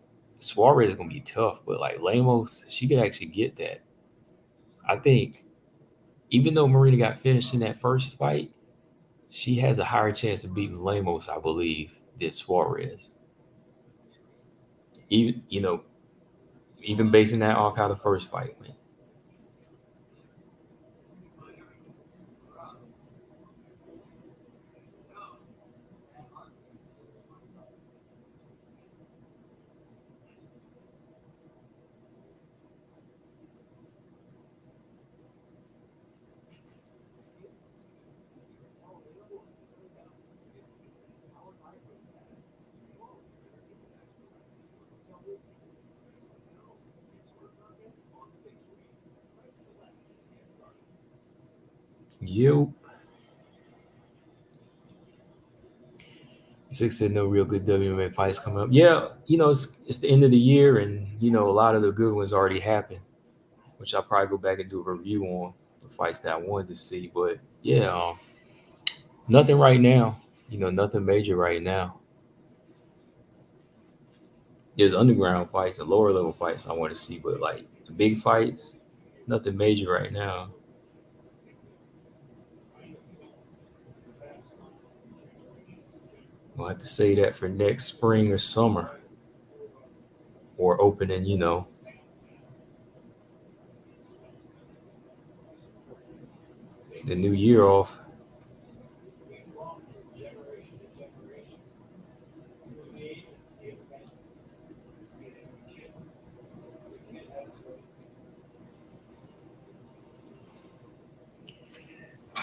Suarez is gonna be tough, but like Lemos, she could actually get that. I think even though Marina got finished in that first fight, she has a higher chance of beating Lemos, I believe, than Suarez. Even even basing that off how the first fight went. Yep. Six said no real good WMA fights coming up. Yeah, it's the end of the year, and a lot of the good ones already happened, which I'll probably go back and do a review on the fights that I wanted to see. But yeah, nothing right now. Nothing major right now. There's underground fights and lower level fights I want to see, but like the big fights, nothing major right now. We'll have to say that for next spring or summer, or opening, the new year off.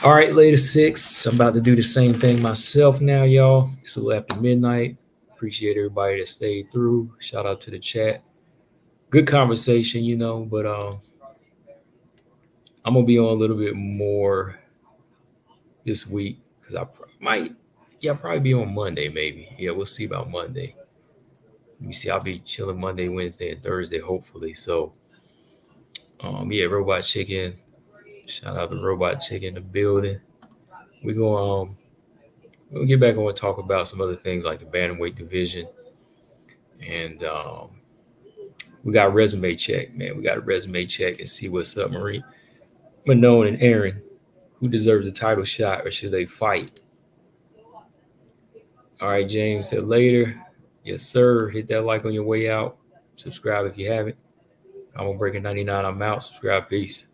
All right, later six. I'm about to do the same thing myself now, y'all. It's a little after midnight. Appreciate everybody that stayed through. Shout out to the chat. Good conversation, but I'm gonna be on a little bit more this week because might, yeah, I'll probably be on Monday, maybe. Yeah, we'll see about Monday. Let me see. I'll be chilling Monday, Wednesday, and Thursday, hopefully. So, yeah, Robot Chicken. Shout out to Robot Chicken in the building. We go we'll get back on and talk about some other things like the bantamweight division, and we got a resume check, man. We got a resume check and see what's up, Marie. Manon and Aaron, who deserves a title shot or should they fight? All right, James said later. Yes, sir. Hit that like on your way out. Subscribe if you haven't. I'm on Breaking 99. I'm out. Subscribe. Peace.